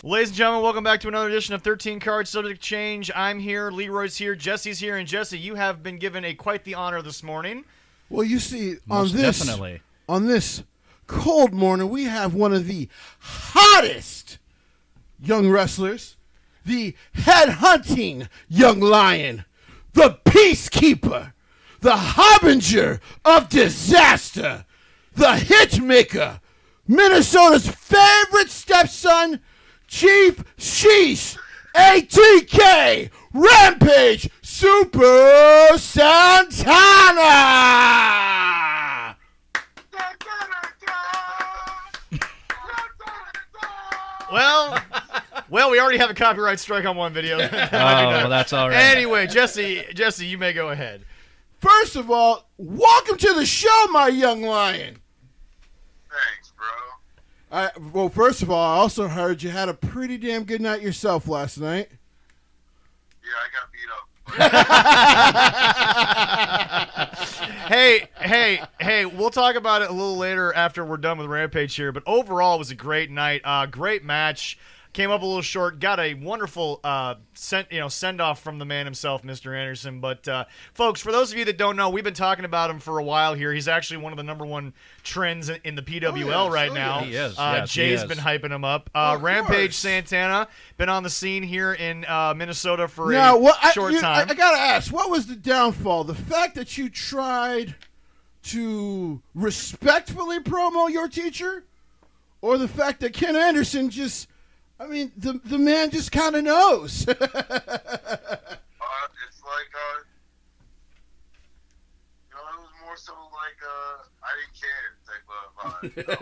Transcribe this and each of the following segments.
Ladies and gentlemen, welcome back to another edition of 13 Cards Subject Change. I'm here, Leroy's here, Jesse's here, and Jesse, you have been given quite the honor this morning. Well, you see, Definitely. on this cold morning, we have one of the hottest young wrestlers, the head-hunting young lion, the peacekeeper, the harbinger of disaster, the hitmaker, Minnesota's favorite stepson, Chief Sheesh, ATK, Rampage Super Santana! Well, we already have a copyright strike on one video. Well, that's all right. Anyway, Jesse, you may go ahead. First of all, welcome to the show, my young lion. Thanks, bro. Well, first of all, I also heard you had a pretty damn good night yourself last night. Yeah, I got beat up. Hey, we'll talk about it a little later after we're done with Rampage here, but overall it was a great night, great match. Came up a little short, got a wonderful send-off from the man himself, Mr. Anderson. But, folks, for those of you that don't know, we've been talking about him for a while here. He's actually one of the number one trends in the PWL right now. He is. Jay's been hyping him up. Rampage Santana, been on the scene here in Minnesota for a short time. I got to ask, what was the downfall? The fact that you tried to respectfully promo your teacher? Or the fact that Ken Anderson just... I mean, the man just kind of knows. It's like, it was more so like, I didn't care type of vibe. You know?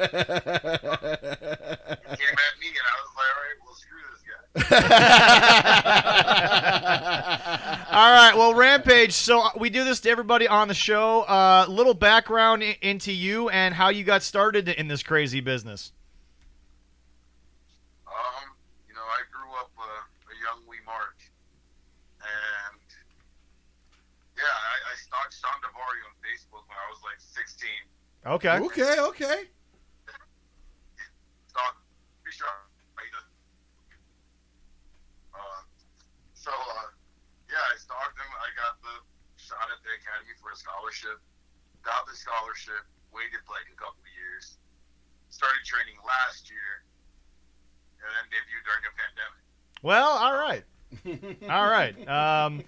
He came at me, and I was like, all right, well, screw this guy. All right, well, Rampage, so we do this to everybody on the show. Little background into you and how you got started in this crazy business. I grew up a young wee Mark, and yeah, I stalked Sean Davari on Facebook when I was like 16. Okay. Pretty sure. I stalked him. I got the shot at the academy for a scholarship. Got the scholarship. Waited like a couple of years. Started training last year. And then debuted during a pandemic. Well, all right.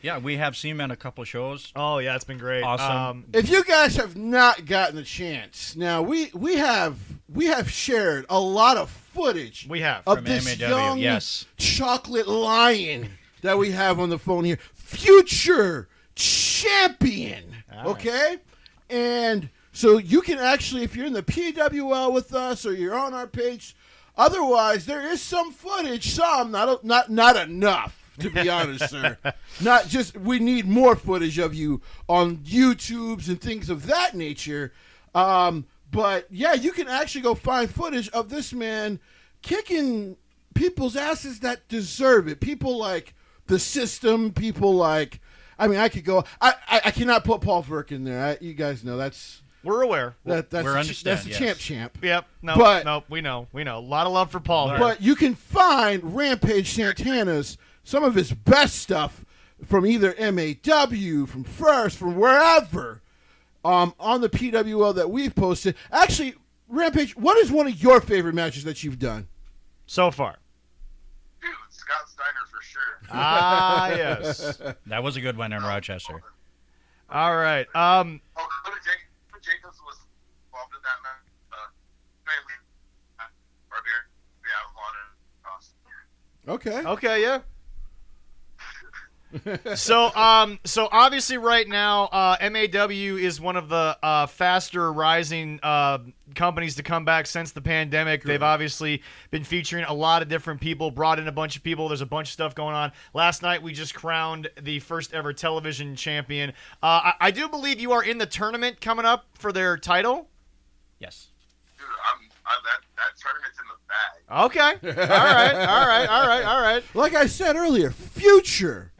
Yeah, we have seen him at a couple shows. Oh, yeah, it's been great. Awesome. If you guys have not gotten a chance, now we have shared a lot of footage. We have of from this MAW, young yes. chocolate lion that we have on the phone here, future champion. All okay, and so you can actually, if you're in the PWL with us or you're on our page. Otherwise, there is some footage, not enough, to be honest, sir. Not just, we need more footage of you on YouTubes and things of that nature. But, yeah, you can actually go find footage of this man kicking people's asses that deserve it. People like The System, people like, I mean, I could go, I cannot put Paul Verk in there. You guys know that's... We're aware. That's understand, the yes. champ. Yep. No, we know. A lot of love for Paul. But you can find Rampage Santana's, some of his best stuff from either MAW, from First, from wherever, on the PWL that we've posted. Actually, Rampage, what is one of your favorite matches that you've done? So far. Dude, Scott Steiner for sure. Ah, yes. That was a good one in Rochester. All right. Jacobs was involved in that match. Mainly, Okay, yeah. So obviously right now, MAW is one of the faster rising companies to come back since the pandemic. Correct. They've obviously been featuring a lot of different people, brought in a bunch of people. There's a bunch of stuff going on. Last night we just crowned the first ever television champion. I do believe you are in the tournament coming up for their title. Yes. Dude, that tournament's in the bag. Okay. All right. Like I said earlier, future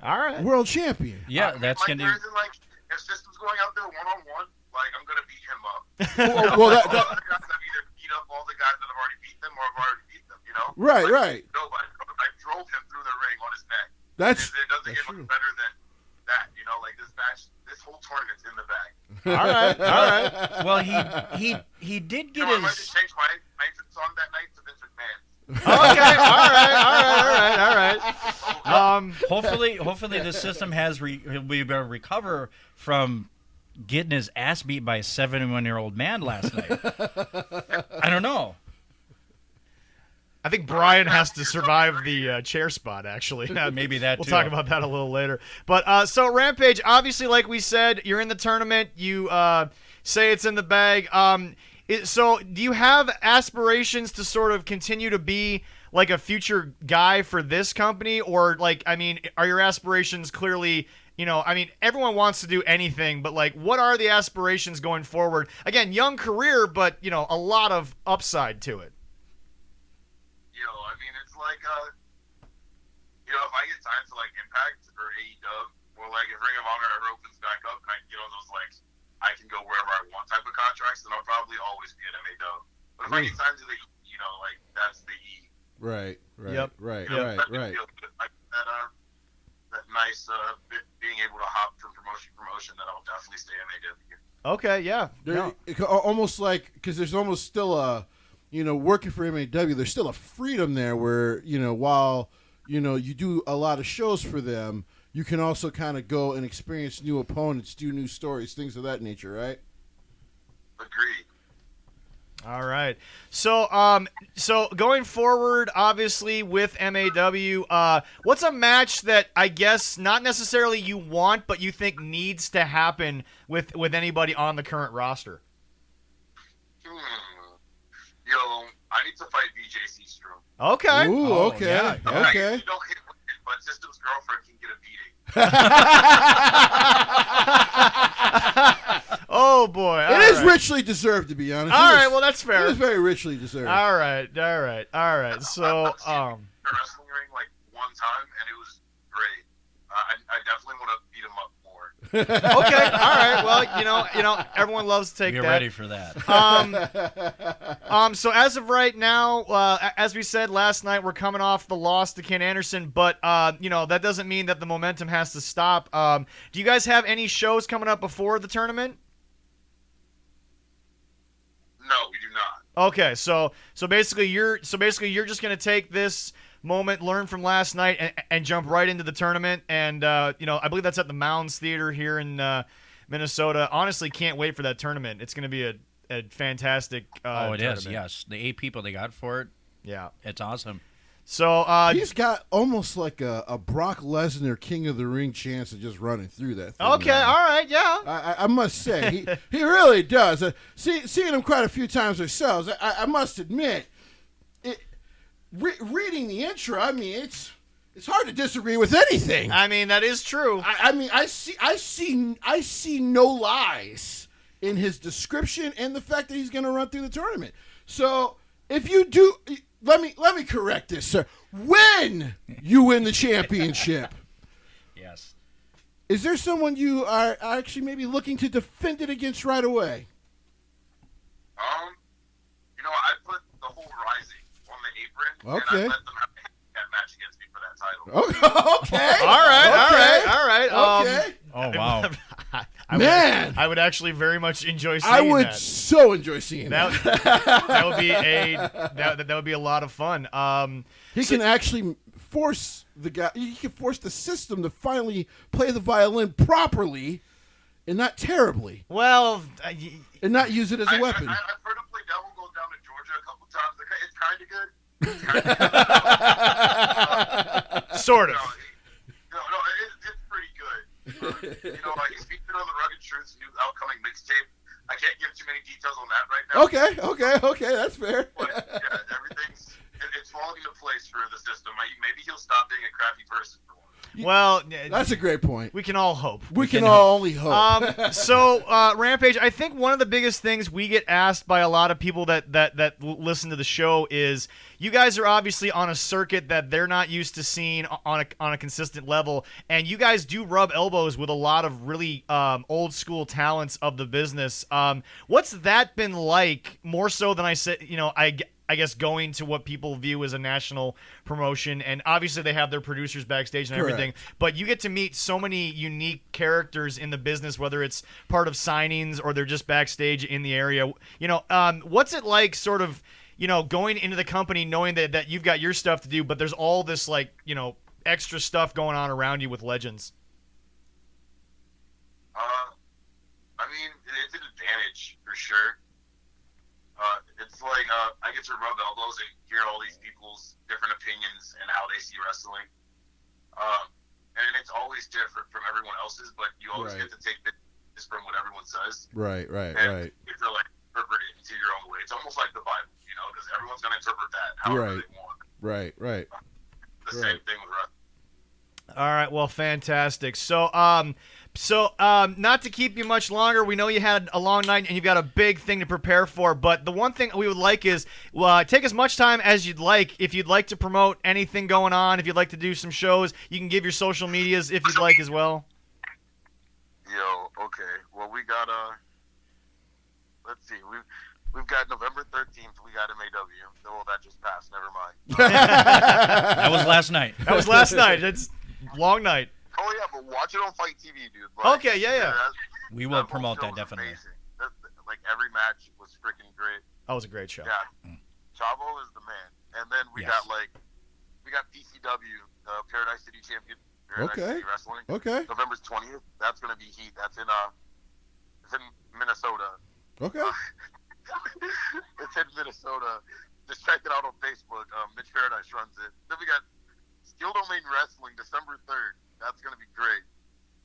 world champion. Yeah, that's going to be... If System's going out there one-on-one, I'm going to beat him up. Well, all the guys have either beat up all the guys that have already beat them or have already beat them, Right. Nobody. That's It doesn't get true. much better than that. You know, like this match, this whole tournament's in the bag. All right, all right. Well, he did You get know, I might just his. change my entrance song that night to Vince McMahon. Okay, all right. Hopefully the system he'll be able to recover from getting his ass beat by a 71-year-old man last night. I don't know. I think Brian has to survive the chair spot, actually. Maybe that, We'll too. talk about that a little later. But so Rampage, obviously, like we said, you're in the tournament. You say it's in the bag. So do you have aspirations to sort of continue to be like a future guy for this company? Or, like, I mean, are your aspirations clearly, you know, I mean, everyone wants to do anything, but, like, what are the aspirations going forward? Again, young career, but, you know, a lot of upside to it. I mean, it's like, if I get signed to like Impact or AEW, or like if Ring of Honor ever opens back up and I can get on those like I can go wherever I want type of contracts, then I'll probably always be at MAW. But if I get signed to the, like that's the E. Right. Yep. Right. That nice being able to hop from promotion to promotion, that I'll definitely stay MAW. Okay, yeah. Almost like, because there's almost still a, working for MAW, there's still a freedom there where, while, you do a lot of shows for them, you can also kind of go and experience new opponents, do new stories, things of that nature, right? Agreed. All right. So, so going forward, obviously with MAW, what's a match that I guess not necessarily you want, but you think needs to happen with anybody on the current roster? I need to fight BJ Seastrom. Okay. Ooh, Oh, okay, yeah. okay. You don't hit women, but System's girlfriend can get a beating. Oh boy. It is richly deserved, to be honest. All It right. is- Well, that's It fair. is very richly deserved. All right. So, I've seen the wrestling ring like one time, and it was great. I definitely want to beat him up more. okay. All right. Well, everyone loves to take We're that. ready for that. So as of right now, as we said last night, we're coming off the loss to Ken Anderson, but that doesn't mean that the momentum has to stop. Do you guys have any shows coming up before the tournament? No, we do not. Okay, so basically you're just gonna take this moment, learn from last night, and jump right into the tournament. And I believe that's at the Mounds Theater here in Minnesota. Honestly, can't wait for that tournament. It's gonna be a fantastic. It tournament. is. Yes, the 8 people they got for it. Yeah. It's awesome. So He's got almost like a Brock Lesnar King of the Ring chance of just running through that thing. okay, now. all right, yeah. I must say, he really does. Seeing him quite a few times ourselves, I must admit, reading the intro, I mean, it's hard to disagree with anything. I mean, that is true. I see no lies in his description and the fact that he's going to run through the tournament. So if you do, let me correct this, sir. When you win the championship, Yes. is there someone you are actually maybe looking to defend it against right away? I put the whole Rising on the apron, Okay. and I let them have that match against me for that title. Okay. All right. Okay. Oh wow. Man. I would actually very much enjoy seeing I would that. so enjoy seeing that. That would be that would be a lot of fun. He can actually force the guy. He can force the system to finally play the violin properly, and not terribly, Well, and not use it as a weapon. I've heard him play Devil Goes Down to Georgia a couple times. It's kind of good. sort of. It's pretty good. He's featured on the Rugged Truth's new outcoming mixtape. I can't give too many details on that right now. Okay, that's fair. But yeah, it's falling into place for the system. Maybe he'll stop being a crappy person for once. Well, That's a great point. we can all hope. We can all only hope. Rampage, I think one of the biggest things we get asked by a lot of people that listen to the show is you guys are obviously on a circuit that they're not used to seeing on a consistent level, and you guys do rub elbows with a lot of really old school talents of the business. What's that been like, more so than I said? I guess, going to what people view as a national promotion. And obviously they have their producers backstage and everything. But you get to meet so many unique characters in the business, whether it's part of signings or they're just backstage in the area. What's it like sort of, going into the company knowing that you've got your stuff to do, but there's all this, like, extra stuff going on around you with legends? I mean, it's an advantage for sure. It's like I get to rub elbows and hear all these people's different opinions and how they see wrestling. And it's always different from everyone else's, but you always get to take this from what everyone says. Right. And you get to like interpret it into your own way. It's almost like the Bible, because everyone's going to interpret that however they want. Right. The same thing with wrestling. All right, well, fantastic. So not to keep you much longer, we know you had a long night and you've got a big thing to prepare for, but the one thing we would like is take as much time as you'd like. If you'd like to promote anything going on, if you'd like to do some shows, you can give your social medias if you'd like as well. Okay. Well, we got, let's see, we've got November 13th, we got MAW. Well, that just passed, never mind. That was last night. It's a long night. Oh, yeah, but watch it on Fight TV, dude. Like, okay, yeah. We will promote that, definitely. Like, every match was freaking great. That was a great show. Yeah. Chavo is the man. And then we got PCW, Paradise City Champion. City Wrestling. Okay. November 20th. That's going to be heat. That's in Minnesota. Okay. It's in Minnesota. Just check it out on Facebook. Mitch Paradise runs it. Then we got Steel Domain Wrestling, December 3rd. That's going to be great.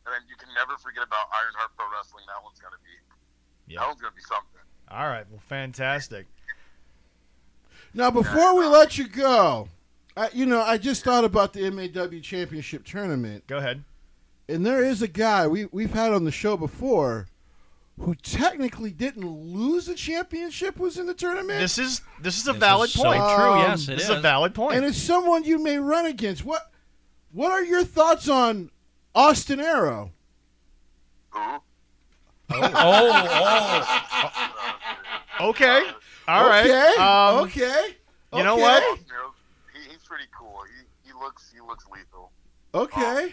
And then you can never forget about Ironheart Pro Wrestling. That one's going to be something. All right. Well, fantastic. Now, before we let you go, I just thought about the MAW Championship Tournament. Go ahead. And there is a guy we've had on the show before who technically didn't lose a championship, was in the tournament. This is a valid point. So true. Yes, it is. This is a valid point. And it's someone you may run against. What are your thoughts on Austin Arrow? Who? Okay. All right. Okay. You know what? He's pretty cool. He looks lethal. Okay.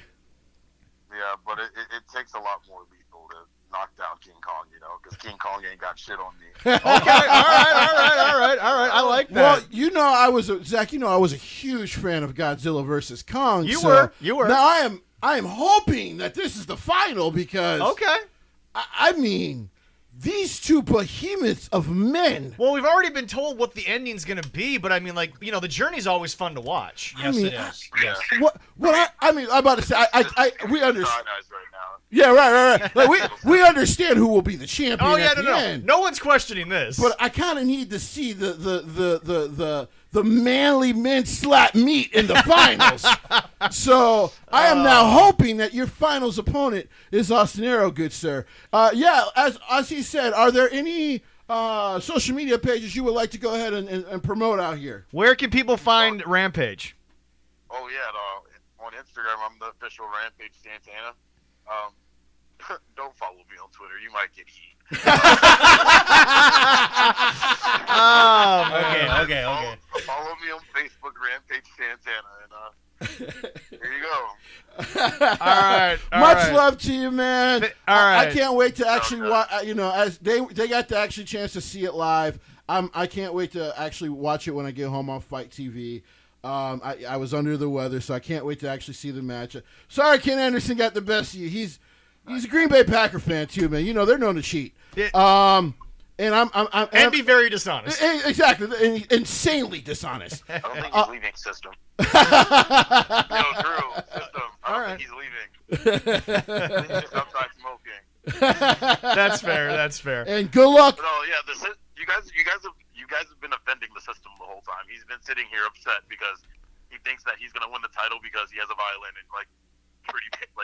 Yeah, but it takes a lot more lethal to knock down King Kong, because King Kong ain't got shit on me. Okay. All right. I like that. Well, I was a huge fan of Godzilla versus Kong. You were. Now I am hoping that this is the final because I mean, these two behemoths of men. Well, we've already been told what the ending's going to be, but I mean, the journey's always fun to watch. Yes, it is. Yes. I'm about to say, we understand. Right now. Yeah, right. Like we understand who will be the champion. Oh yeah, at the end. No one's questioning this. But I kind of need to see the manly men slap meat in the finals. So I am now hoping that your finals opponent is Austin Arrow, good sir. As he said, are there any social media pages you would like to go ahead and promote out here? Where can people find Rampage? Oh yeah, on Instagram I'm the official Rampage Santana. Don't follow me on Twitter. You might get heat. Okay. Follow me on Facebook, Rampage Santana, and here you go. All right. Much love to you, man. All right. I can't wait to actually watch. As they got the actually chance to see it live. I can't wait to actually watch it when I get home on Fight TV. I was under the weather, so I can't wait to actually see the match. Sorry, Ken Anderson got the best of you. He's a Green Bay Packer fan too, man. They're known to cheat. Yeah. And I'm be very dishonest. Exactly, insanely dishonest. I don't think he's leaving system. Drew, system. I don't think he's leaving. He's just outside smoking. That's fair. And good luck. No, yeah, you guys have been offending the system the whole time. He's been sitting here upset because he thinks that he's gonna win the title because he has a violin and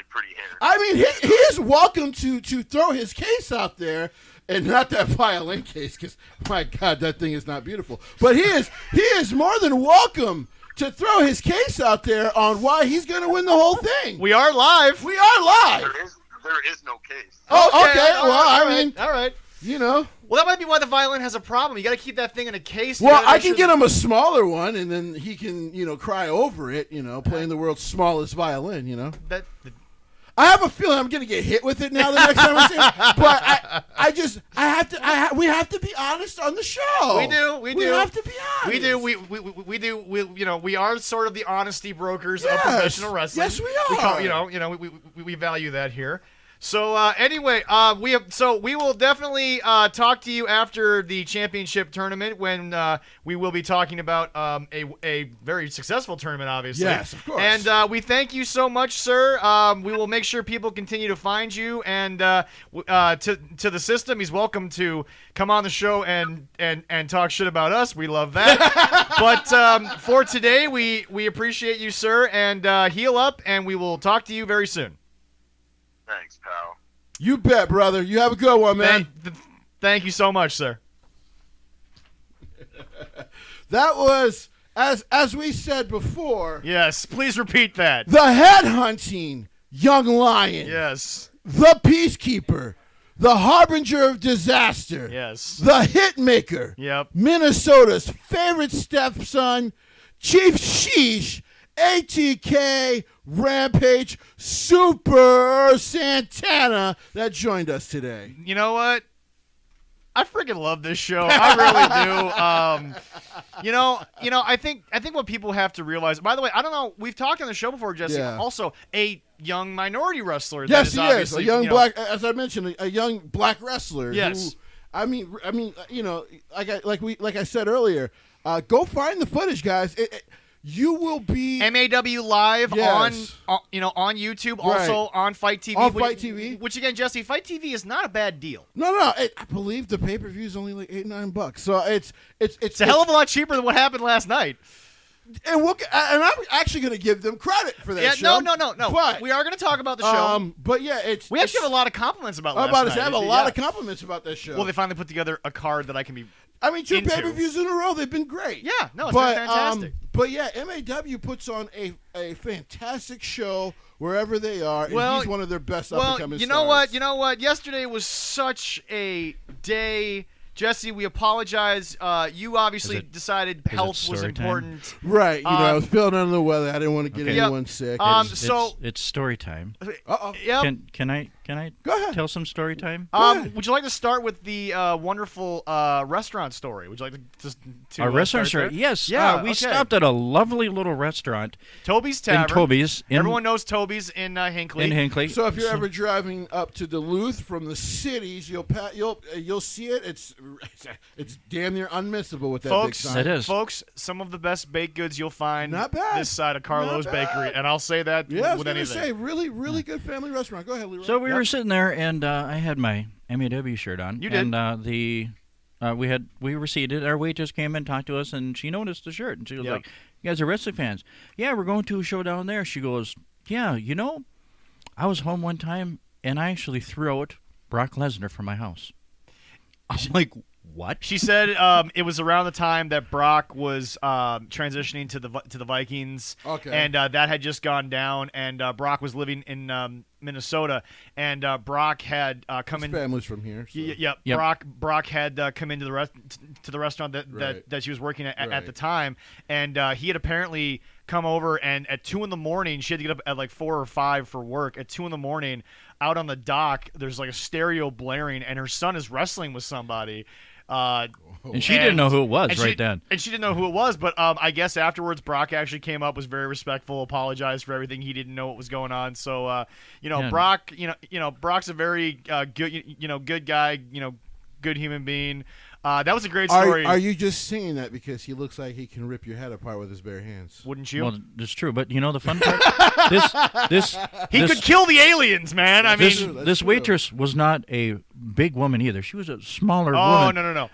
pretty hair. I mean, he is welcome to throw his case out there, and not that violin case, because my God, that thing is not beautiful. But he is more than welcome to throw his case out there on why he's going to win the whole thing. We are live. We are live. There is no case. Oh, okay. All Well, right. I mean, all right. You know. Well, that might be why the violin has a problem. You got to keep that thing in a case. Well, I can get him a smaller one, and then he can, cry over it. Playing the world's smallest violin. I have a feeling I'm going to get hit with it now the next time I see him. But we have to be honest on the show. We do. We have to be honest. We do. We are sort of the honesty brokers of Yes. professional wrestling. Yes, we are. We value that here. So anyway, we will definitely talk to you after the championship tournament when we will be talking about a very successful tournament, obviously. Yes, of course. And we thank you so much, sir. We will make sure people continue to find you, and to the system, he's welcome to come on the show and talk shit about us. We love that. But for today, we appreciate you, sir, and heal up, and we will talk to you very soon. Thanks, pal. You bet, brother. You have a good one, man. Thank you so much, sir. That was, as we said before, Yes, please repeat that. the headhunting young lion, Yes, the peacekeeper, the harbinger of disaster, yes. the hitmaker, Yep. Minnesota's favorite stepson, Chief Sheesh, ATK Rampage Super Santana, that joined us today. You know what? I freaking love this show. I really do. I think what people have to realize. By the way, I don't know. We've talked on the show before, Jesse. Yeah. Also, a young minority wrestler. Yes, that he is is obviously, a young black. As I mentioned, a young black wrestler. Yes. Who, I mean, like I said earlier, go find the footage, guys. You will be MAW Live Yes. on YouTube, Right. also on Fight TV. On Fight TV. Which again, Jesse, Fight TV is not a bad deal. No. I believe the pay-per-view is only like $8-9. So it's It's a hell of a lot cheaper than what happened last night. and I'm actually going to give them credit for that. Yeah, show. no. But We are going to talk about the show. but yeah, We actually have a lot of compliments about last I'm about to night. say, I have a lot of compliments about that show. Well, they finally put together a card that I can be. I mean, 2 into. pay-per-views in a row, they've been great. Yeah, no, it's been fantastic. But yeah, MAW puts on a fantastic show wherever they are, and Well, he's one of their best Well, up-and-coming you stars. know what? Yesterday was such a day. Jesse, we apologize. You obviously decided health was story time? important. Right, I was feeling under the weather. I didn't want to get Okay. anyone sick. It's story time. Uh-oh. Yep. Can I Go ahead. tell some story time? ahead. Would you like to start with the wonderful restaurant story? Would you like to Our restaurant start story. there? Yes. Yeah, We okay. stopped at a lovely little restaurant Toby's Tavern. in Toby's. Everyone knows Toby's in Hinckley. in Hinckley. So if you're ever driving up to Duluth from the cities, you'll see it. It's damn near unmissable with that Folks, big sign. It is. Folks, some of the best baked goods you'll find Not bad. this side of Carlo's Not bad. Bakery, and I'll say that Yeah, I was with going to anything. say, really good family restaurant. Go ahead, Leroy. So we were sitting there, and I had my MAW shirt on. You did. And we were seated. Our waitress came in, talked to us, and she noticed the shirt, and she was Yep. like, "You guys are wrestling fans?" "Yeah, we're going to a show down there." She goes, "Yeah, I was home one time, and I actually threw out Brock Lesnar from my house." I'm like, "What?" She said it was around the time that Brock was transitioning to the Vikings, Okay. and that had just gone down, and Brock was living in Minnesota, and Brock had come His in. family's from here. So. Yep. Brock had come into the restaurant Right. that she was working at Right. the time, and he had apparently come over, and at 2 a.m, she had to get up at like 4 or 5 for work. At 2 a.m, out on the dock, there's like a stereo blaring, and her son is wrestling with somebody. And she didn't know who it was right then. And she didn't know who it was, but I guess afterwards Brock actually came up, was very respectful, apologized for everything. He didn't know what was going on. So Yeah. Brock, Brock's a very good guy, good human being. That was a great story. Are you just saying that because he looks like he can rip your head apart with his bare hands? Wouldn't you? Well, it's true, but the fun part, He could kill the aliens, man. I mean, That's this true. waitress was not a big woman either. She was a smaller oh woman. no.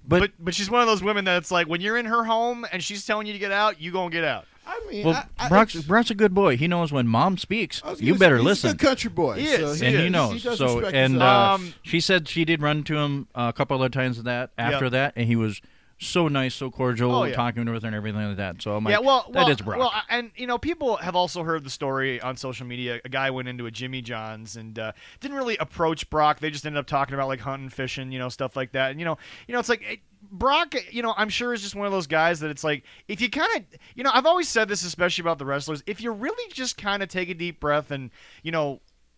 But But she's one of those women that's like, when you're in her home and she's telling you to get out, you gonna get out. I mean, well, I, Brock's a good boy. He knows when mom speaks, I was you gonna better say, he's listen. a good country boy. He so is. And he He knows. does So respect and his own. she said she did run to him a couple other times after that, and he was so nice, so cordial, Oh, yeah. talking with her and everything like that. So I'm like, Yeah, well, that is Brock. Well, and people have also heard the story on social media. A guy went into a Jimmy John's and didn't really approach Brock. They just ended up talking about like hunting, fishing, stuff like that. And it's like Brock, I'm sure is just one of those guys that it's like if you kind of, I've always said this, especially about the wrestlers, if you really just kind of take a deep breath and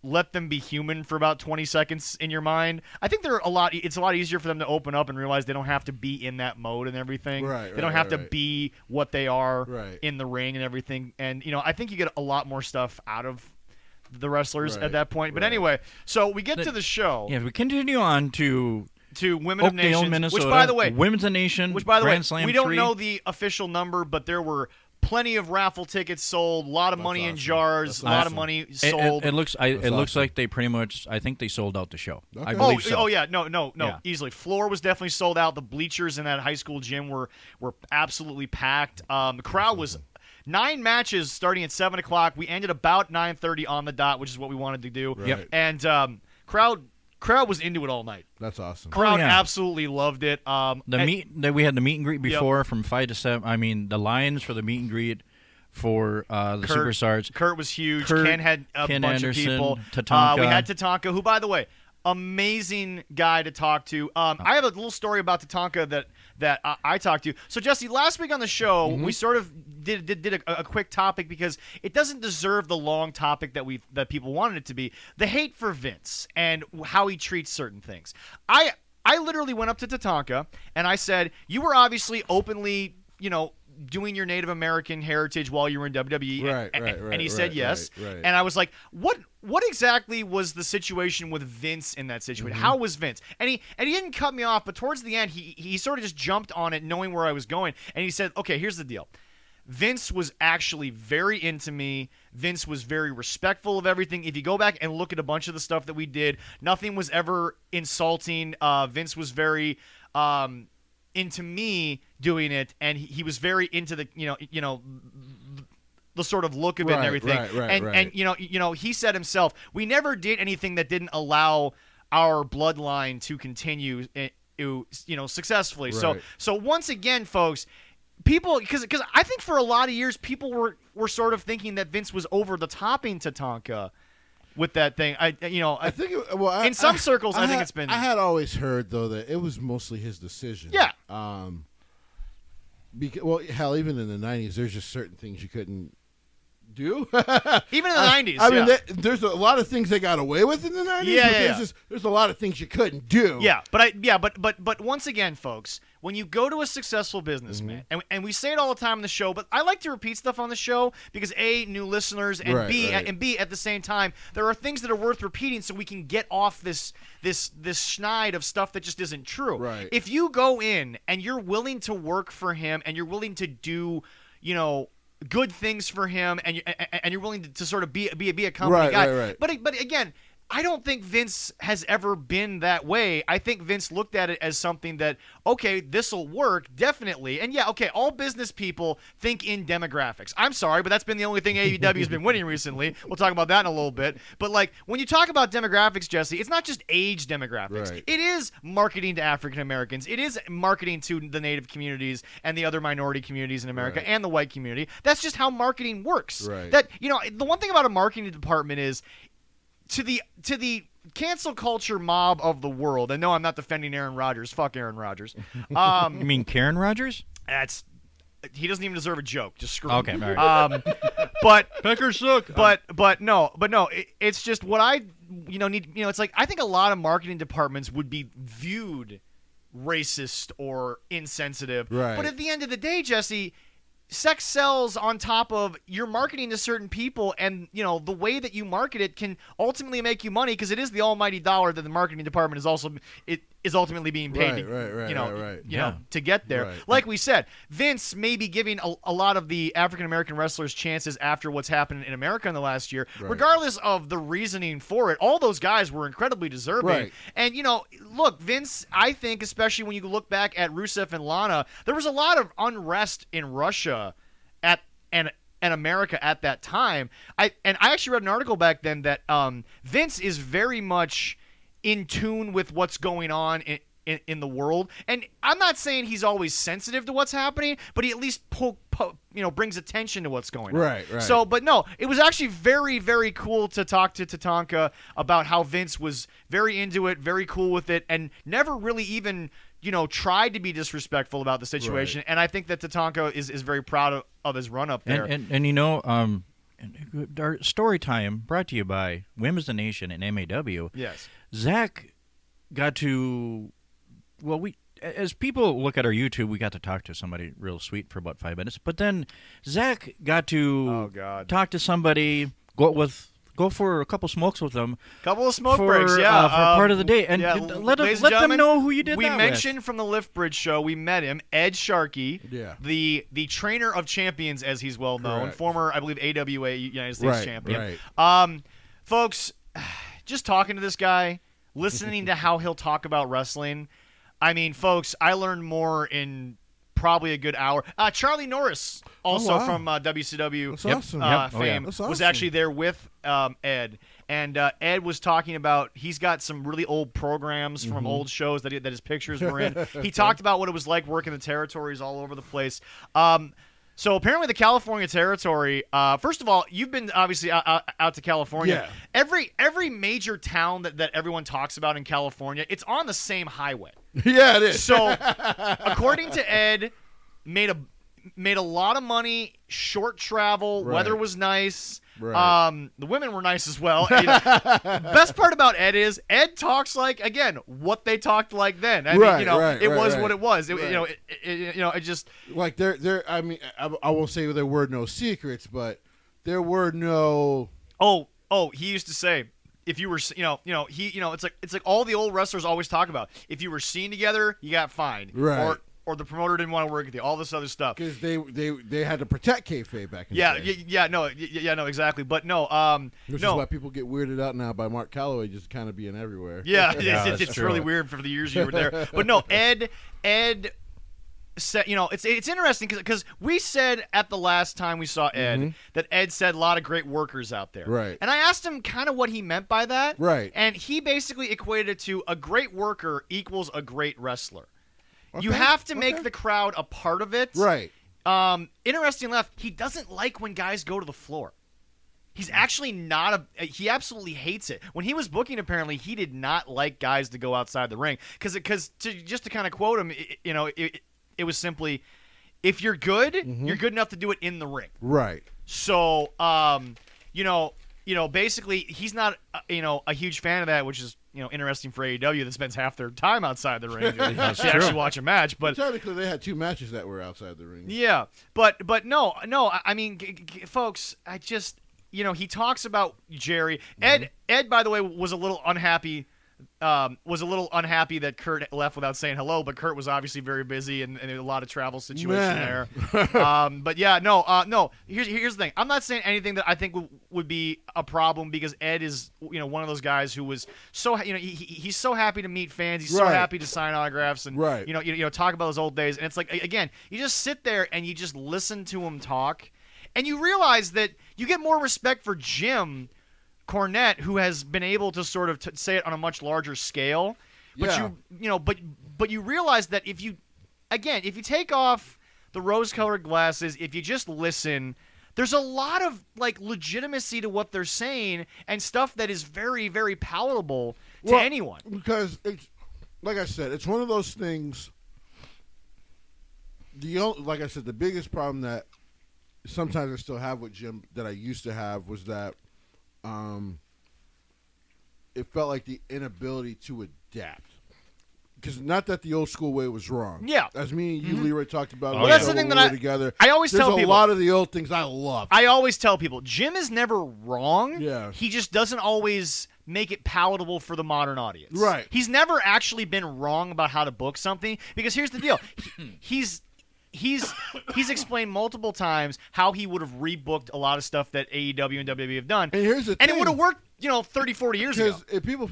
let them be human for about 20 seconds in your mind. I think it's a lot easier for them to open up and realize they don't have to be in that mode and everything. They don't have to be what they are in the ring and everything. And, I think you get a lot more stuff out of the wrestlers at that point. But anyway, so we get to the show. Yeah, we continue on to Women of Oakdale, Nations, Minnesota, which by the way, Women's of Nation, Grand Slam we don't 3. know the official number, but there were plenty of raffle tickets sold, a lot of money in jars, a lot of money sold. It looks like they pretty much, I think they sold out the show. Okay. I believe so. Oh yeah, no, Yeah. easily. Floor was definitely sold out. The bleachers in that high school gym were absolutely packed. The crowd was 9 matches starting at 7 o'clock. We ended about 9:30 on the dot, which is what we wanted to do. Right. Yep. And crowd was into it all night. That's awesome. Crowd yeah. absolutely loved it. We had the meet and greet before from 5 to 7. I mean, the lines for the meet and greet for the Superstars. Kurt was huge. Kurt, Ken had a Ken bunch Anderson, of people. Tatanka. We had Tatanka, who, by the way, amazing guy to talk to. I have a little story about Tatanka that I talked to. So, Jesse, last week on the show, we sort of did a quick topic because it doesn't deserve the long topic that people wanted it to be. The hate for Vince and how he treats certain things. I literally went up to Tatanka and I said, you were obviously openly, doing your Native American heritage while you were in WWE. Right, and he said yes. right. And I was like, what exactly was the situation with Vince in that situation? How was Vince? And he didn't cut me off, but towards the end, he sort of just jumped on it knowing where I was going. And he said, okay, here's the deal. Vince was actually very into me. Vince was very respectful of everything. If you go back and look at a bunch of the stuff that we did, nothing was ever insulting. Vince was very into me doing it, and he was very into the the sort of look of it and everything. And he said himself, we never did anything that didn't allow our bloodline to continue successfully. Right. So once again, folks, people, because I think for a lot of years people were sort of thinking that Vince was over the topping Tatanka with that thing. I think in some circles I think it's been. I had always heard though that it was mostly his decision. Yeah. Hell, even in the '90s, there's just certain things you couldn't do. Even in the '90s. I mean, there's a lot of things they got away with in the '90s. Yeah, there's a lot of things you couldn't do. Yeah, but once again, folks, when you go to a successful businessman, and we say it all the time on the show, but I like to repeat stuff on the show because A, new listeners, and B, at the same time, there are things that are worth repeating so we can get off this schneid of stuff that just isn't true. Right. If you go in and you're willing to work for him and you're willing to do, good things for him, and you're willing to sort of be a company guy. Right. But again, I don't think Vince has ever been that way. I think Vince looked at it as something that, okay, this will work, definitely. And yeah, okay, all business people think in demographics. I'm sorry, but that's been the only thing AEW has been winning recently. We'll talk about that in a little bit. But like, when you talk about demographics, Jesse, it's not just age demographics. Right. It is marketing to African Americans. It is marketing to the Native communities and the other minority communities in America and the white community. That's just how marketing works. Right. That, the one thing about a marketing department is, to the cancel culture mob of the world, and no, I'm not defending Aaron Rodgers. Fuck Aaron Rodgers. You mean Karen Rodgers? He doesn't even deserve a joke. Just screw Okay, him. all right. But Packers suck. but no. It's just what I need. It's like I think a lot of marketing departments would be viewed racist or insensitive. Right. But at the end of the day, Jesse, sex sells on top of your marketing to certain people, and the way that you market it can ultimately make you money because it is the almighty dollar that the marketing department is ultimately being paid to get there. Right. Like we said, Vince may be giving a lot of the African American wrestlers chances after what's happened in America in the last year, regardless of the reasoning for it. All those guys were incredibly deserving. Right. And look, Vince, I think especially when you look back at Rusev and Lana, there was a lot of unrest in Russia and America at that time. I actually read an article back then that Vince is very much in tune with what's going on in the world. And I'm not saying he's always sensitive to what's happening, but he at least brings attention to what's going on. Right. So, but no, it was actually very, very cool to talk to Tatanka about how Vince was very into it, very cool with it, and never really even tried to be disrespectful about the situation. Right. And I think that Tatanka is very proud of his run up there. And our story time brought to you by Women's the Nation and MAW. Yes. Zach got to, as people look at our YouTube, we got to talk to somebody real sweet for about 5 minutes. But then Zach got to talk to somebody, go for a couple smokes with them. Couple of smoke breaks, yeah. For part of the day. And let them know who you did we that mentioned from the Lift Bridge show, we met him, Ed Sharkey, the trainer of champions, as he's well known, Correct. former, I believe, AWA United States champion. Right. Folks, just talking to this guy, listening to how he'll talk about wrestling, I mean, folks, I learned more in probably a good hour. Charlie Norris, also from WCW fame, That's was awesome. actually there with Ed. And Ed was talking about he's got some really old programs from old shows that his pictures were in. He talked about what it was like working the territories all over the place. So apparently the California territory, first of all, you've been obviously out to California. Yeah. Every major town that everyone talks about in California, it's on the same highway. Yeah, it is. So according to Ed, made a lot of money, short travel, weather was nice. Right. The women were nice as well. Best part about Ed is Ed talks like, again, what they talked like then. I mean, it was what it was. It just like there. I mean, I won't say there were no secrets, but there were no. Oh, he used to say, if you were, it's like all the old wrestlers always talk about. If you were seen together, you got fined. Right. Or the promoter didn't want to work with you. All this other stuff. Because they had to protect kayfabe back in the day. No, exactly. But no, Which is why people get weirded out now by Mark Calloway just kind of being everywhere. Yeah, that's it's true. really weird for the years you were there. But no, Ed said, it's interesting because we said at the last time we saw Ed that Ed said a lot of great workers out there. Right. And I asked him kind of what he meant by that. Right. And he basically equated it to a great worker equals a great wrestler. Okay. You have to make the crowd a part of it. Right. Interesting enough, he doesn't like when guys go to the floor. He's actually not he absolutely hates it. When he was booking, apparently, he did not like guys to go outside the ring. Because just to kind of quote him, it was simply, if you're good, you're good enough to do it in the ring. Right. So, basically, he's not, a huge fan of that, which is, interesting for AEW that spends half their time outside the ring to actually watch a match. But technically, they had 2 matches that were outside the ring. yeah, but no, I mean, folks, I just, he talks about Jerry. Ed, by the way, was a little unhappy. That Kurt left without saying hello, but Kurt was obviously very busy and a lot of travel situation there. But yeah, no. Here's the thing. I'm not saying anything that I think would be a problem because Ed is one of those guys who was so he's so happy to meet fans. He's so happy to sign autographs and talk about those old days. And it's like, again, you just sit there and you just listen to him talk, and you realize that you get more respect for Jim Cornette, who has been able to sort of say it on a much larger scale, but but you realize that if you take off the rose-colored glasses, if you just listen, there's a lot of legitimacy to what they're saying and stuff that is very, very palatable to anyone. Because it's like I said, it's one of those things. Like I said, the biggest problem that sometimes I still have with Jim that I used to have was that. It felt like the inability to adapt. Because not that the old school way was wrong. Yeah. As me and you, Leroy, talked about Well, that's the thing that together. I always tell people. There's a lot of the old things I love. I always tell people, Jim is never wrong. Yeah. He just doesn't always make it palatable for the modern audience. Right. He's never actually been wrong about how to book something. Because here's the deal. He's explained multiple times how he would have rebooked a lot of stuff that AEW and WWE have done. And here's the thing. And it would have worked, 30, 40 years ago. Because if people,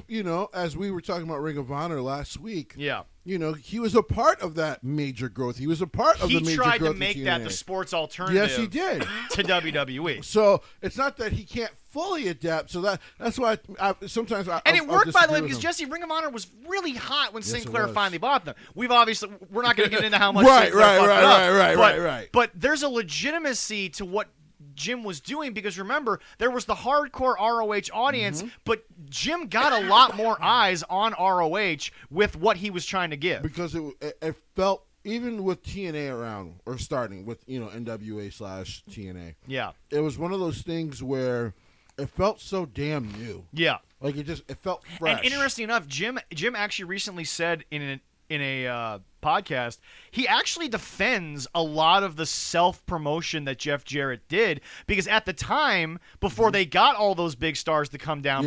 as we were talking about Ring of Honor last week, Yeah. he was a part of that major growth. He was a part of the major growth. He tried to in make TNA. that the sports alternative. Yes, he did. To WWE. So it's not that he can't fully adapt. So that's why sometimes I. And it worked, by the way, because him. Jesse, Ring of Honor was really hot when Yes, Sinclair it was. finally bought them. We're not going to get into how much. Right, Sinclair fucked it up. right. But there's a legitimacy to what Jim was doing, because remember, there was the hardcore ROH audience, but Jim got a lot more eyes on ROH with what he was trying to give. Because it felt, even with TNA around, or starting with NWA/TNA. Yeah. It was one of those things where it felt so damn new. Yeah. Like it felt fresh. And interesting enough, Jim actually recently said in a podcast, he actually defends a lot of the self-promotion that Jeff Jarrett did, because at the time, before they got all those big stars to come down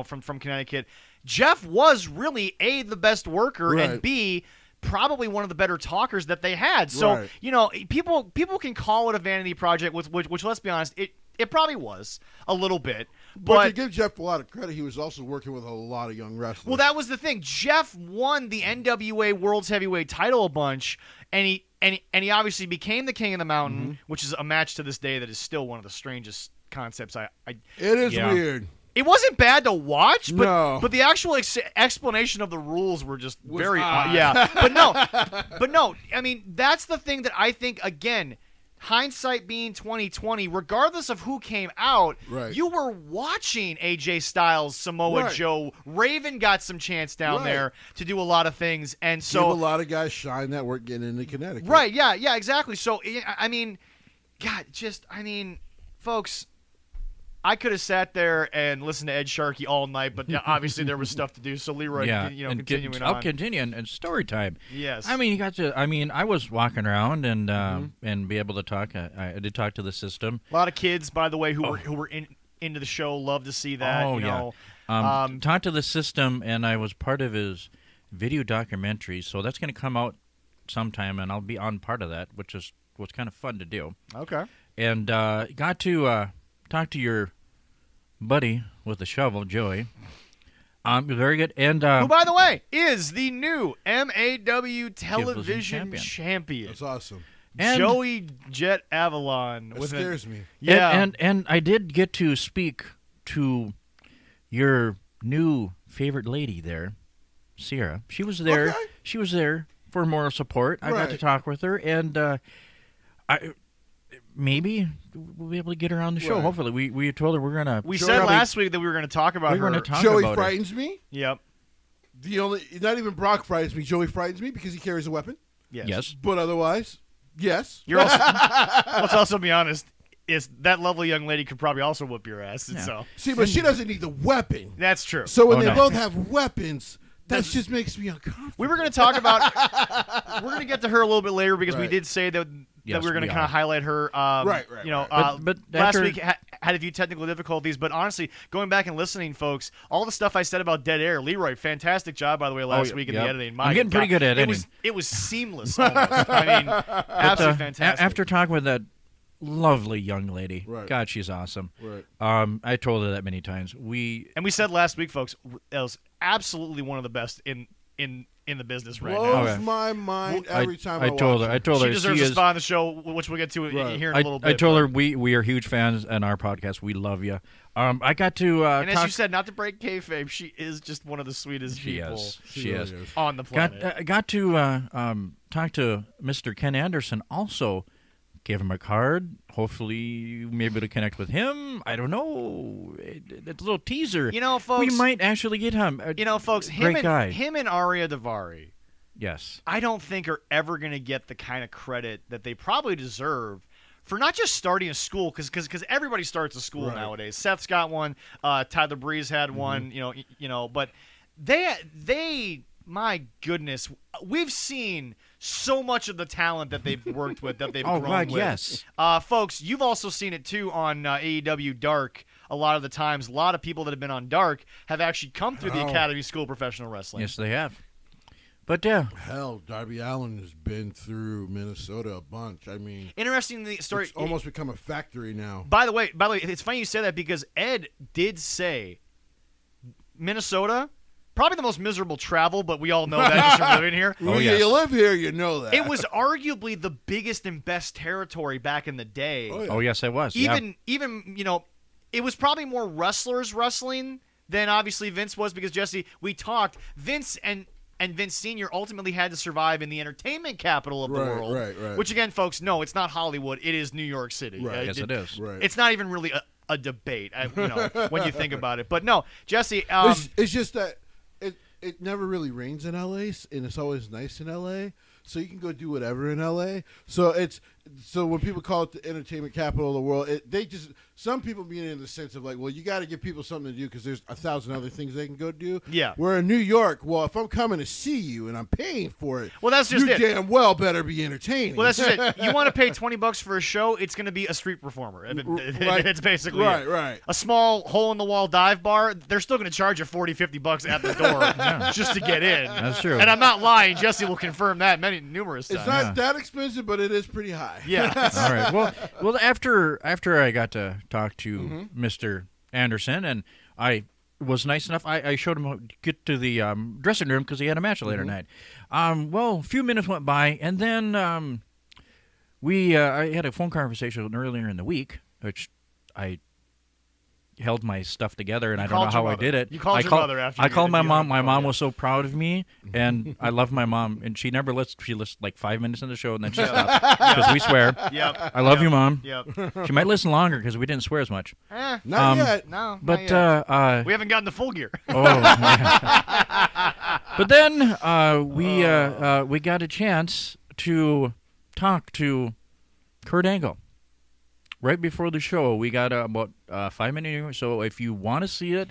from Connecticut, Jeff was really A, the best worker, and B, probably one of the better talkers that they had. So, people can call it a vanity project, which let's be honest, it probably was a little bit. But to give Jeff a lot of credit, he was also working with a lot of young wrestlers. Well, that was the thing. Jeff won the NWA World's Heavyweight title a bunch, and he obviously became the King of the Mountain, which is a match to this day that is still one of the strangest concepts. It is weird. It wasn't bad to watch, but No. but the actual explanation of the rules were just very odd. yeah. But no. I mean, that's the thing that I think, again, hindsight being 2020, regardless of who came out, you were watching AJ Styles, Samoa Joe, Raven got some chance down there to do a lot of things, and so give a lot of guys shine that weren't getting into Connecticut. Right? Yeah, exactly. So I mean, folks, I could have sat there and listened to Ed Sharkey all night, but obviously there was stuff to do. So Leroy, continuing on. I'll continue and story time. Yes. I mean, you got to. I mean, I was walking around and be able to talk. I did talk to the system. A lot of kids, by the way, who were into the show, love to see that. Oh, talked to the system, and I was part of his video documentary. So that's going to come out sometime, and I'll be on part of that, which was kind of fun to do. Okay. And got to talk to your buddy with the shovel, Joey. Very good. And who, by the way, is the new MAW television champion. That's awesome. And Joey Jet Avalon. That scares me. Yeah. And I did get to speak to your new favorite lady there, Sierra. She was there. Okay. She was there for moral support. I got to talk with her, and maybe we'll be able to get her on the show. Right. Hopefully, we told her we're gonna. We said last week that we were going to talk about her. We're going to talk Joey about frightens me. Yep. Not even Brock frightens me. Joey frightens me because he carries a weapon. Yes. But otherwise, yes. You're also. Let's also be honest. Is that lovely young lady could probably also whoop your ass? Yeah. So See, but she doesn't need the weapon. that's true. So when they no. both have weapons, that just makes me uncomfortable. We were going to talk about. We're going to get to her a little bit later because we Right. did say that Yes, we were going to we kind are. of highlight her. Right. But last after- week had a few technical difficulties, but honestly, going back and listening, folks, all the stuff I said about Dead Air, Leroy, fantastic job by the way last week in the editing. I'm getting pretty good at editing. It was seamless. Almost. I mean, absolutely fantastic. After talking with that lovely young lady, Right. God, she's awesome. Right. I told her that many times. and we said last week, folks, that was absolutely one of the best in the business right now. Blows Okay. my mind every time I told watch her. I it. told She her deserves she a is. spot on the show, which we'll get to here in a little bit. I told her we are huge fans in our podcast. We love you. I got to and as talk. you said, not to break kayfabe, she is just one of the sweetest She people is. She She really is. is. on the planet. Got to talk to Mr. Ken Anderson. Also, gave him a card. Hopefully, you may be able to connect with him. I don't know. It's a little teaser. Folks, we might actually get him. Folks, great guy. him and Arya Davari, Yes. I don't think are ever going to get the kind of credit that they probably deserve for not just starting a school, because everybody starts a school nowadays. Seth's got one. Tyler Breeze had one. But they, my goodness, we've seen so much of the talent that they've worked with, that they've grown God, with. yes. Folks, you've also seen it too on AEW Dark. A lot of the times, a lot of people that have been on Dark have actually come through the Academy School of Professional Wrestling. Yes, they have. But yeah, Hell, Darby Allin has been through Minnesota a bunch. I mean, Interesting the story. it's almost become a factory now. By the way, it's funny you say that because Ed did say Minnesota probably the most miserable travel, but we all know that just from living here. Oh, Yeah, yes. you live here, you know that. It was arguably the biggest and best territory back in the day. Oh, yeah. Oh, yes, it was. Even it was probably more wrestlers wrestling than obviously Vince was, because Jesse, we talked, Vince and Vince Sr. ultimately had to survive in the entertainment capital of the world. Right. Which again, folks, no, it's not Hollywood. It is New York City. Right. Yes, it is. Right. It's not even really a debate, when you think about it. But no, Jesse. It's just that it never really rains in LA, and it's always nice in LA. So you can go do whatever in LA. So when people call it the entertainment capital of the world, some people mean it in the sense of like, well, you got to give people something to do because there's 1,000 other things they can go do. Yeah. Where in New York, well, if I'm coming to see you and I'm paying for it, Well, that's just you it. damn well better be entertaining. Well, that's just it. You want to pay $20 for a show? It's going to be a street performer. Right. It's basically it. right. A small hole-in-the-wall dive bar, they're still going to charge you $40-50 at the door just to get in. That's true. And I'm not lying. Jesse will confirm that numerous times. It's not that expensive, but it is pretty high. Yeah. All right. Well, after I got to talk to Mr. Anderson, and I was nice enough, I showed him how to get to the dressing room because he had a match later night. Well, a few minutes went by, and then I had a phone conversation earlier in the week, which I held my stuff together, and I don't know how I did it. You called your mother after I you called my interviewed mom. her. My mom was so proud of me, and I love my mom. And she never listened. She listened like 5 minutes in the show, and then she stopped because we swear. Yep. I love you, Mom. Yep. She might listen longer because we didn't swear as much. Not yet. No. But not yet. We haven't gotten the full gear. oh, yeah. But then we got a chance to talk to Kurt Angle. Right before the show, we got about 5 minutes. So if you want to see it,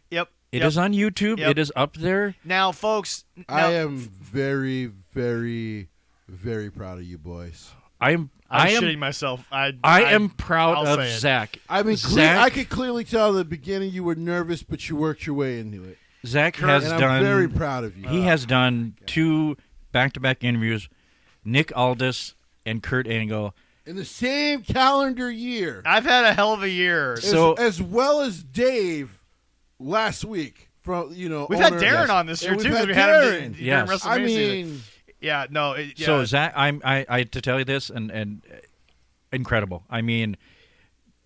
Yep. it is on YouTube. Yep. It is up there. Now, folks. I am very, very, very proud of you boys. I'm shitting myself. I am proud I'll of say it. Zach. I mean, Zach, I could clearly tell at the beginning you were nervous, but you worked your way into it. Zach has and I'm done. very proud of you. He has done 2 back-to-back interviews. Nick Aldis and Kurt Angle. In the same calendar year. I've had a hell of a year. So- as well as Dave last week. We've had Darren on this year and too. we've We had had him Darren. during Yes. WrestleMania. I mean, yeah, no. So Zach, I to tell you this, and incredible. I mean,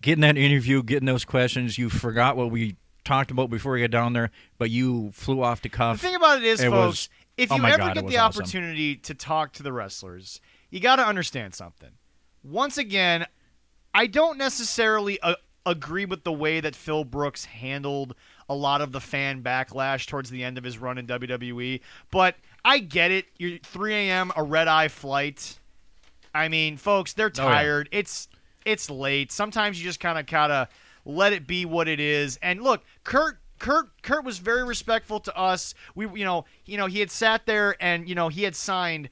getting that interview, getting those questions, you forgot what we talked about before we got down there, but you flew off the the cuff. thing about it is, It folks, was- if oh you my ever God, it get was the awesome. opportunity to talk to the wrestlers, you got to understand something. Once again, I don't necessarily agree with the way that Phil Brooks handled a lot of the fan backlash towards the end of his run in WWE, but I get it. You're 3 a.m., a red-eye flight. I mean, folks, they're tired. It's late. Sometimes you just kind of let it be what it is. And look, Kurt was very respectful to us. He had sat there and he had signed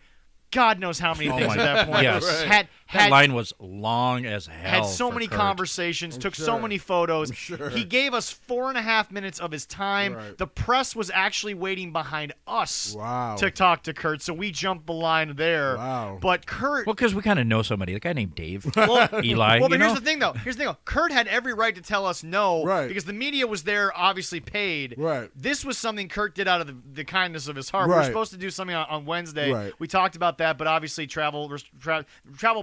God knows how many things at that point. Yes. Had that line was long as hell. had so for many Kurt. conversations, took so sure. many photos. I'm sure. He gave us 4.5 minutes of his time. Right. The press was actually waiting behind us Wow. to talk to Kurt, so we jumped the line there. Wow. But Kurt... Well, because we kind of know somebody, the guy named Dave, Well, Eli. well, but you know? here's the thing, though. Kurt had every right to tell us no, Right. because the media was there, obviously paid. Right. This was something Kurt did out of the kindness of his heart. We were Right. supposed to do something on Wednesday. Right. We talked about that, but obviously travel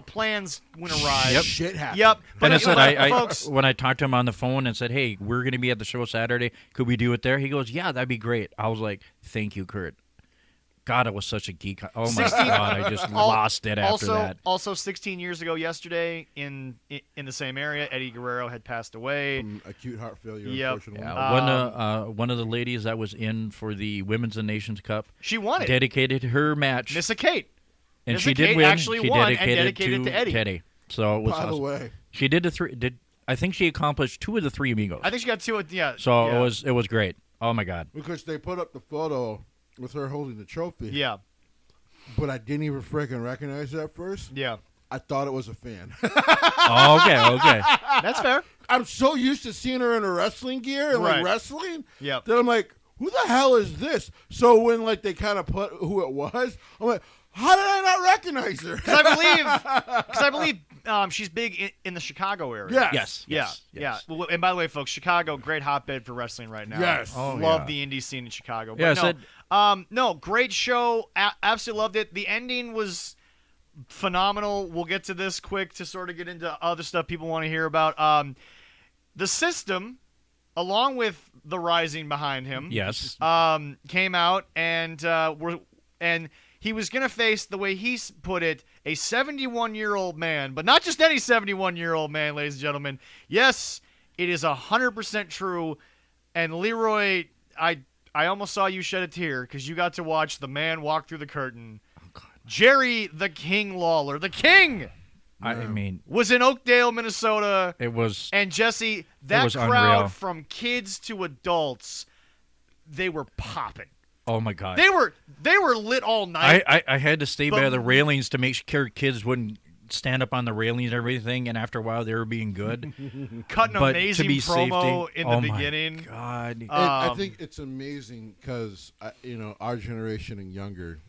plans went awry. Yep. Shit happened. Yep. And I said, folks, when I talked to him on the phone and said, hey, we're going to be at the show Saturday. Could we do it there? He goes, yeah, that'd be great. I was like, thank you, Kurt. God, I was such a geek. Oh, my 16 God, I just lost it after that. Also, 16 years ago yesterday, in the same area, Eddie Guerrero had passed away. From acute heart failure, Yep. unfortunately. One of the ladies that was in for the Women's and Nations Cup She won it. dedicated her match, Missa Kate. and Missa she did Kate win. actually she won and dedicated, dedicated to Eddie. Teddy. So it was By the awesome. way, She did I think she accomplished 2 of the 3 amigos. I think she got 2. Yeah. So yeah. it was great. Oh my God. because they put up the photo with her holding the trophy, Yeah. but I didn't even freaking recognize it at first. Yeah. I thought it was a fan. Oh, okay. That's fair. I'm so used to seeing her in her wrestling gear and Right. like wrestling Yep. that I'm like, who the hell is this? So when like they kind of put who it was, I'm like, how did I not recognize her? Because I believe she's big in the Chicago area. Yes. Yes. Yeah. Well, and by the way, folks, Chicago, great hotbed for wrestling right now. Yes. Oh, Love yeah. the indie scene in Chicago. But Yeah, I no, said- no, great show. Absolutely loved it. The ending was phenomenal. We'll get to this quick to sort of get into other stuff people want to hear about. The System, along with the Rising behind him, Yes. came out and he was going to face, the way he put it, a 71-year-old man, but not just any 71-year-old man, ladies and gentlemen. Yes, it is 100% true. And Leroy, I almost saw you shed a tear because you got to watch the man walk through the curtain. Jerry the King Lawler, the King, I mean, was in Oakdale, Minnesota. it was. And Jesse, that was crowd, unreal. from kids to adults, they were popping. Oh my God. They were lit all night. I had to stay by But- the railings to make sure kids wouldn't stand up on the railings and everything. And after a while, they were being good. Cut an but amazing to be promo safety, in the oh beginning. My God. I Um, think it's amazing because our generation and younger,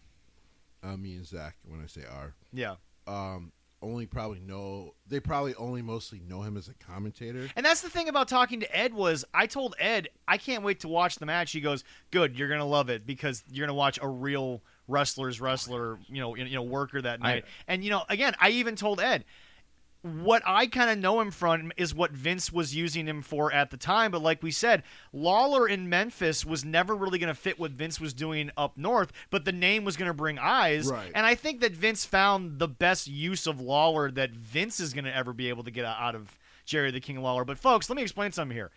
me and Zach, when I say our, Yeah. they probably only mostly know him as a commentator. And that's the thing about talking to Ed was I told Ed, I can't wait to watch the match. He goes, good, you're going to love it because you're going to watch a real wrestler, worker that night. And, again, I even told Ed, what I kind of know him from is what Vince was using him for at the time. But like we said, Lawler in Memphis was never really going to fit what Vince was doing up north, but the name was going to bring eyes. Right. And I think that Vince found the best use of Lawler that Vince is going to ever be able to get out of Jerry the King Lawler. But folks, let me explain something here.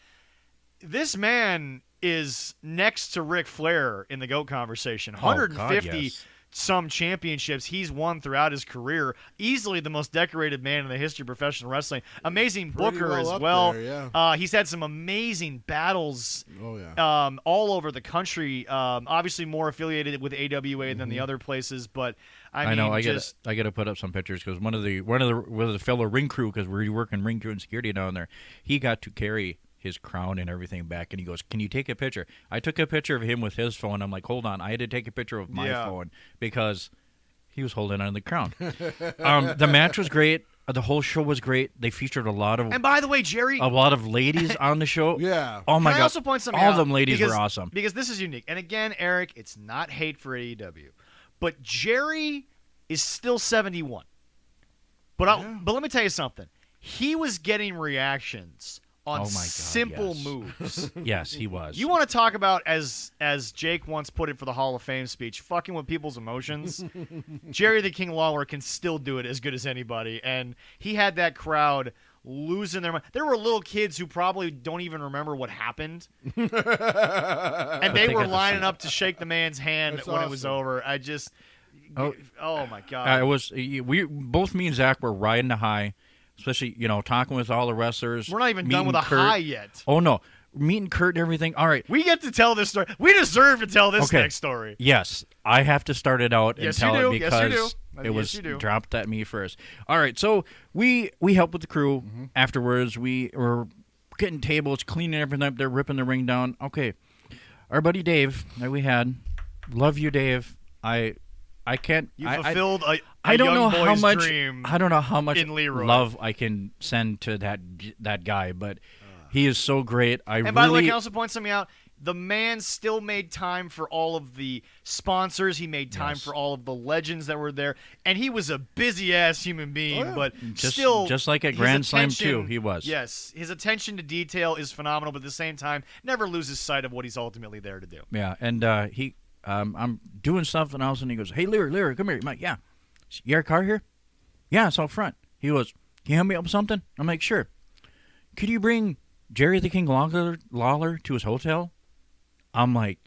This man is next to Ric Flair in the GOAT conversation. 150 yes. some championships he's won throughout his career. Easily the most decorated man in the history of professional wrestling. Amazing Pretty booker well as up well. there, yeah. He's had some amazing battles Oh yeah. all over the country. Obviously more affiliated with AWA than the other places, but I mean, know. I just got to put up some pictures because one of the fellow ring crew, because we're working ring crew and security down there, he got to carry his crown and everything back, and he goes, "Can you take a picture?" I took a picture of him with his phone. I'm like, "Hold on," I had to take a picture of my phone because he was holding on the crown. The match was great. The whole show was great. They featured a lot of and by the way, Jerry, ladies on the show. Yeah. Oh my Can God! I also point something all out? them ladies Because- were awesome. Because this is unique. And again, Eric, it's not hate for AEW. But Jerry is still 71. But let me tell you something. He was getting reactions on Oh my God, simple yes. moves. Yes, he was. You want to talk about, as Jake once put it for the Hall of Fame speech, fucking with people's emotions? Jerry the King Lawler can still do it as good as anybody. And he had that crowd losing their mind. There were little kids who probably don't even remember what happened. And they they were got to lining see up to shake the man's hand That's when it was awesome. over. I just... Oh my God. Both me and Zach were riding the high, especially talking with all the wrestlers. We're not even done meeting with a Kurt. high yet. Oh no, meeting Kurt and everything. All right. We get to tell this story. We deserve to tell this Okay. next story. Yes, I have to start it out and Yes, you tell do. it Yes, you because do. it Yes, was you do. dropped at me first. All right, so we helped with the crew afterwards. We were getting tables, cleaning everything up. They're ripping the ring down. Okay, our buddy Dave that we had, love you, Dave. I can't. You I fulfilled a I don't young know how boy's much. dream. I don't know how much in Leroy. love I can send to that guy, but he is so great. And by the way, can I also point something out? The man still made time for all of the sponsors. He made time Yes. for all of the legends that were there. And he was a busy-ass human being, Oh, yeah. but Just- still... just like at his Grand Slam, attention- too, he was. Yes. His attention to detail is phenomenal, but at the same time, never loses sight of what he's ultimately there to do. Yeah, and he, I'm doing something else, and he goes, "Hey, Leroy, come here." I'm like, "Yeah, your car here?" "Yeah, it's out front." He goes, "Can you help me up with something?" I'm like, "Sure." "Could you bring Jerry the King Lawler to his hotel?" I'm like,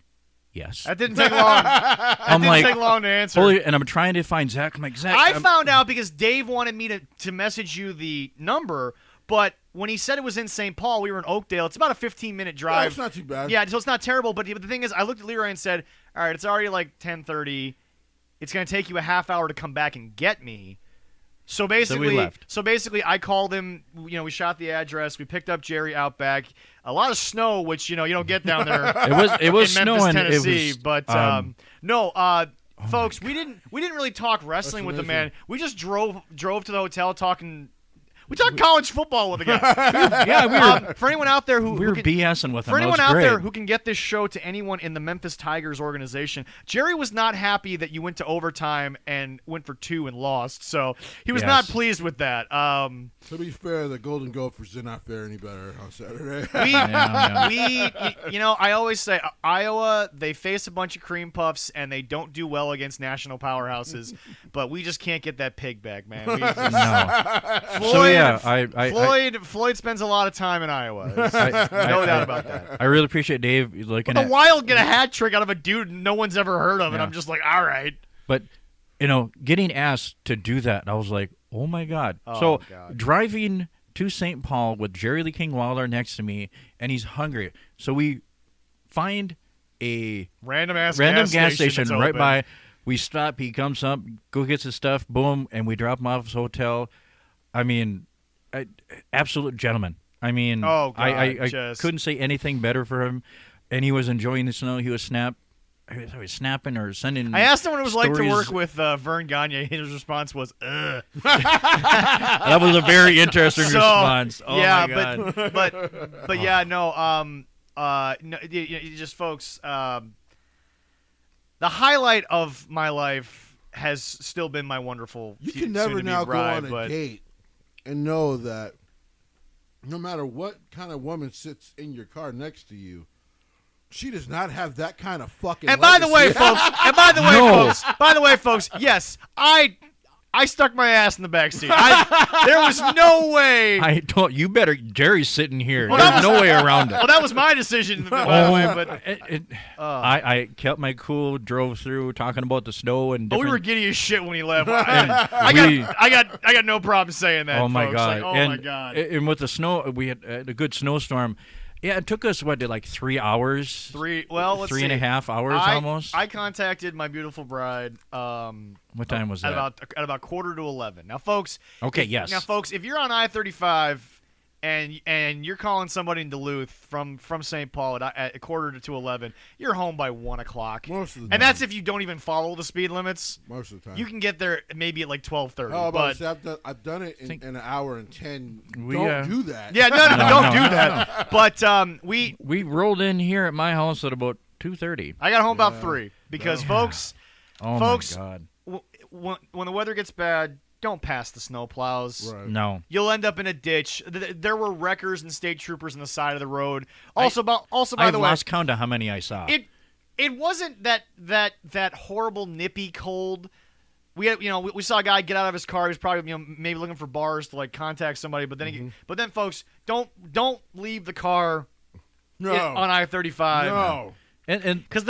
"Yes." That didn't take long. I'm Didn't like, take long to answer. and I'm trying to find Zach. I'm like, Zach. I found out because Dave wanted me to message you the number, but when he said it was in St. Paul, we were in Oakdale. It's about a 15-minute drive. That's not too bad. Yeah, so it's not terrible. But the thing is, I looked at Leroy and said, all right, it's already like 10:30. It's going to take you a half hour to come back and get me. So basically, we left. I called him. We shot the address. We picked up Jerry out back. A lot of snow, which you don't get down there. It was in Memphis, snowing. Tennessee. It was, But no, folks, we didn't really talk wrestling with the man. amazing. We just drove to the hotel talking We talked college football with a guy. Yeah, For anyone out there who we were can, BSing with him. for anyone That was out great. there who can get this show to anyone in the Memphis Tigers organization, Jerry was not happy that you went to overtime and went for 2 and lost. So he was not pleased with that. To be fair, the Golden Gophers did not fare any better on Saturday. I always say Iowa, they face a bunch of cream puffs and they don't do well against national powerhouses, but we just can't get that pig back, man. We just, No. Floyd spends a lot of time in Iowa. No doubt about that. I really appreciate Dave looking The at. Wild get a hat trick out of a dude no one's ever heard of, and Yeah. I'm just like, all right. But, getting asked to do that, I was like, oh, my God. Oh, so God. driving to St. Paul with Jerry Lee King Wilder next to me, and he's hungry. So we find a Random gas station that's right open. by. We stop. He comes up, go gets his stuff, boom, and we drop him off his hotel. I mean, absolute gentleman. I mean, Oh, God, I just- couldn't say anything better for him. And he was enjoying the snow. He was snapping or sending. I asked him what it was like to stories. work with Vern Gagne. His response was, ugh. That was a very interesting So, response. Oh yeah, my God. but yeah, no, just folks, the highlight of my life has still been my wonderful You can never soon-to-be now bride, go on but a date and know that no matter what kind of woman sits in your car next to you, she does not have that kind of fucking. And by the way, legacy. folks, by the way, folks, yes, I stuck my ass in the back seat. There was no way. I don't. You better. Jerry's sitting here. Well, There's no way around it. Well, that was my decision, by the way. But I kept my cool, drove through talking about the snow and we different. were giddy as shit when he left. And I got no problem saying that. Oh my folks. God! Like, my God! And with the snow, we had a good snowstorm. Yeah, it took us like 3 hours. Let's three see. and a half hours almost. I contacted my beautiful bride. What time was that? At about 10:45. Now, folks. Okay, yes. Now, folks, if you're on I-35 and you're calling somebody in Duluth from St. Paul at 10:45, you're home by 1 o'clock. Most of the And time. that's if you don't even follow the speed limits. Most of the time. You can get there maybe at like 12:30. Oh, but I've done it in an hour and 10. We, Don't do that. yeah, no, don't do that. But we rolled in here at my house at about 2:30. I got home about 3 because folks, Oh Folks, my God! when the weather gets bad, don't pass the snow plows. Right. No. You'll end up in a ditch. There were wreckers and state troopers on the side of the road. By I've the way, lost count of how many I saw. it wasn't that horrible nippy cold. We had, we saw a guy get out of his car. He was probably maybe looking for bars to like contact somebody. But then folks, don't leave the car on I-35. No. and Because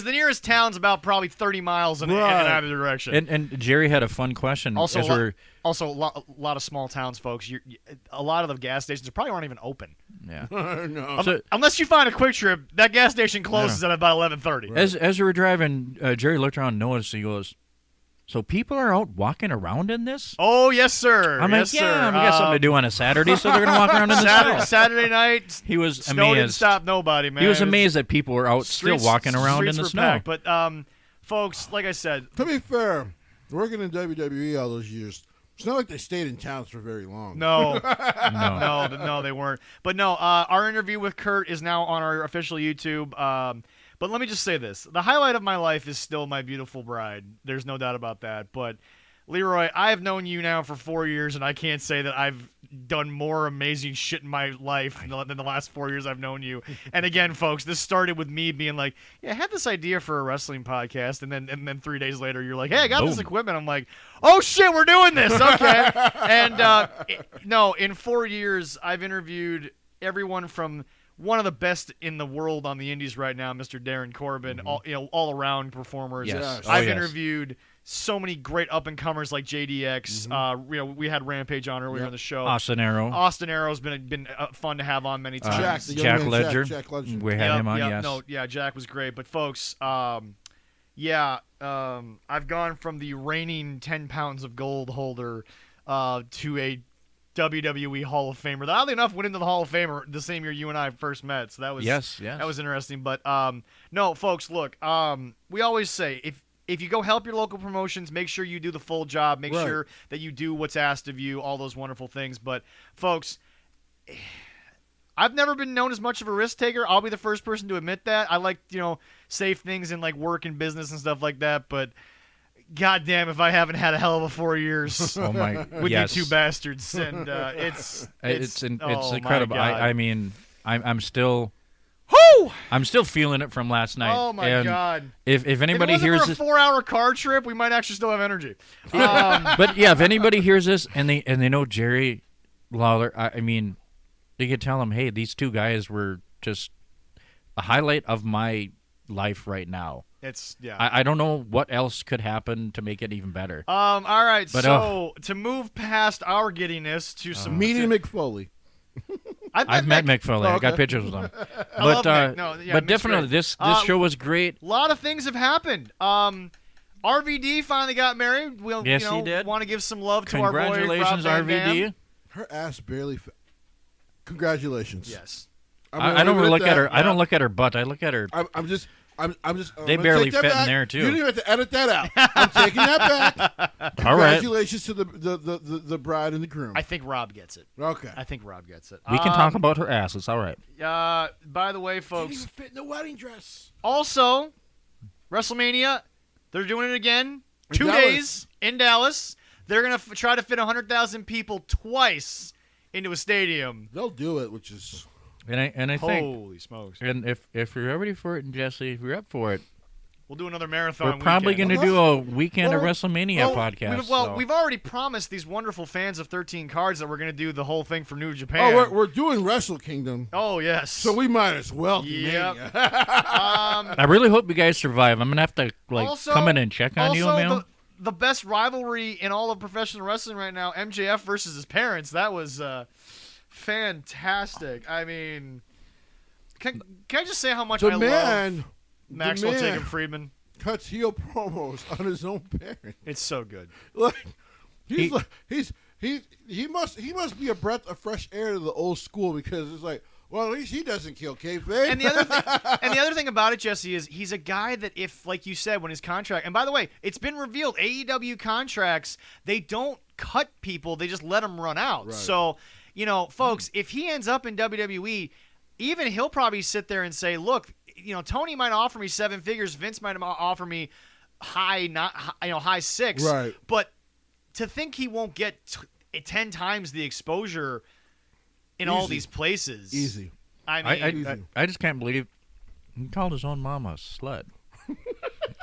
the nearest town's about probably 30 miles in either direction. and Jerry had a fun question. Also, as we're a lot of small towns, folks. A lot of the gas stations probably aren't even open. yeah. No. So- Unless you find a Quick Trip, that gas station closes at about 11:30. As we were driving, Jerry looked around and noticed. He goes, "So people are out walking around in this?" Oh, yes, sir. I'm yes, like, "Yeah, sir. we got something to do on a Saturday, so they're gonna walk around in the snow." Saturday night, He was snow didn't amazed. stop nobody, man. He was It amazed that people were out still walking around in streets the were snow. packed. But, folks, like I said, To be fair, working in WWE all those years, it's not like they stayed in towns for very long. no. No. No, they weren't. But no, our interview with Kurt is now on our official YouTube. But let me just say this. The highlight of my life is still my beautiful bride. There's no doubt about that. But, Leroy, I have known you now for 4 years, and I can't say that I've done more amazing shit in my life than the last 4 years I've known you. And again, folks, this started with me being like, yeah, I had this idea for a wrestling podcast, and then 3 days later, you're like, hey, I got this Boom. equipment. I'm like, oh, shit, we're doing this. Okay. And, in 4 years, I've interviewed everyone from one of the best in the world on the indies right now, Mr. Darren Corbin, all around performers. Yes. I've Oh, yes. interviewed so many great up and comers like JDX. We had Rampage on earlier in the show. Austin Arrow. Austin Arrow's been fun to have on many times. Jack, the young Jack man Ledger. Jack Ledger. We had him on. Yes. Jack was great. But folks, I've gone from the reigning 10 pounds of gold holder to a WWE Hall of Famer. That, oddly enough, went into the Hall of Famer the same year you and I first met. So that was Yes. that was interesting. But no, folks, look. We always say if you go help your local promotions, make sure you do the full job. Make Right. sure that you do what's asked of you, all those wonderful things. But, folks, I've never been known as much of a risk taker. I'll be the first person to admit that. I like, safe things in like work and business and stuff like that. But, goddamn, if I haven't had a hell of a 4 years Oh my! with yes. you two bastards, and it's oh incredible. my God. I mean, I'm still. Whew! I'm still feeling it from last night. Oh my and God! If anybody if it hears wasn't for a this, 4-hour car trip, we might actually still have energy. but yeah, if anybody hears this and they know Jerry Lawler, I mean, they could tell him, hey, these two guys were just a highlight of my life right now. It's I don't know what else could happen to make it even better. All right. But, so to move past our giddiness to some Meeting McFoley. I've met Mick Foley. I got okay. pictures with him. I love But Mick. No, yeah, but Mick's definitely great. this Uh, show was great. A lot of things have happened. RVD finally got married. We'll Yes, he did. want to give some love to our boy Rob Congratulations, Van Dam. RVD. Her ass barely. Congratulations. Yes. I don't leave it look at her. that. I don't look at her butt. I look at her. I'm just. I'm just. They I'm gonna barely take that fit in back. there, too. You don't even have to edit that out. I'm taking that back. All right. Congratulations to the bride and the groom. I think Rob gets it. Okay. I think Rob gets it. We can talk about her ass. It's all right. By the way, Didn't folks, even fit in the wedding dress. also, WrestleMania, they're doing it again. In 2 Dallas. days in Dallas. They're going to try to fit 100,000 people twice into a stadium. They'll do it, which is. And I think, Holy smokes. and if you're ready for it, and Jesse, if you're up for it, We'll do another marathon we're probably weekend. going to do a weekend of Well, WrestleMania podcast. so. We've already promised these wonderful fans of 13 Cards that we're going to do the whole thing for New Japan. Oh, we're doing Wrestle Kingdom, Oh, yes. so we might as well. do Yep. Mania. I really hope you guys survive. I'm going to have to Also- come in and check on you, man. the best rivalry in all of professional wrestling right now, MJF versus his parents. That was fantastic. I mean, can I just say how much I the love man Maxwell man. Jacob Friedman? cuts heel promos on his own parents. It's so good. Like he must be a breath of fresh air to the old school, because it's like, well, at least he doesn't kill kayfabe. And the other thing about it, Jesse, is he's a guy that, if, like you said, when his contract, and by the way, it's been revealed, AEW contracts, they don't cut people, they just let them run out. Right. So, folks, if he ends up in WWE, even he'll probably sit there and say, look, Tony might offer me 7 figures, Vince might offer me high 6, Right. but to think he won't get 10 times the exposure in all Easy. these places. Easy. I mean, I just can't believe he called his own mama a slut.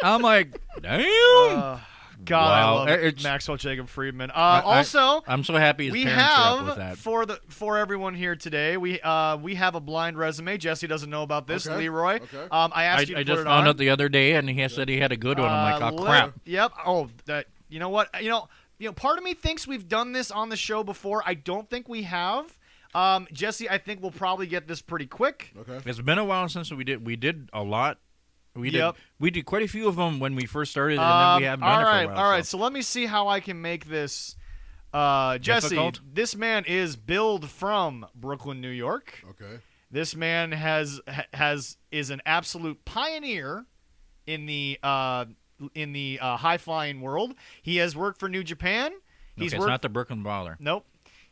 I'm like, damn. God, Wow. I love It's- Maxwell Jacob Friedman. Also, I'm so happy his we parents are up with have that. for everyone here today. We have a blind resume. Jesse doesn't know about this. Okay. Leroy, Okay. I asked you to I put just it found on. out the other day, and he said he had a good one. I'm like, oh crap. Yep. Oh, that. You know what? Part of me thinks we've done this on the show before. I don't think we have. Jesse, I think we'll probably get this pretty quick. Okay. It's been a while since we did a lot. Yep. We did quite a few of them when we first started, and then we haven't done it for a while. All right. So let me see how I can make this. Jesse, Difficult? this man is billed from Brooklyn, New York. Okay. This man is an absolute pioneer in the high flying world. He has worked for New Japan. He's It's worked. not the Brooklyn Baller. Nope.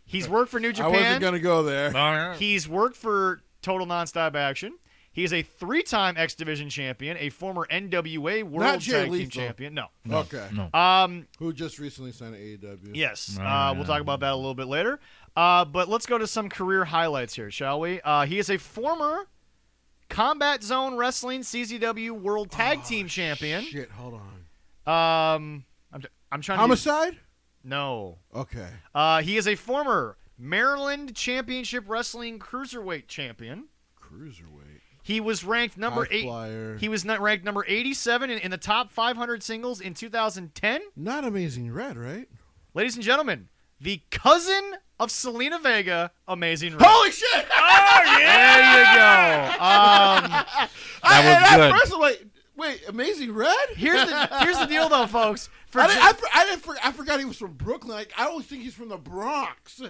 He's worked for New I wasn't Japan. gonna go there. He's worked for Total Nonstop Action. He is a 3-time X Division champion, a former NWA World Not Jay Tag Team Lethal. champion. No. Okay. No. Who just recently signed to AEW? Yes. Ah. We'll talk about that a little bit later. But let's go to some career highlights here, shall we? He is a former Combat Zone Wrestling CZW World Tag Team champion. Shit. Hold on. I'm trying Homicide. No. Okay. He is a former Maryland Championship Wrestling Cruiserweight champion. Cruiserweight. He was ranked number High 8. flyer. He was ranked number 87 in the top 500 singles in 2010. Not Amazing Red, right? Ladies and gentlemen, the cousin of Selena Vega, Amazing Red. Holy shit! There you go. That was good. First of all, Wait, Amazing Red? Here's the deal, though, folks. I forgot he was from Brooklyn. Like, I always think he's from the Bronx.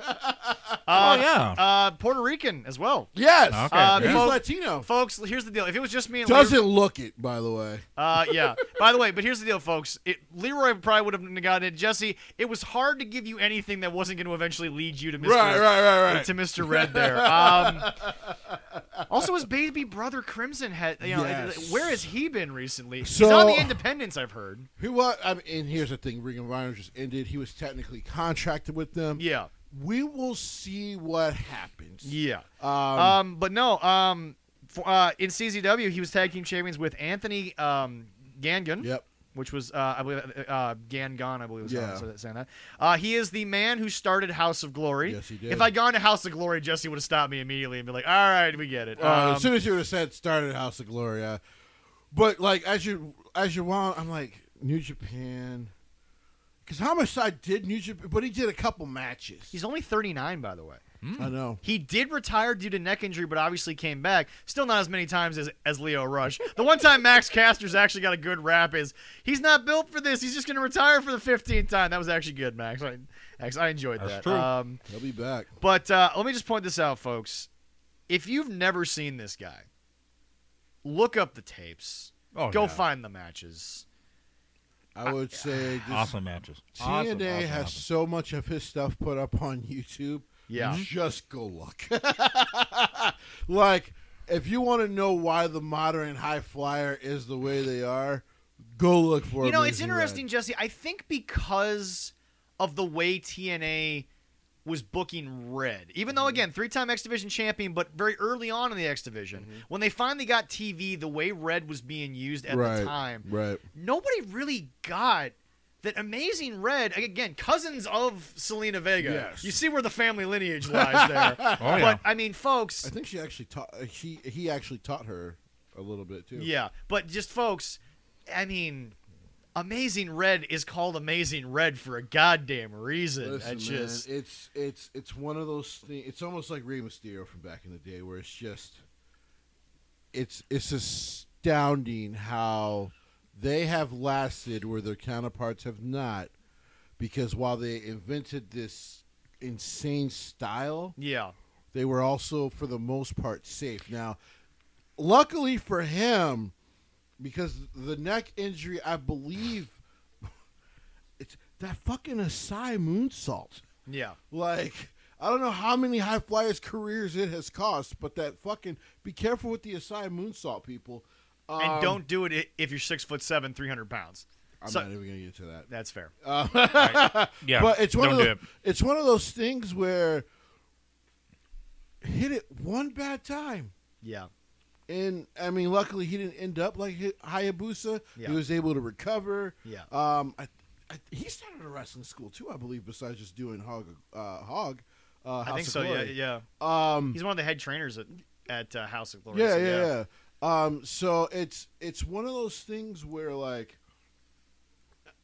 Puerto Rican as well. Yes. Okay, he's folks, Latino. Folks, here's the deal. If it was just me and Doesn't look it, by the way. yeah. By the way, but here's the deal, folks. Leroy probably would have gotten it. Jesse, it was hard to give you anything that wasn't going to eventually lead you to Mr. Right. To Mr. Red there. Also, his baby brother Crimson had. Yes. Where has he been recently? So- He's on the Independents, I've heard. And here's the thing: Ring of Honor just ended. He was technically contracted with them. Yeah. We will see what happens. Yeah. Um, In CZW, he was tag team champions with Anthony Gangan. Yep. Which was, I believe, Gangon, I believe was Yeah. saying that. He is the man who started House of Glory. Yes, he did. If I'd gone to House of Glory, Jesse would have stopped me immediately and be like, all right, we get it. As soon as you would have said started House of Glory, but like as you want, I'm like New Japan, because Homicide did New Japan, but he did a couple matches. He's only 39, by the way. I know. He did retire due to neck injury, but obviously came back. Still not as many times as Leo Rush. The one time Max Caster's actually got a good rap is he's not built for this. He's just going to retire for the 15th time. That was actually good, Max. I enjoyed that. That's true. He'll be back. But let me just point this out, folks. If you've never seen this guy, look up the tapes. Go find the matches. I would say just Awesome matches. TNA has so much of his stuff put up on YouTube. Yeah. Just go look. Like, if you want to know why the modern high flyer is the way they are, go look for it. It's interesting, Jesse. I think because of the way TNA was booking Red, even though, again, 3-time X Division champion, but very early on in the X Division, when they finally got TV, the way Red was being used at the time, nobody really got that Amazing Red, again, cousins of Selena Vega. Yes. You see where the family lineage lies there. But, I mean, folks. I think she actually taught, he actually taught her a little bit, too. Yeah, but just, folks, I mean, Amazing Red is called Amazing Red for a goddamn reason. Listen, man, it's one of those things. It's almost like Rey Mysterio from back in the day, where it's just, it's astounding how they have lasted where their counterparts have not, because while they invented this insane style, they were also, for the most part, safe. Now, luckily for him, because the neck injury, I believe, it's that fucking Asai moonsault. Yeah. Like, I don't know how many high flyers' careers it has cost, but that fucking, be careful with the Asai moonsault, people. And don't do it if you're 6'7", 300 pounds. I'm not even gonna get to that. That's fair. Yeah, but it's one don't of do it. It's one of those things where hit it one bad time. And I mean, luckily he didn't end up like Hayabusa. He was able to recover. He started a wrestling school too, I believe, besides just doing Hog. I think so. Glory. Yeah. He's one of the head trainers at House of Glory. Yeah. So it's one of those things where like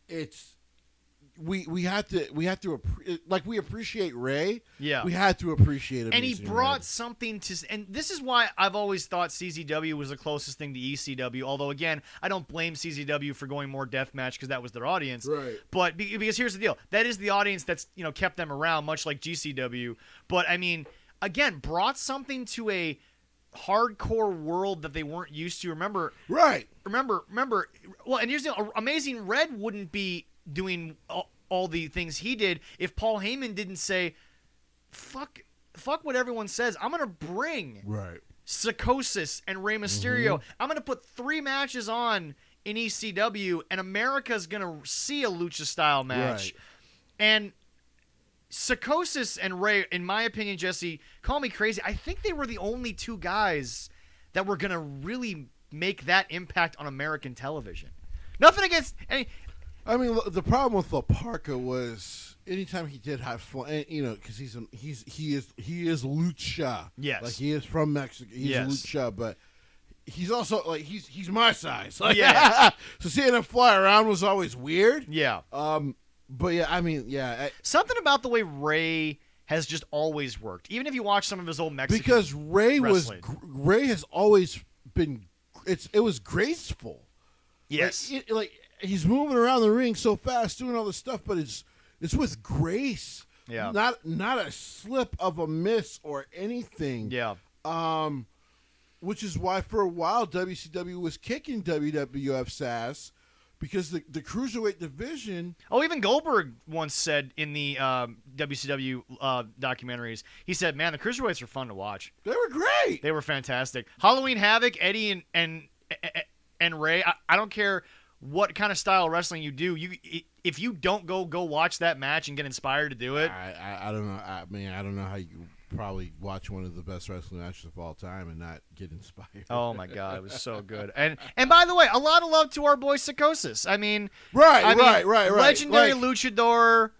it's we have to like we appreciate Ray. Yeah. We had to appreciate him. And he brought something to, and this is why I've always thought CZW was the closest thing to ECW. Although again, I don't blame CZW for going more deathmatch because that was their audience. Right. But because here's the deal, that is the audience that's kept them around, much like GCW. But I mean, again, brought something to a hardcore world that they weren't used to. Remember. Well, and here's the deal, Amazing Red wouldn't be doing all the things he did if Paul Heyman didn't say, fuck what everyone says. I'm going to bring Psychosis and Rey Mysterio. I'm going to put 3 matches on in ECW, and America's going to see a lucha-style match. And Psychosis and Rey, in my opinion, Jesse, call me crazy, I think they were the only 2 guys that were going to really make that impact on American television. Nothing against any. I mean, the problem with La Parka was anytime he did have fun, and, because he is lucha. Yes, like he is from Mexico. He's lucha, but he's also like he's my size. Like, so seeing him fly around was always weird. Yeah. But yeah, I mean, something about the way Ray has just always worked, even if you watch some of his old Mexican. Because Ray has always been. It was graceful. Yes. Like he's moving around the ring so fast, doing all this stuff, but it's with grace. Yeah. Not a slip of a miss or anything. Yeah. Which is why for a while WCW was kicking WWF's ass because the cruiserweight division. Oh, even Goldberg once said in the WCW documentaries, he said, "Man, the cruiserweights are fun to watch. They were great. They were fantastic. Halloween Havoc, Eddie and Ray. I don't care what kind of style of wrestling you do. If you don't go watch that match and get inspired to do it, I don't know. I mean, I don't know how you probably watch one of the best wrestling matches of all time and not get inspired. Oh my God, it was so good. And by the way, a lot of love to our boy Psychosis. I mean, right. legendary Like, luchador.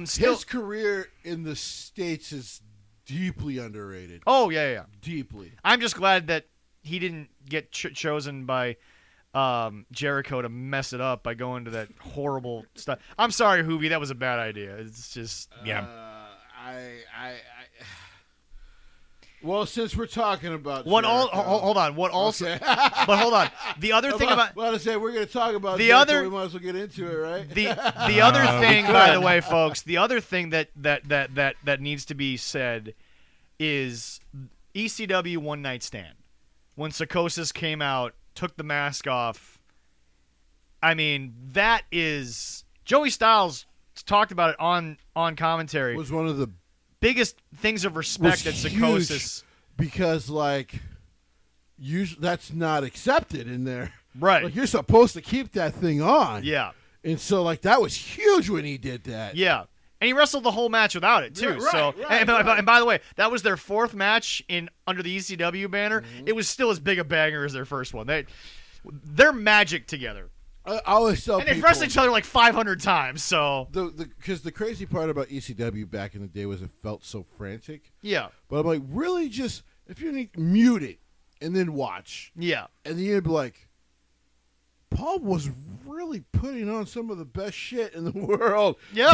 Still, his career in the States is deeply underrated. oh yeah. Deeply. I'm just glad that he didn't get chosen by Jericho to mess it up by going to that horrible stuff. I'm sorry, Hoovy, that was a bad idea. It's just Well, since we're talking about hold on. What also? But hold on. The other thing about well, I say we're going to talk about the Jericho, other. we might as well get into it, right? The other thing, by the way, folks. The other thing that needs to be said is ECW One Night Stand. When Psychosis came out, took the mask off. I mean, that is Joey Styles talked about it on commentary. Was one of the biggest things of respect that Psychosis, because that's not accepted in there. Right. Like you're supposed to keep that thing on. Yeah. And so that was huge when he did that. Yeah. And he wrestled the whole match without it too. And by the way, that was their fourth match under the ECW banner. Mm-hmm. It was still as big a banger as their first one. They're magic together. I always tell people, they've wrestled each other like 500 times. So because the crazy part about ECW back in the day was it felt so frantic. Yeah. But I'm like, really, just if you need, mute it and then watch. Yeah. And then you'd be like, Paul was really putting on some of the best shit in the world. Yeah.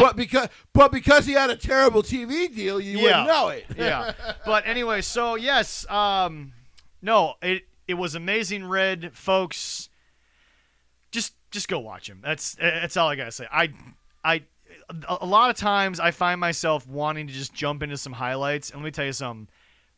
But because he had a terrible TV deal, you wouldn't know it. Yeah. But anyway, so yes, no, it was Amazing Red, folks. Just go watch him. That's all I gotta say. A lot of times I find myself wanting to just jump into some highlights. And let me tell you something.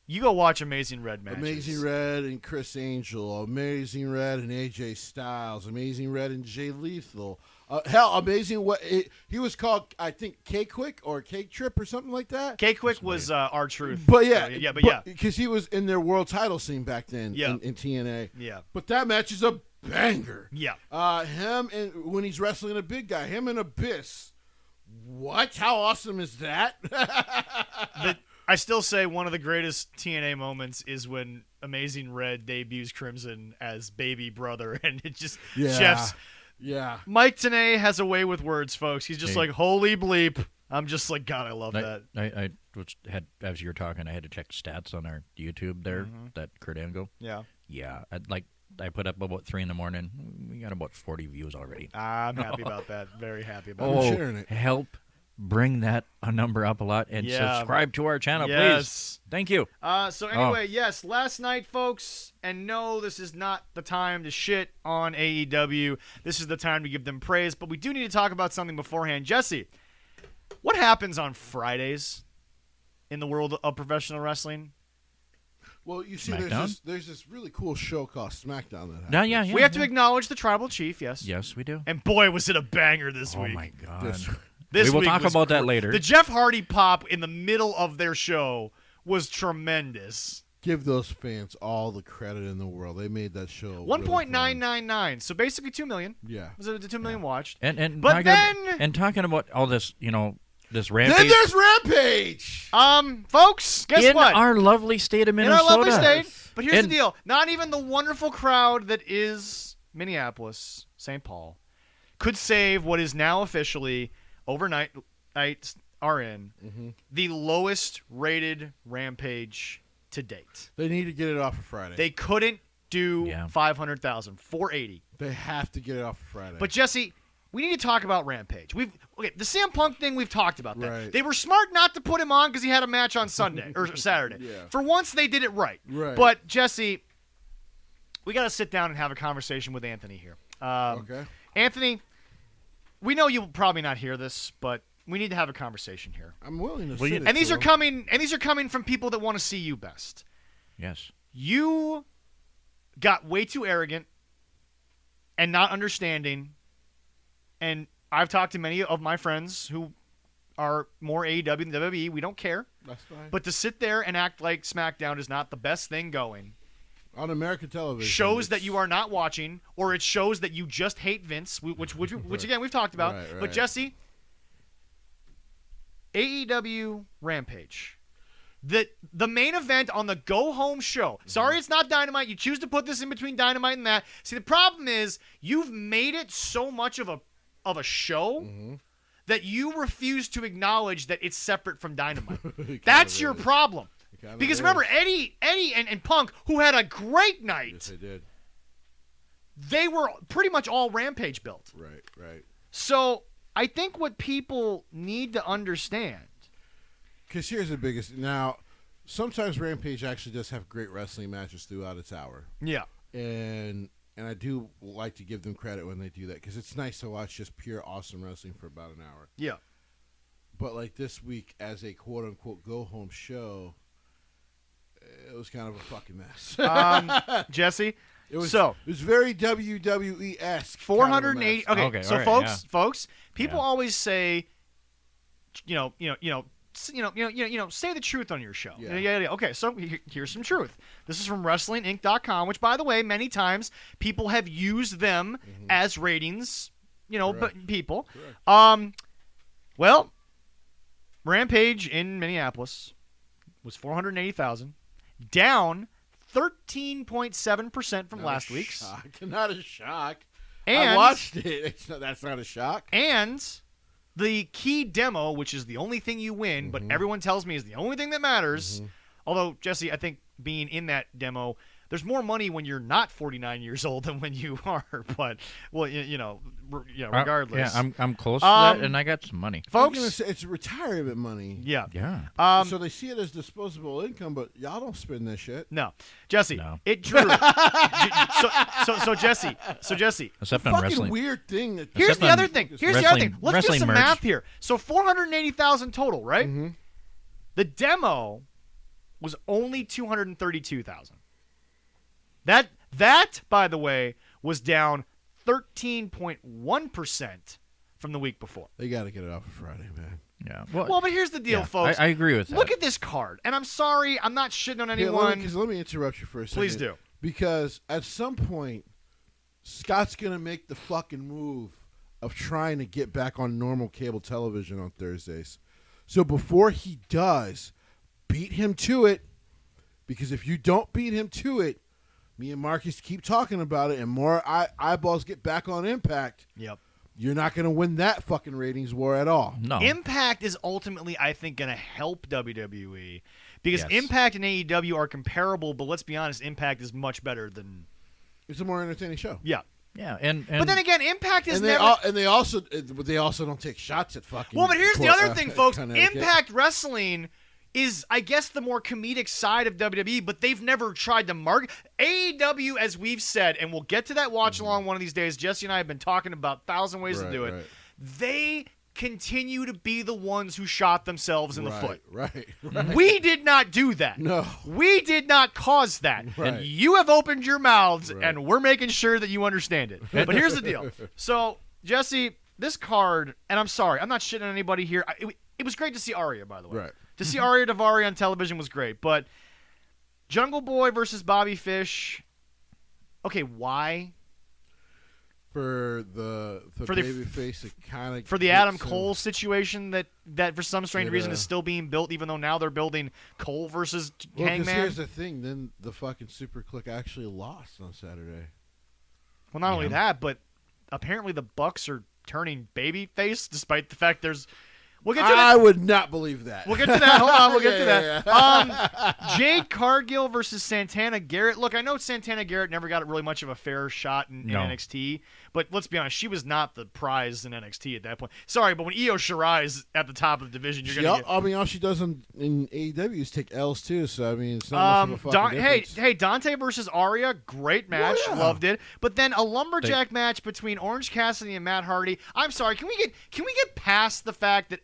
You go watch Amazing Red matches. Amazing Red and Chris Angel. Amazing Red and AJ Styles. Amazing Red and Jay Lethal. Amazing what he was called. I think K-Quick or K-Trip or something like that. K-Quick was R-Truth. But yeah, yeah, because he was in their world title scene back then. Yeah. in TNA. Yeah, but that match is a banger. Yeah. Him and when he's wrestling a big guy, him and Abyss. What? How awesome is that? I still say one of the greatest TNA moments is when Amazing Red debuts Crimson as baby brother, and it just chefs. Yeah. Mike Tenay has a way with words, folks. He's just like, holy bleep. I'm just like, God, I love that. I had, as you were talking, I had to check stats on our YouTube there, that Kurt Angle. Yeah. Yeah. I put up about 3 a.m. We got about 40 views already. I'm happy about that. Very happy about it. Sharing it. Help bring that number up a lot and subscribe to our channel, please. Thank you. So anyway, yes, last night, folks, and no, this is not the time to shit on AEW. This is the time to give them praise, but we do need to talk about something beforehand. Jesse, what happens on Fridays in the world of professional wrestling? Well, you see, there's this really cool show called SmackDown that happens. Yeah. We have to acknowledge the Tribal Chief, yes. Yes, we do. And boy, was it a banger this week. Oh, my God. This we will week talk about that later. The Jeff Hardy pop in the middle of their show was tremendous. Give those fans all the credit in the world. They made that show 1.999, so basically 2 million. Yeah. Was it 2 million watched? And talking about all this, this Rampage. Then there's Rampage. Folks, guess what? In our lovely state of Minnesota. In our lovely state. But here's the deal. Not even the wonderful crowd that is Minneapolis, St. Paul, could save what is now officially overnight RN, the lowest rated Rampage to date. They need to get it off of Friday. They couldn't do 500,000, 480. They have to get it off of Friday. But Jesse, we need to talk about Rampage. The CM Punk thing, we've talked about that. Right. They were smart not to put him on because he had a match on Sunday or Saturday. Yeah. For once, they did it right. Right. But Jesse, we got to sit down and have a conversation with Anthony here. Okay. Anthony, we know you'll probably not hear this, but we need to have a conversation here. I'm willing to Well, sit you- it And these to are him. coming. And these are coming from people that want to see you best. Yes. You got way too arrogant and not understanding. And I've talked to many of my friends who are more AEW than WWE. We don't care. That's fine. But to sit there and act like SmackDown is not the best thing going On American television, shows that it's- you are not watching, or it shows that you just hate Vince, which again we've talked about. Right, But right. Jesse, AEW Rampage, the main event on the go home show. Sorry, it's not Dynamite. You choose to put this in between Dynamite and that. See, the problem is you've made it so much of a show that you refuse to acknowledge that it's separate from Dynamite. It That's kinda your is. problem. It kinda Because is. remember, Eddie and Punk, who had a great night, Yes, they did. they were pretty much all Rampage built. Right. So I think what people need to understand. Because here's the biggest. Now, sometimes Rampage actually does have great wrestling matches throughout its hour, Yeah. and I do like to give them credit when they do that because it's nice to watch just pure awesome wrestling for about an hour. Yeah. But like this week, as a quote unquote go home show, it was kind of a fucking mess. Jesse, It was so it was very WWE esque. 480. Okay, Okay, so all right, folks, people Yeah. always say, say the truth on your show. Yeah. Okay, so here's some truth. This is from WrestlingInc.com, which, by the way, many times people have used them as ratings. Correct. But people. Correct. Well, Rampage in Minneapolis was 480,000, down 13.7% from last week's. Not a shock. And I watched it. That's not a shock. And the key demo, which is the only thing you win, but everyone tells me is the only thing that matters. Although, Jesse, I think being in that demo, there's more money when you're not 49 years old than when you are. But, well, regardless. Yeah, I'm close to that, and I got some money. I'm Folks, gonna say it's retirement money. yeah. Yeah. So they see it as disposable income, but y'all don't spend that shit. No. Jesse, No. it drew. so Jesse, Except on Fucking wrestling. weird thing. That here's Except the on other thing. Here's the other thing. Let's do wrestling some merch. math here. So 480,000 total, right? The demo was only 232,000. That, by the way, was down 13.1% from the week before. They got to get it off of Friday, man. Yeah. Well, but here's the deal, yeah, folks. I agree with that. Look at this card, and I'm sorry, I'm not shitting on Here, anyone. let me interrupt you for a second. Please do. Because at some point, Scott's gonna make the fucking move of trying to get back on normal cable television on Thursdays. So before he does, beat him to it. Because if you don't beat him to it, me and Marcus keep talking about it, and more eyeballs get back on Impact. Yep. You're not going to win that fucking ratings war at all. No. Impact is ultimately, I think, going to help WWE because Yes. Impact and AEW are comparable, but let's be honest, Impact is much better than. It's a more entertaining show. Yeah. Yeah, and But then again, Impact is And never. they also don't take shots at fucking. Well, but here's the other thing, folks. Connecticut. Impact Wrestling is, I guess, the more comedic side of WWE, but they've never tried to market. AEW, as we've said, and we'll get to that watch along one of these days. Jesse and I have been talking about 1,000 ways to do it. Right. They continue to be the ones who shot themselves in the foot. Right. We did not do that. No. We did not cause that. Right. And you have opened your mouths, Right. and we're making sure that you understand it. But here's the deal. So, Jesse, this card, and I'm sorry, I'm not shitting on anybody here. It was great to see Arya, by the way. Right. To see Arya Daivari on television was great. But Jungle Boy versus Bobby Fish, okay, why? For the baby face, it kind of For the Adam Cole situation that for some strange reason is still being built, even though now they're building Cole versus Well, 'cause Hangman. here's the thing. Then the fucking Super Click actually lost on Saturday. Well, not only that, but apparently the Bucks are turning babyface, despite the fact there's We'll get to that. I would not believe that. We'll get to that. Hold on. We'll get to Yeah, that. Jade Cargill versus Santana Garrett. Look, I know Santana Garrett never got really much of a fair shot in NXT, but let's be honest, she was not the prize in NXT at that point. Sorry, but when Io Shirai is at the top of the division, you're going to get... I mean, all she does in AEW is take L's too, so I mean, it's not much of a fucking difference. Hey, Dante versus Arya, great match, loved it. But then a lumberjack match between Orange Cassidy and Matt Hardy. I'm sorry, can we get past the fact that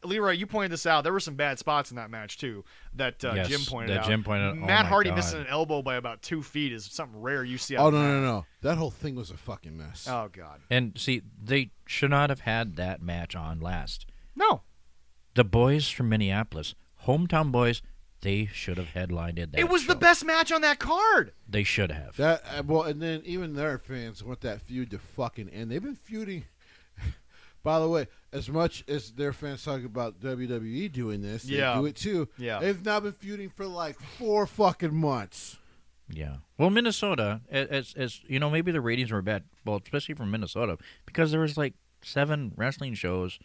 Leroy, you pointed this out. There were some bad spots in that match too. That Jim pointed out. Matt Hardy missing an elbow by about 2 feet is something rare you see. Oh no! That whole thing was a fucking mess. Oh god. And see, they should not have had that match on last. No. The boys from Minneapolis, hometown boys, they should have headlined it. It was the best match on that card. They should have. And then even their fans want that feud to fucking end. They've been feuding. By the way, as much as their fans talk about WWE doing this, they do it too. Yeah. They've now been feuding for like 4 fucking months. Yeah. Well, Minnesota, as you know, maybe the ratings were bad. Well, especially from Minnesota, because there was like 7 wrestling shows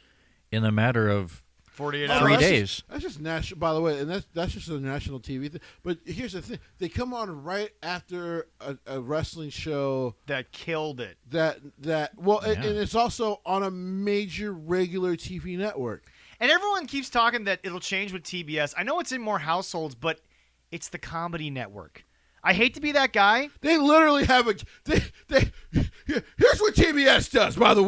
in the matter of 48 3 hours. days. That's just national. By the way, and that's just a national TV thing. But here's the thing: they come on right after a wrestling show that killed it. And it's also on a major regular TV network. And everyone keeps talking that it'll change with TBS. I know it's in more households, but it's the Comedy Network. I hate to be that guy. They literally have here's what TBS does. By the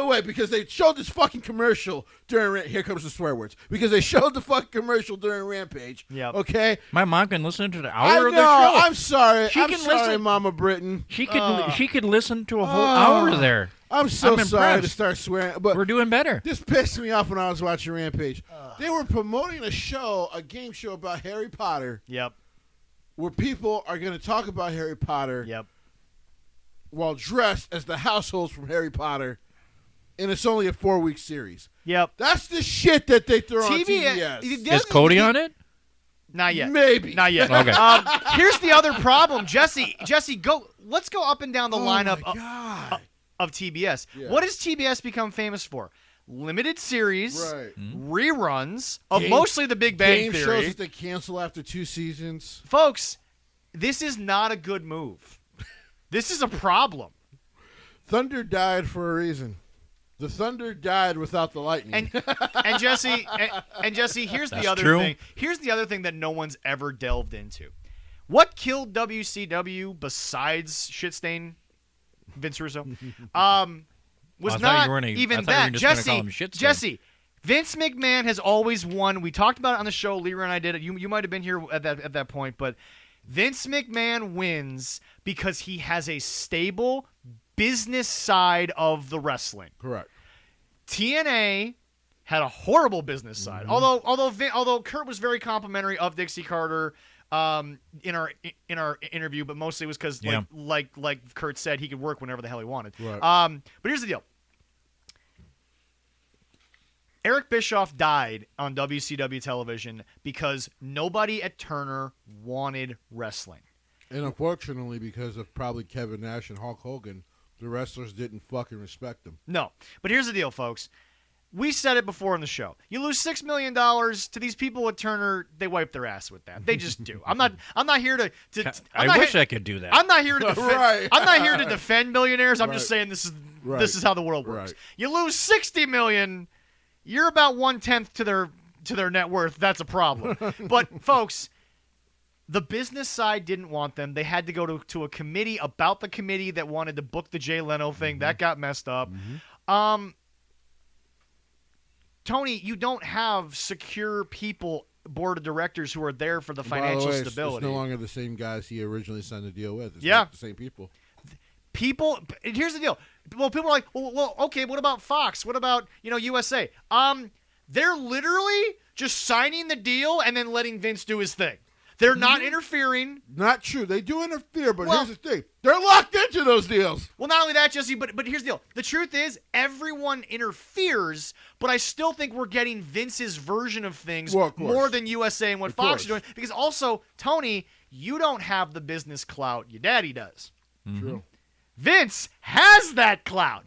way, because they showed this fucking commercial during... Here comes the swear words. Because they showed the fucking commercial during Rampage. Yeah. Okay? My mom can listen to the hour of the show. I'm sorry. I'm sorry, listen. Mama Britton. She could listen to a whole hour there. I'm sorry impressed. to start swearing. But We're doing better. this pissed me off when I was watching Rampage. They were promoting a game show about Harry Potter. Yep. Where people are going to talk about Harry Potter. Yep. While dressed as the households from Harry Potter. And it's only a 4-week series. Yep. That's the shit that they throw on TBS. Is Cody on it? Not yet. Maybe. Not yet. Okay. Here's the other problem. Jesse, go. Let's go up and down the lineup of TBS. Yeah. What has TBS become famous for? Limited series, Right. reruns of mostly The Big Bang Game Theory. shows that they cancel after 2 seasons. Folks, this is not a good move. This is a problem. Thunder died for a reason. The thunder died without the lightning. And Jesse, here's the other thing. Here's the other thing that no one's ever delved into. What killed WCW besides shitstain Vince Russo? Was not even that. Jesse, Vince McMahon has always won. We talked about it on the show. Leroy and I did it. You might have been here at that point, but Vince McMahon wins because he has a stable business side of the wrestling. Correct. TNA had a horrible business side. Although Kurt was very complimentary of Dixie Carter in our interview, but mostly it was because like Kurt said, he could work whenever the hell he wanted. Right. But here's the deal. Eric Bischoff died on WCW television because nobody at Turner wanted wrestling. And unfortunately, because of probably Kevin Nash and Hulk Hogan, the wrestlers didn't fucking respect them. No. But here's the deal, folks. We said it before on the show. You lose $6 million to these people at Turner, they wipe their ass with that. They just do. I'm not here to I wish I could do that. I'm not here to defend Right. I'm not here to defend millionaires. I'm just saying this is how the world works. Right. You lose $60 million, you're about 1/10 to their net worth. That's a problem. But folks, the business side didn't want them. They had to go to a committee about the committee that wanted to book the Jay Leno thing. That got messed up. Tony, you don't have secure people, board of directors who are there for the financial stability. It's no longer the same guys he originally signed the deal with. It's Yeah. not the same people. Here's the deal. Well, people are like, well, okay, what about Fox? What about, USA? They're literally just signing the deal and then letting Vince do his thing. They're not interfering. Not true. They do interfere, but here's the thing. They're locked into those deals. Well, not only that, Jesse, but here's the deal. The truth is, everyone interferes, but I still think we're getting Vince's version of things more than USA and what Fox is doing. Because also, Tony, you don't have the business clout your daddy does. True. Vince has that clout.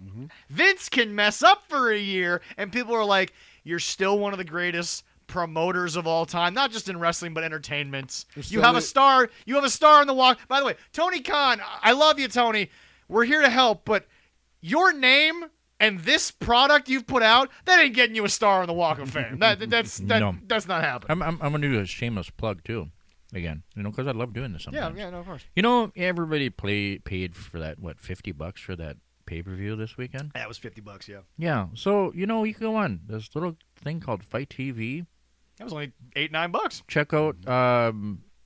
Vince can mess up for a year, and people are like, "You're still one of the greatest promoters of all time, not just in wrestling but entertainment. You have a star. You have a star in the walk." By the way, Tony Khan, I love you, Tony. We're here to help, but your name and this product you've put out, that ain't getting you a star on the Walk of Fame. That's not happening. I'm gonna do a shameless plug too, again. Because I love doing this sometimes. Yeah, no, of course. Everybody paid for that $50 for that pay-per-view this weekend. That was $50, yeah. Yeah, so you can go on this little thing called Fight TV. That was only $8-9. Check out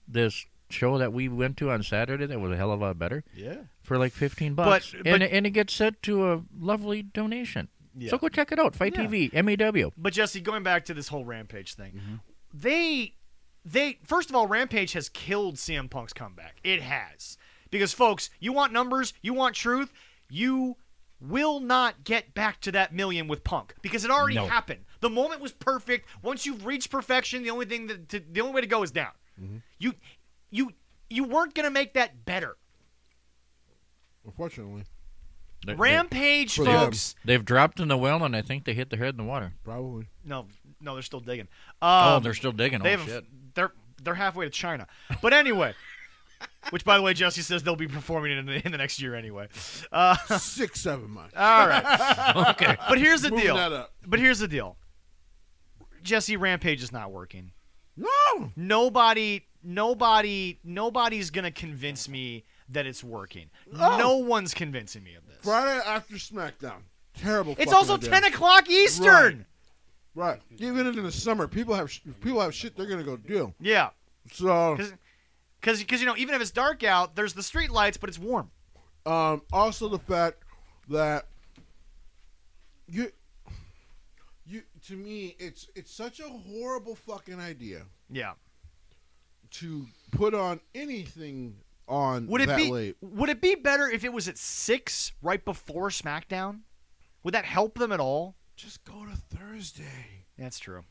this show that we went to on Saturday. That was a hell of a lot better. Yeah. For like $15, but and it gets set to a lovely donation. Yeah. So go check it out. Fight TV, MAW. But Jesse, going back to this whole Rampage thing, they first of all, Rampage has killed CM Punk's comeback. It has, because folks, you want numbers, you want truth, you will not get back to that million with Punk because it already happened. The moment was perfect. Once you've reached perfection, the only way to go is down. You weren't gonna make that better. Unfortunately. Rampage, folks. They've dropped in the well, and I think they hit their head in the water. Probably. No, they're still digging. They're still digging. Shit. They're halfway to China. But anyway, which, by the way, Jesse says they'll be performing in the next year anyway. 6-7 months. All right. Okay. But here's the Moving deal. that up. But here's the deal. Jesse, Rampage is not working. No. Nobody's gonna convince me that it's working. Oh. No one's convincing me of this. Friday after SmackDown. Terrible. It's also idea. 10 o'clock Eastern. Right. Even in the summer, people have shit they're gonna go do. Yeah. So. Because even if it's dark out, there's the street lights, but it's warm. Also the fact that you to me it's such a horrible fucking idea. Yeah. To put on anything on late. Would it be better if it was at 6 right before SmackDown? Would that help them at all? Just go to Thursday. That's true.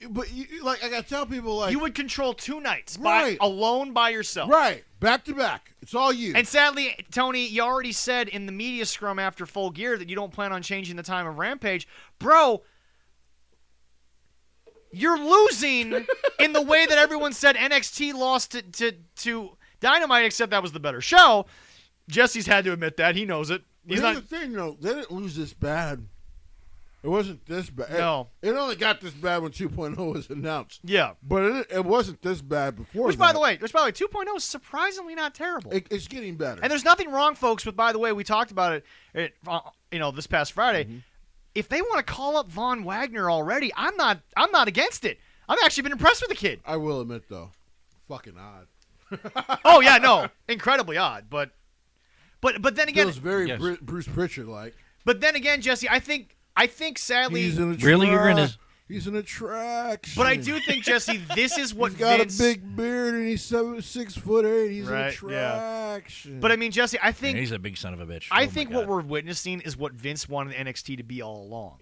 But I gotta tell people, you would control 2 nights right. alone by yourself. Right. Back to back. It's all you. And sadly, Tony, you already said in the media scrum after Full Gear that you don't plan on changing the time of Rampage. Bro, you're losing in the way that everyone said NXT lost to Dynamite, except that was the better show. Jesse's had to admit that. He knows it. Here's the thing, though. They didn't lose this bad. It wasn't this bad. No. It only got this bad when 2.0 was announced. Yeah. But it wasn't this bad before Which, by the way, 2.0 is surprisingly not terrible. It's getting better. And there's nothing wrong, folks, with, by the way, we talked about it this past Friday. Mm-hmm. If they want to call up Von Wagner already, I'm not against it. I've actually been impressed with the kid. I will admit, though, fucking odd. Oh, yeah, no. Incredibly odd. But then again, feels very Bruce Pritchard-like. But then again, Jesse, I think sadly, he's in a really you're in his. He's an attraction. But I do think, Jesse, this is what he's got Vince... a big beard and he's 6'8". He's right, an attraction. Yeah. But I mean, Jesse, I think he's a big son of a bitch. I think what we're witnessing is what Vince wanted NXT to be all along.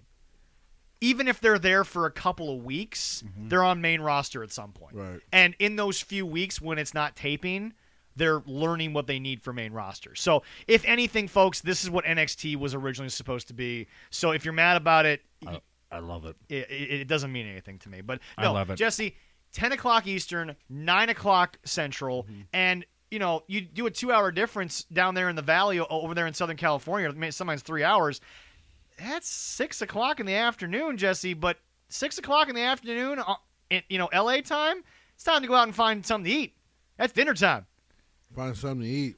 Even if they're there for a couple of weeks, they're on main roster at some point. Right. And in those few weeks when it's not taping, they're learning what they need for main roster. So, if anything, folks, this is what NXT was originally supposed to be. So, if you're mad about it, I love it. It doesn't mean anything to me. But no, I love it. Jesse, 10 o'clock Eastern, 9 o'clock Central, and you do a 2-hour difference down there in the valley over there in Southern California. Sometimes 3 hours. That's 6 o'clock in the afternoon, Jesse. But 6 o'clock in the afternoon, LA time, it's time to go out and find something to eat. That's dinner time. Find something to eat.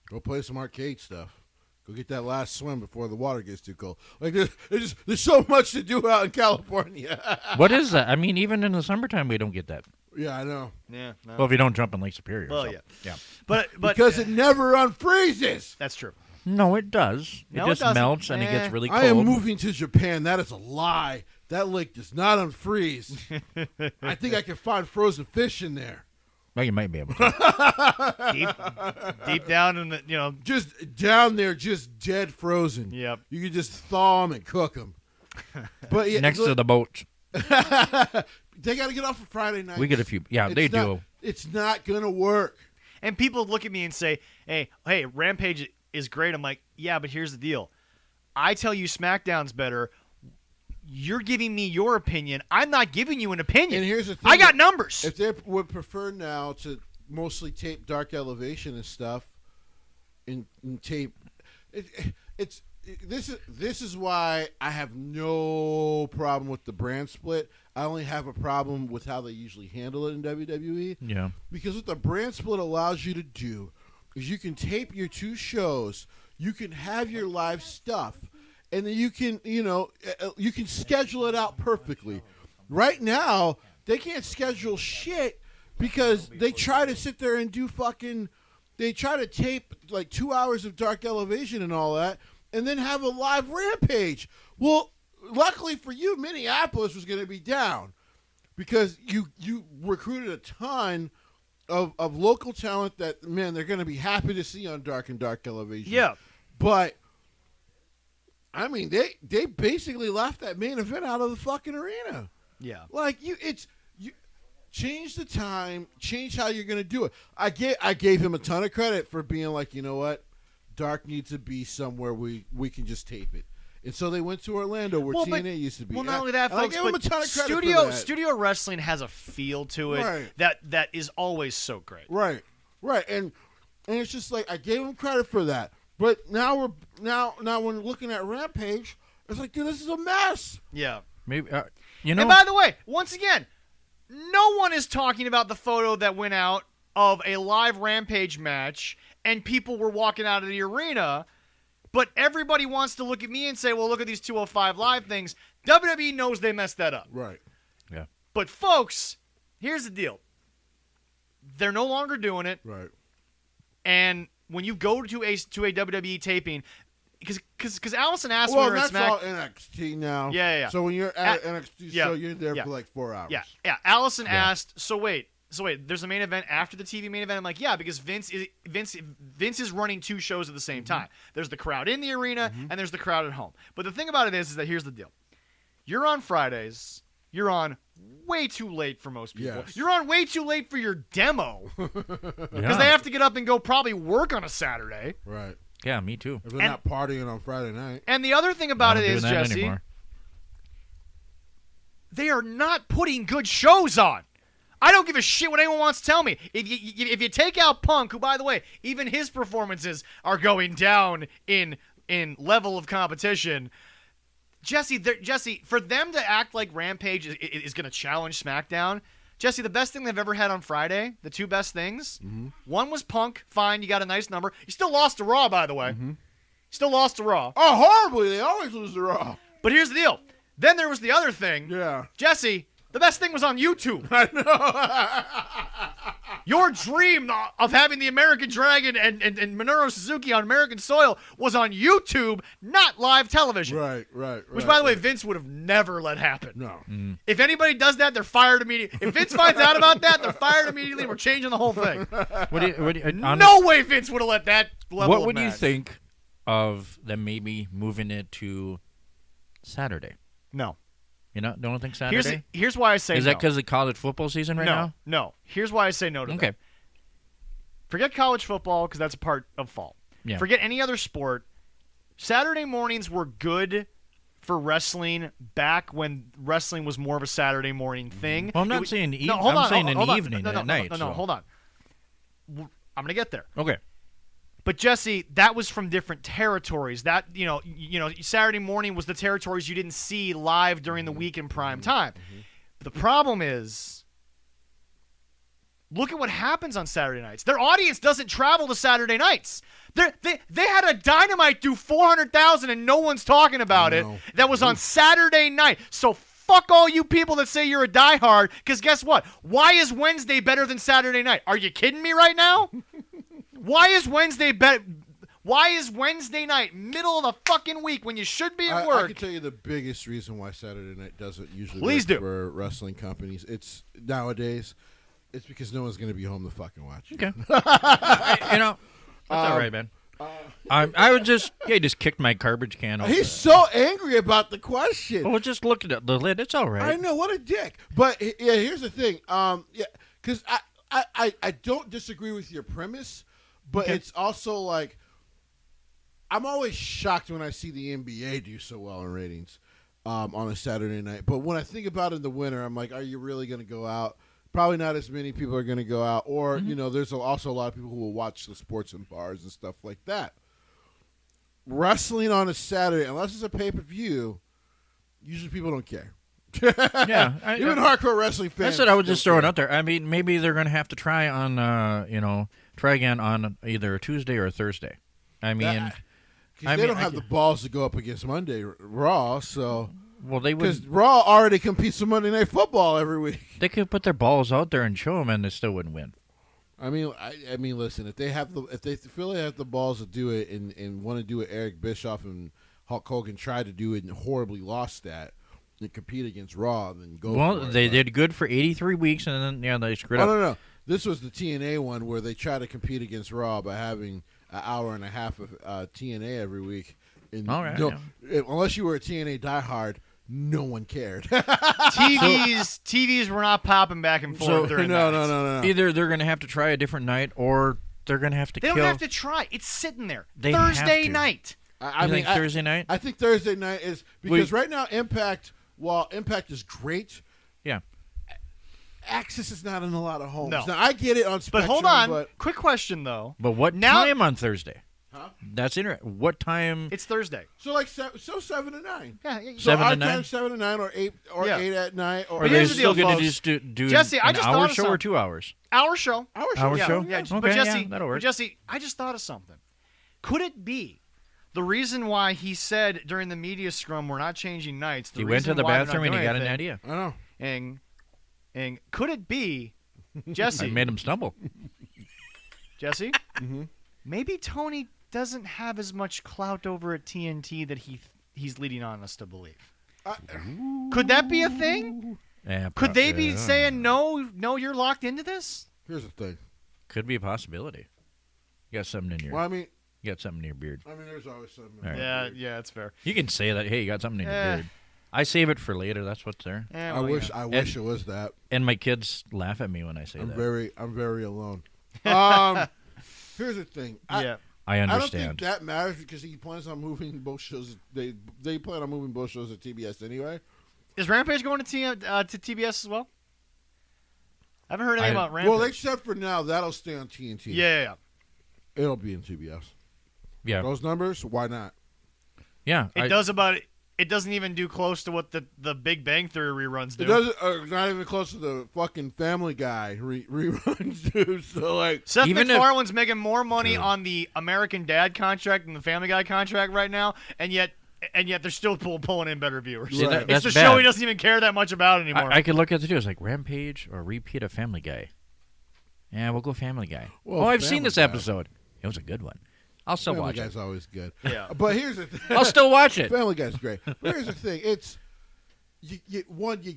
Go play some arcade stuff. Go get that last swim before the water gets too cold. Like there's so much to do out in California. What is that? I mean, even in the summertime, we don't get that. Yeah, I know. Yeah. No. Well, if you don't jump in Lake Superior. Well, so. yeah. But because it never unfreezes. That's true. No, it does. No, it just melts and it gets really cold. I am moving to Japan. That is a lie. That lake does not unfreeze. I think I can find frozen fish in there. Well, you might be able to. deep down in the, just down there, just dead frozen. Yep. You can just thaw them and cook them. But next to the boat. They got to get off for Friday night. We get a few. Yeah, they do. It's not gonna work. And people look at me and say, "Hey, Rampage is great. I'm like, yeah, but here's the deal. I tell you SmackDown's better. You're giving me your opinion. I'm not giving you an opinion. And here's the thing. I got numbers. If they would prefer now to mostly tape Dark Elevation and stuff, and tape, this is why I have no problem with the brand split. I only have a problem with how they usually handle it in WWE. Yeah. Because what the brand split allows you to do is you can tape your 2 shows, you can have your live stuff, and then you can, you can schedule it out perfectly. Right now, they can't schedule shit because they try to sit there and do they try to tape like 2 hours of Dark Elevation and all that, and then have a live Rampage. Well, luckily for you, Minneapolis was going to be down because you recruited a ton of local talent that, man, they're going to be happy to see on Dark and Dark Elevation. Yeah. But, I mean, they basically left that main event out of the fucking arena. Yeah. Like, you change the time, change how you're going to do it. I gave him a ton of credit for being like, you know what? Dark needs to be somewhere we can just tape it. And so they went to Orlando where TNA used to be. Well, not only that, and folks, I gave him a but ton of credit for that. studio wrestling has a feel to it Right. that is always so great. Right. And it's just like I gave him credit for that. But now when we're looking at Rampage, it's like, dude, this is a mess. Yeah. Maybe And by the way, once again, no one is talking about the photo that went out of a live Rampage match and people were walking out of the arena. But everybody wants to look at me and say, well, look at these 205 Live things. WWE knows they messed that up. Right. Yeah. But, folks, here's the deal. They're no longer doing it. Right. And when you go to a WWE taping, because Allison asked Well, when we were at that's Smack. all NXT now. Yeah. So when you're at an NXT show, you're there yeah. for like 4 hours. Yeah. Allison asked, so wait, there's a main event after the TV main event? I'm like, yeah, because Vince is running 2 shows at the same time. There's the crowd in the arena, and there's the crowd at home. But the thing about it is that here's the deal. You're on Fridays. You're on way too late for most people. Yes. You're on way too late for your demo because Yeah. they have to get up and go probably work on a Saturday. Right. Yeah, me too. If they're not partying on Friday night. And the other thing about Not it doing is, that Jesse, anymore. they are not putting good shows on. I don't give a shit what anyone wants to tell me. If you take out Punk, who, by the way, even his performances are going down in level of competition, Jesse, for them to act like Rampage is going to challenge SmackDown, Jesse, the best thing they've ever had on Friday, the 2 best things, one was Punk, fine, you got a nice number. You still lost to Raw, by the way. Still lost to Raw. Oh, horribly. They always lose to Raw. But here's the deal. Then there was the other thing. Yeah. Jesse, the best thing was on YouTube. I know. Your dream of having the American Dragon and Minoru Suzuki on American soil was on YouTube, not live television. Right. Which, by the way, Vince would have never let happen. No. If anybody does that, they're fired immediately. If Vince finds out about that, they're fired immediately. We're changing the whole thing. No way Vince would have let that level What of would you match. think of them maybe moving it to Saturday? No. You know, don't think Saturday? Here's why I say Is no. that because of college football season right now? No. Here's why I say no to Okay. that. Forget college football because that's a part of fall. Yeah. Forget any other sport. Saturday mornings were good for wrestling back when wrestling was more of a Saturday morning thing. Well, I'm not saying in the evening at night. No, so. hold on. I'm going to get there. Okay. But Jesse, that was from different territories. That Saturday morning was the territories you didn't see live during the week in prime time. The problem is, look at what happens on Saturday nights. Their audience doesn't travel to Saturday nights. They had a Dynamite do 400,000 and no one's talking about it. That was on Saturday night. So fuck all you people that say you're a diehard, because guess what? Why is Wednesday better than Saturday night? Are you kidding me right now? Why is Wednesday night, middle of the fucking week when you should be at work? I can tell you the biggest reason why Saturday night doesn't usually Please work do. for wrestling companies. It's nowadays, it's because no one's going to be home to fucking watch. Okay. That's all right, man. I would just kicked my garbage can over. He's so angry about the question. Well, just look at the lid. It's all right. I know, what a dick. But yeah, here's the thing. Because I don't disagree with your premise, but it's also like I'm always shocked when I see the NBA do so well in ratings on a Saturday night. But when I think about it in the winter, I'm like, are you really going to go out? Probably not as many people are going to go out. Or, there's also a lot of people who will watch the sports in bars and stuff like that. Wrestling on a Saturday, unless it's a pay-per-view, usually people don't care. Yeah. Even hardcore wrestling fans. That's what I was just throwing care. out there. I mean, maybe they're going to have to try again on either a Tuesday or a Thursday. I mean... Because they don't have the balls to go up against Monday Raw, so... Well, they would... Because Raw already competes with Monday Night Football every week. They could put their balls out there and show them, and they still wouldn't win. I mean, listen. If they feel they have the balls to do it and want to do it, Eric Bischoff and Hulk Hogan tried to do it and horribly lost that and compete against Raw, then go. Well, for it. they did good for 83 weeks, and then they screwed up. No. This was the TNA one where they tried to compete against Raw by having an hour and a half of TNA every week. And All right. Unless you were a TNA diehard, no one cared. TVs were not popping back and forth during that. No. Either they're going to have to try a different night, or they're going to have to They kill. don't have to try. It's sitting there. They Thursday have to. night. I mean, Thursday night? I think Thursday night is because right now Impact, while Impact is great, Yeah. Access is not in a lot of homes. No. Now I get it on Spectrum, But hold on. but Quick question, though. But what Now- time on Thursday? Huh? That's interesting. What time? It's Thursday. so like 7 to 9. Yeah. So 7 to our 9? time 7 to 9 or 8 Yeah. 8 at night or Are they here's the still deal, going to folks. just do Jesse, I an just hour thought of show or something. 2 hours? Hour show. Hour Hour yeah. show? Yeah. But Okay, Jesse, yeah, that'll work. Jesse, I just thought of something. Could it be the reason why he said during the media scrum we're not changing nights? He went to the bathroom and he got an idea. I know. And could it be, I Jesse? made him stumble. Jesse, maybe Tony doesn't have as much clout over at TNT that he's leading on us to believe. Could that be a thing? Yeah, Could they be yeah. saying no? You're locked into this. Here's the thing. Could be a possibility. You got something in your. Well, I mean, You got something in your beard. there's always something. All right. Yeah, that's fair. You can say that. Hey, you got something in your beard. I save it for later. That's what's there. I wish it was that. And my kids laugh at me when I say I'm that. very alone. Here's the thing. Yeah. I I don't understand. think that matters because he plans on moving both shows. They plan on moving both shows to TBS anyway. Is Rampage going to TBS as well? I haven't heard anything about Rampage. Well, except for now, that'll stay on TNT. yeah. It'll be in TBS. Yeah. Those numbers, why not? Yeah. It does about it. It doesn't even do close to what the Big Bang Theory reruns do. It doesn't. Not even close to the fucking Family Guy reruns do. So like, Seth Even if- MacFarlane's making more money on the American Dad contract than the Family Guy contract right now, and yet they're still pulling in better viewers. See, Right. It's that's the bad. show he doesn't even care that much about anymore. I could look at the two. It's like Rampage or repeat of Family Guy. Yeah, we'll go Family Guy. Well, I've seen Family this Guy. episode. It was a good one. I'll still Family watch Guy's it. always good. Yeah. But here's the thing. I'll still watch it. Family Guy's great. But here's the thing. It's you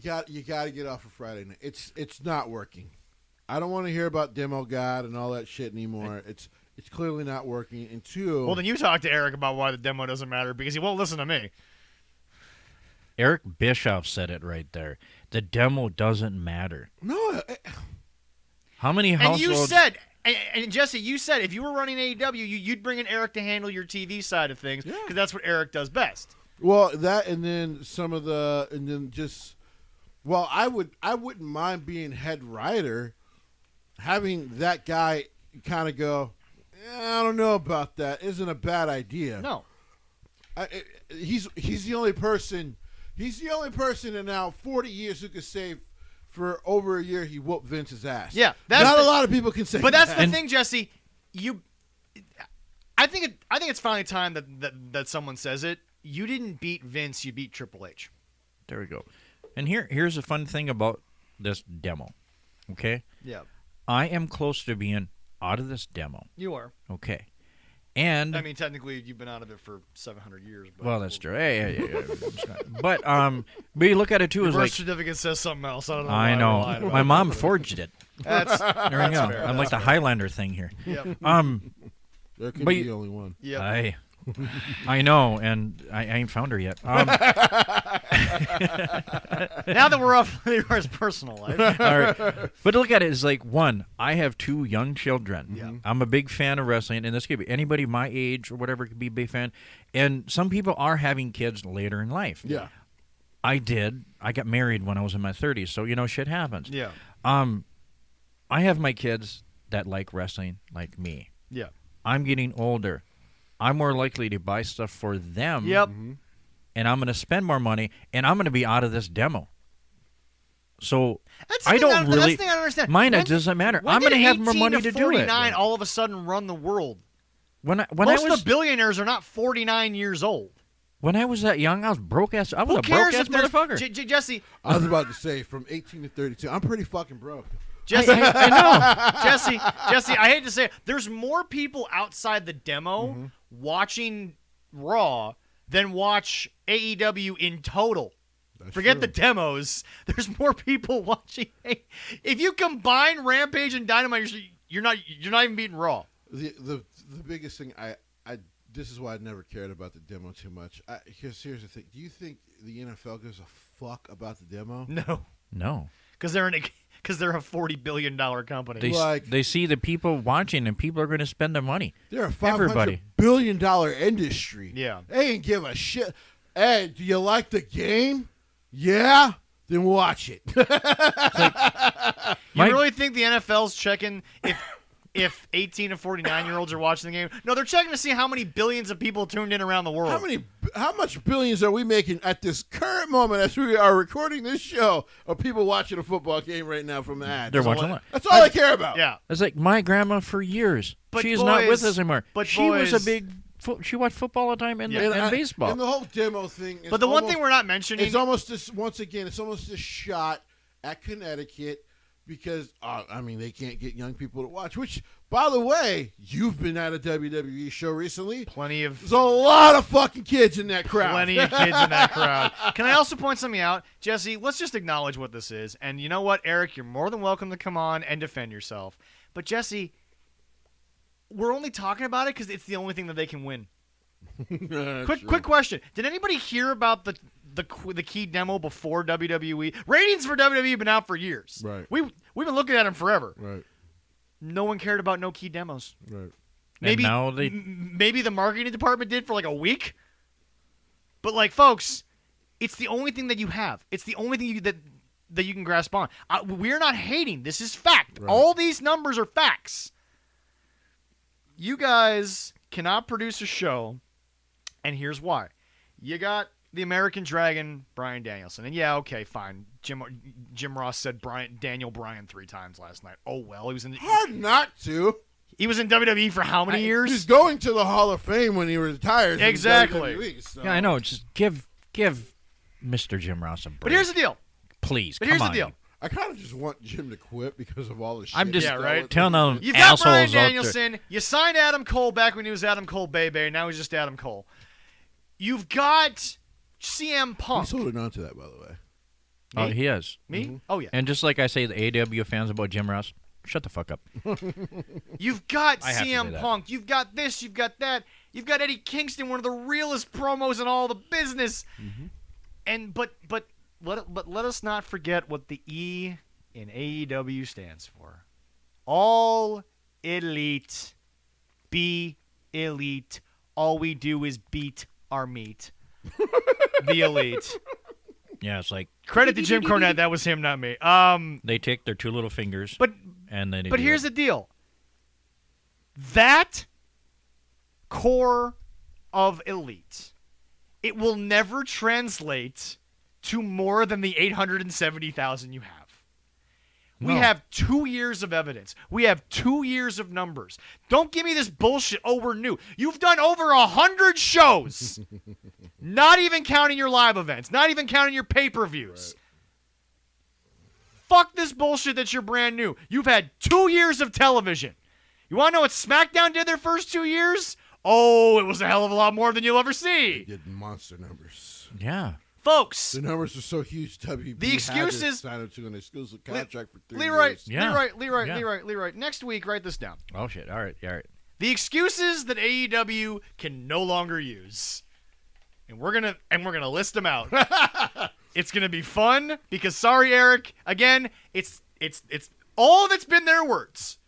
got to get off of Friday night. It's not working. I don't want to hear about Demo God and all that shit anymore. It's clearly not working. And two, Well, then you talk to Eric about why the demo doesn't matter because he won't listen to me. Eric Bischoff said it right there. The demo doesn't matter. no, How many And households? you said, and Jesse, you said if you were running AEW, you'd bring in Eric to handle your TV side of things because Yeah. that's what Eric does best. well, that and then just well, I wouldn't mind being head writer, having that guy kind of go, I don't know about that. Isn't a bad idea. No. He's the only person. He's the only person in now 40 years who could say for over a year he whooped Vince's ass. Yeah, that's not the- a lot of people can say. But that's that. the thing, Jesse. I think it's finally time that someone says it. You didn't beat Vince. You beat Triple H. There we go. And here's a fun thing about this demo. Okay, Yeah, I am close to being out of this demo. you are. Okay, and I mean, technically, you've been out of it for 700 years. But well, that's true. Yeah. But you look at it too Your as birth like certificate says something else. I don't know. I why know we're lying about my it. mom forged it. That's There we go. fair. I'm like the Highlander thing here. Yep. there can but be you- only one. Yep. Aye. I know, and I ain't found her yet. Now that we're off Leroy's personal life. All right. But look at it as like, one, I have 2 young children. Yeah. I'm a big fan of wrestling, and this could be anybody my age or whatever could be a big fan. And some people are having kids later in life. Yeah. I did. I got married when I was in my 30s, so, shit happens. Yeah. I have my kids that like wrestling like me. Yeah. I'm getting older. I'm more likely to buy stuff for them. Yep. And I'm going to spend more money, and I'm going to be out of this demo. So That's the I thing don't that's the really. thing I don't understand. Mine, When it doesn't matter. When I'm going did to have more 18 money to to do it. 49 all of a sudden run the world? When I Most was of the billionaires are not 49 years old. when I was that young, I was broke ass. I was Who a cares broke ass if there's motherfucker. Jesse? I was about to say from 18 to 32. I'm pretty fucking broke. Jesse, I know. Jesse, I hate to say it. There's more people outside the demo watching Raw than watch AEW in total. That's Forget true. the demos. There's more people watching. If you combine Rampage and Dynamite, you're not even beating Raw. The biggest thing this is why I never cared about the demo too much. Here's the thing. Do you think the NFL gives a fuck about the demo? No. Because they're a $40 billion company. They see the people watching, and people are going to spend their money. They're a $500 Everybody. billion industry. Yeah. They ain't give a shit. Hey, do you like the game? Yeah? Then watch it. You really think the NFL's checking if 18 to 49-year-olds are watching the game? No, they're checking to see how many billions of people tuned in around the world. How much billions are we making at this current moment as we are recording this show of people watching a football game right now from ads? They're watching it. That's all I care about. Yeah. It's like my grandma for years. But She is not with boys- us anymore. but she was a boys- big. She watched football all the time and baseball. And the whole demo thing is But the one thing we're not mentioning... It's almost this, once again, it's almost a shot at Connecticut because, they can't get young people to watch. Which, by the way, you've been at a WWE show recently. There's a lot of fucking kids in that crowd. Plenty of kids in that crowd. Can I also point something out? Jesse, let's just acknowledge what this is. And you know what, Eric? You're more than welcome to come on and defend yourself. But, Jesse, we're only talking about it because it's the only thing that they can win. Quick question. Did anybody hear about the key demo before WWE? Ratings for WWE have been out for years. Right. We've been looking at them forever. Right. No one cared about no key demos. Right. Maybe now they- maybe the marketing department did for like a week. But folks, it's the only thing that you have. It's the only thing that you can grasp on. We're not hating. This is fact. Right. All these numbers are facts. You guys cannot produce a show, and here's why. You got the American Dragon, Bryan Danielson. And yeah, okay, fine. Jim Ross said Daniel Bryan 3 times last night. Oh well, he was in Hard not to. He was in WWE for how many years? He's going to the Hall of Fame when he retires. from Exactly. WWE, so. Yeah, I know. Just give Mr. Jim Ross a break. But here's the deal. Please, But come here's the on. deal. I kind of just want Jim to quit because of all the shit. I'm just Yeah, right? telling them You've got Bryan assholes out there. Danielson. You signed Adam Cole back when he was Adam Cole Bebe. Now he's just Adam Cole. You've got CM Punk. He's holding on to that, by the way. Oh, Me? he is. Me? Oh, yeah. And just like I say, the AEW fans about Jim Ross, shut the fuck up. You've got I have to say CM that. Punk. You've got this. You've got that. You've got Eddie Kingston, one of the realest promos in all the business. And but let us not forget what the E in AEW stands for. All elite. Be elite. All we do is beat our meat. The elite. Yeah, it's like Credit to Jim Cornette. That was him, not me. they take their 2 little fingers But and then. But here's the deal. That core of elite, it will never translate to more than the 870,000 you have. We No. have 2 years of evidence. We have 2 years of numbers. Don't give me this bullshit. Oh, we're new. You've done over 100 shows. Not even counting your live events. Not even counting your pay-per-views. Fuck this bullshit that you're brand new. You've had 2 years of television. You want to know what SmackDown did their first 2 years? Oh, it was a hell of a lot more than you'll ever see. He did monster numbers. Yeah. Folks, The numbers are so huge, WB The excuse had to is- sign him to an exclusive contract for 3 Leroy, years. Yeah. Leroy. Yeah. Next week, write this down. Oh shit! All right. The excuses that AEW can no longer use. And we're gonna list them out. It's gonna be fun because sorry, Eric. Again, it's all of it's been their words.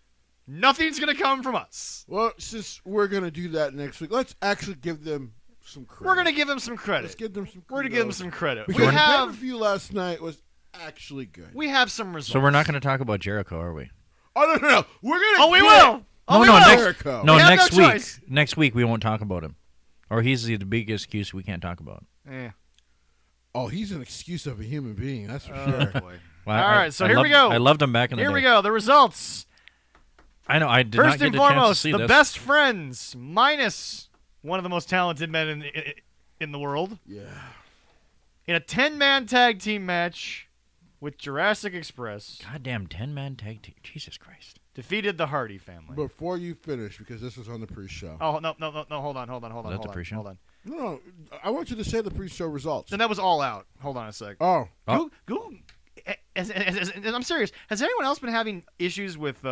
Nothing's gonna come from us. Well, since we're gonna do that next week, let's actually give them some credit. We're gonna give them some credit. Let's give them some. We're gonna give them some credit. Because We the have pay-per-view last night was actually good. we have some results. So we're not going to talk about Jericho, are we? Oh no! We're gonna. Oh, we get will. Oh, we no, will. next, Jericho. no, We have next no week. choice. Next week we won't talk about him, or he's the biggest excuse we can't talk about. Eh. Oh, he's an excuse of a human being. That's for Oh, sure. boy. Well, All right, so I here we loved- go. I loved him back in the day. Here we go. The results. I know. I did not First get and a chance to foremost, see the this. best friends minus one of the most talented men in the world Yeah. in a 10-man tag team match with Jurassic Express Goddamn 10-man tag team. Jesus Christ. defeated the Hardy family. Before you finish, because this was on the pre-show. Oh no! Hold on. that the pre-show? Hold on. No, I want you to say the pre-show results. Then that was all out. Hold on a sec. Oh, Oh. Google. I'm serious. Has anyone else been having issues with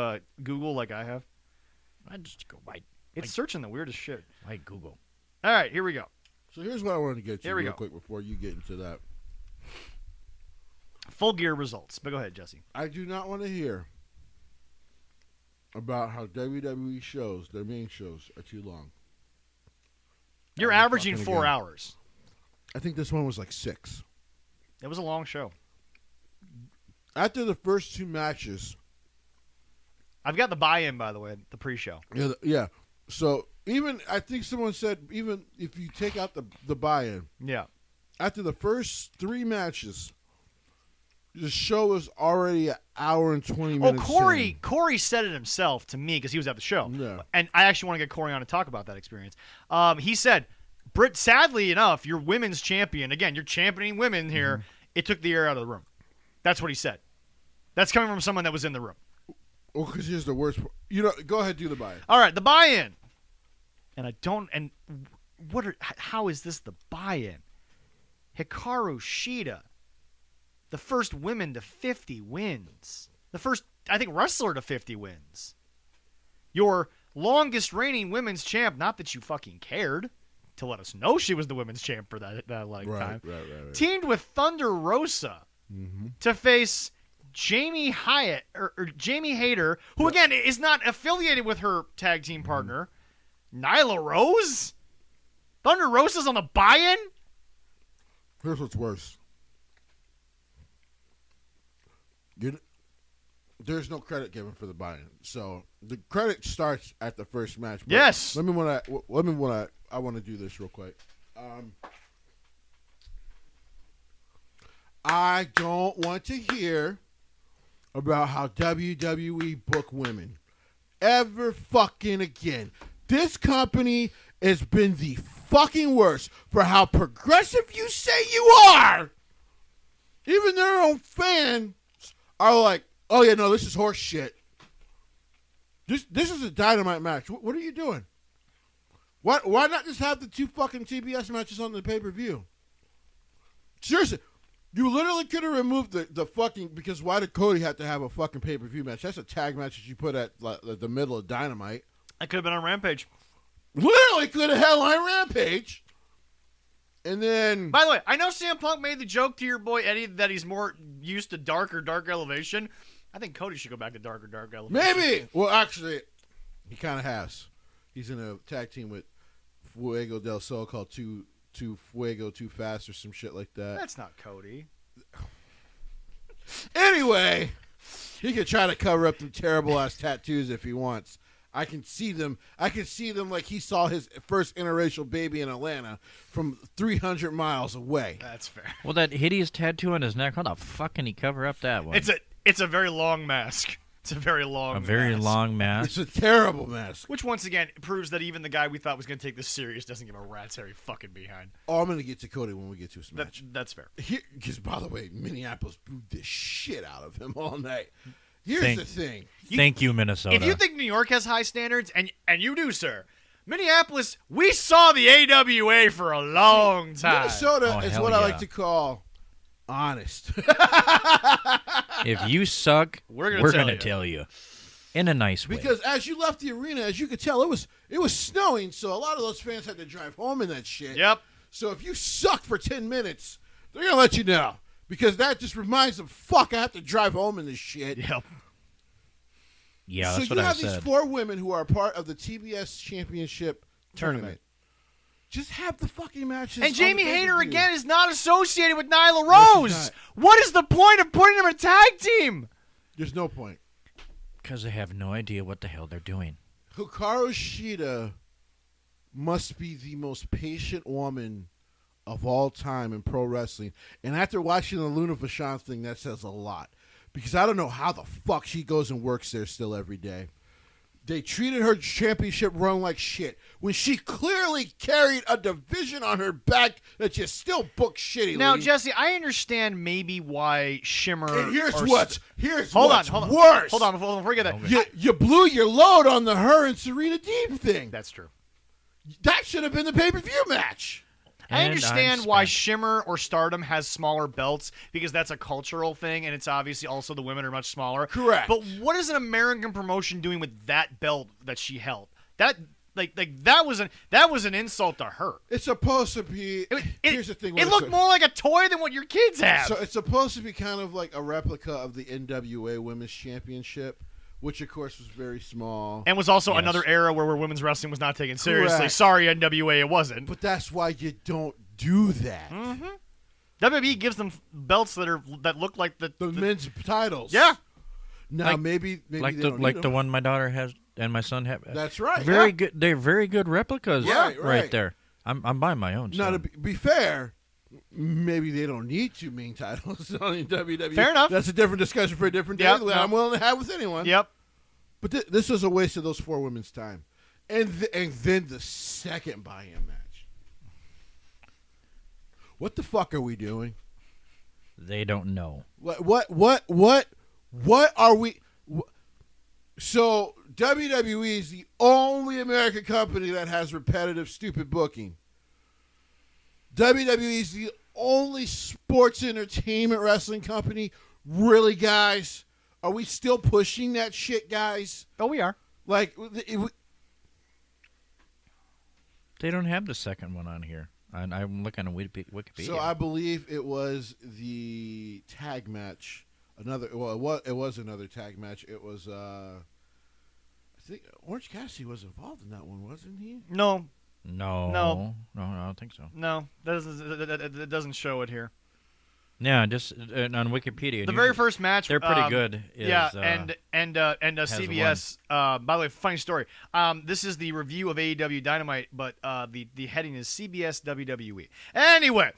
Google like I have? I just go why It's searching the weirdest shit. Google. All right, here we go. so here's what I wanted to get to Here we real go. quick before you get into that. Full Gear results. But go ahead, Jesse. I do not want to hear about how WWE shows, their main shows, are too long. You're I'm averaging fucking 4 again. hours. I think this one was like 6. It was a long show. After the first 2 matches, I've got the buy-in, by the way, the pre-show. yeah. So even I think someone said even if you take out the buy-in, Yeah. after the first 3 matches, the show was already an hour and 20 Oh, minutes. Corey said it himself to me because he was at the show. Yeah. And I actually want to get Corey on to talk about that experience. He said, Britt, sadly enough, your women's champion, again, you're championing women here, Mm-hmm. it took the air out of the room. That's what he said. That's coming from someone that was in the room. Well, because here's the worst. Go ahead, do the buy-in. All right, the buy-in. How is this the buy-in? Hikaru Shida, the first women to 50 wins. The first, I think, wrestler to 50 wins. Your longest reigning women's champ, not that you fucking cared to let us know she was the women's champ for that time. Right. Teamed with Thunder Rosa to face Jamie Hyatt or Jamie Hayter, who again is not affiliated with her tag team partner, Nyla Rose. Thunder Rosa's on the buy-in. Here's what's worse. There's no credit given for the buy-in, so the credit starts at the first match. But Yes. I want to do this real quick. I don't want to hear about how WWE book women ever fucking again. This company has been the fucking worst for how progressive you say you are. Even their own fans are like, oh yeah, no, this is horse shit. This is a Dynamite match. What are you doing? Why not just have the 2 fucking TBS matches on the pay-per-view? Seriously, you literally could have removed the fucking, because why did Cody have to have a fucking pay-per-view match? That's a tag match that you put at the middle of Dynamite. I could have been on Rampage. Literally could have headlined Rampage. And then, By the way, I know CM Punk made the joke to your boy Eddie that he's more used to dark elevation. I think Cody should go back to dark elevation. maybe. Well, actually, he kind of has. He's in a tag team with Fuego del Sol called Too Fuego Too Fast or some shit like that. That's not Cody. Anyway, he can try to cover up them terrible ass tattoos if he wants. I can see them like he saw his first interracial baby in Atlanta from 300 miles away. That's fair. Well, that hideous tattoo on his neck. How the fuck can he cover up that one? It's a very long mask. It's a very long mask. It's a terrible mess. Which, once again, proves that even the guy we thought was going to take this serious doesn't give a rat's hairy fucking behind. Oh, I'm going to get to Cody when we get to his match. That's fair. Because, by the way, Minneapolis booed the shit out of him all night. Here's the thing. Thank you, Minnesota. If you think New York has high standards, and you do, sir, Minneapolis, we saw the AWA for a long time. Minnesota Oh, is hell what I yeah. like to call honest. if you suck, We're gonna we're tell gonna you. tell you. In a nice way. Because as you left the arena, as you could tell, it was snowing, so a lot of those fans had to drive home in that shit. Yep. So if you suck for 10 minutes, they're going to let you know. Because that just reminds them, fuck, I have to drive home in this shit. Yep. Yeah, so that's what you I have said. these 4 women who are part of the TBS Championship tournament. Just have the fucking matches. And Jamie on the Hayter, pay-per-view. again, is not associated with Nyla No, she's Rose. not. What is the point of putting them in a tag team? There's no point. Because they have no idea what the hell they're doing. Hikaru Shida must be the most patient woman of all time in pro wrestling. And after watching the Luna Vachon thing, that says a lot. Because I don't know how the fuck she goes and works there still every day. They treated her championship run like shit when she clearly carried a division on her back that you still book shittily. Now, Jesse, I understand maybe why Shimmer. and here's or- what's Hold worse. on. Hold on, before we get that. You blew your load on the her and Serena Deeb thing. That's true. That should have been the pay-per-view match. I And understand I'm why spent. Shimmer or Stardom has smaller belts because that's a cultural thing, and it's obviously also the women are much smaller. Correct. But what is an American promotion doing with that belt that she held? That that was an insult to her. It's supposed to be. Here's the thing. It looked more like a toy than what your kids have. So it's supposed to be kind of like a replica of the NWA Women's Championship, which of course was very small. and was also Yes. another era where women's wrestling was not taken seriously. Correct. Sorry, NWA, it wasn't. But that's why you don't do that. WWE gives them belts that look like the Men's titles. Yeah. Now Like- maybe Like they the don't like need the them. one my daughter has and my son have. That's right. Very yeah. good. They're very good replicas. Yeah, right. there. I'm buying my own. Now So. to be fair, maybe they don't need 2 main titles on the WWE. Fair enough. That's a different discussion for a different day Yep, that no. I'm willing to have with anyone. Yep. But this was a waste of those 4 women's time, and then the second buy-in match. What the fuck are we doing? They don't know. What are we? So WWE is the only American company that has repetitive, stupid booking. WWE is the only sports entertainment wrestling company. Really, guys? Are we still pushing that shit, guys? Oh, we are. Like, They don't have the second one on here. And I'm looking on Wikipedia. so I believe it was the tag match. It was another tag match. It was I think Orange Cassidy was involved in that one, wasn't he? No, No, I don't think so. no, that doesn't show it here. Yeah, just on Wikipedia. The very first match, they're pretty good. Is, yeah, and has CBS. By the way, funny story. This is the review of AEW Dynamite, but the heading is CBS WWE. Anyway,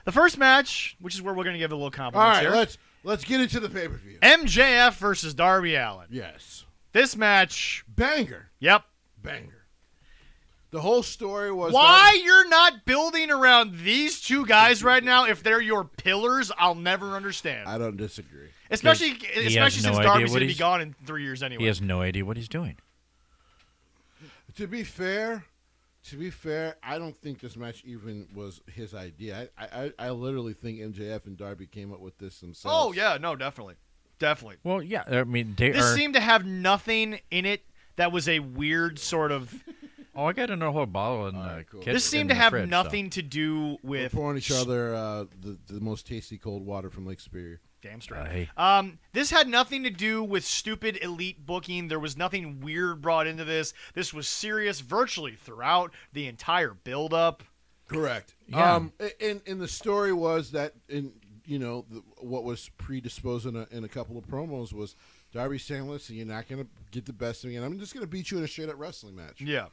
the first match, which is where we're going to give a little All compliments right, here. let's get into the pay-per-view. MJF versus Darby Allin. Yes, This match, banger. banger. The whole story was Why you're not building around these two guys right now? If they're your pillars, I'll never understand. I don't disagree. Especially has since no idea Darby's what going to be he's- gone in 3 years anyway. he has no idea what he's doing. To be fair, I don't think this match even was his idea. I literally think MJF and Darby came up with this themselves. Oh yeah, no, definitely. Well, yeah, I mean, they This are. seemed to have nothing in it that was a weird sort of. Oh, I got another whole bottle in right, cool. kitchen This seemed in to the have fridge, nothing to do We're with. pouring each other the most tasty cold water from Lake Superior. Damn So. straight. Hey, This had nothing to do with stupid elite booking. There was nothing weird brought into this. This was serious virtually throughout the entire build-up. Correct. Yeah. And the story was that what was predisposed in a couple of promos was Darby saying, "Listen, you're not going to get the best of me, and I'm just going to beat you in a straight-up wrestling match." Yeah.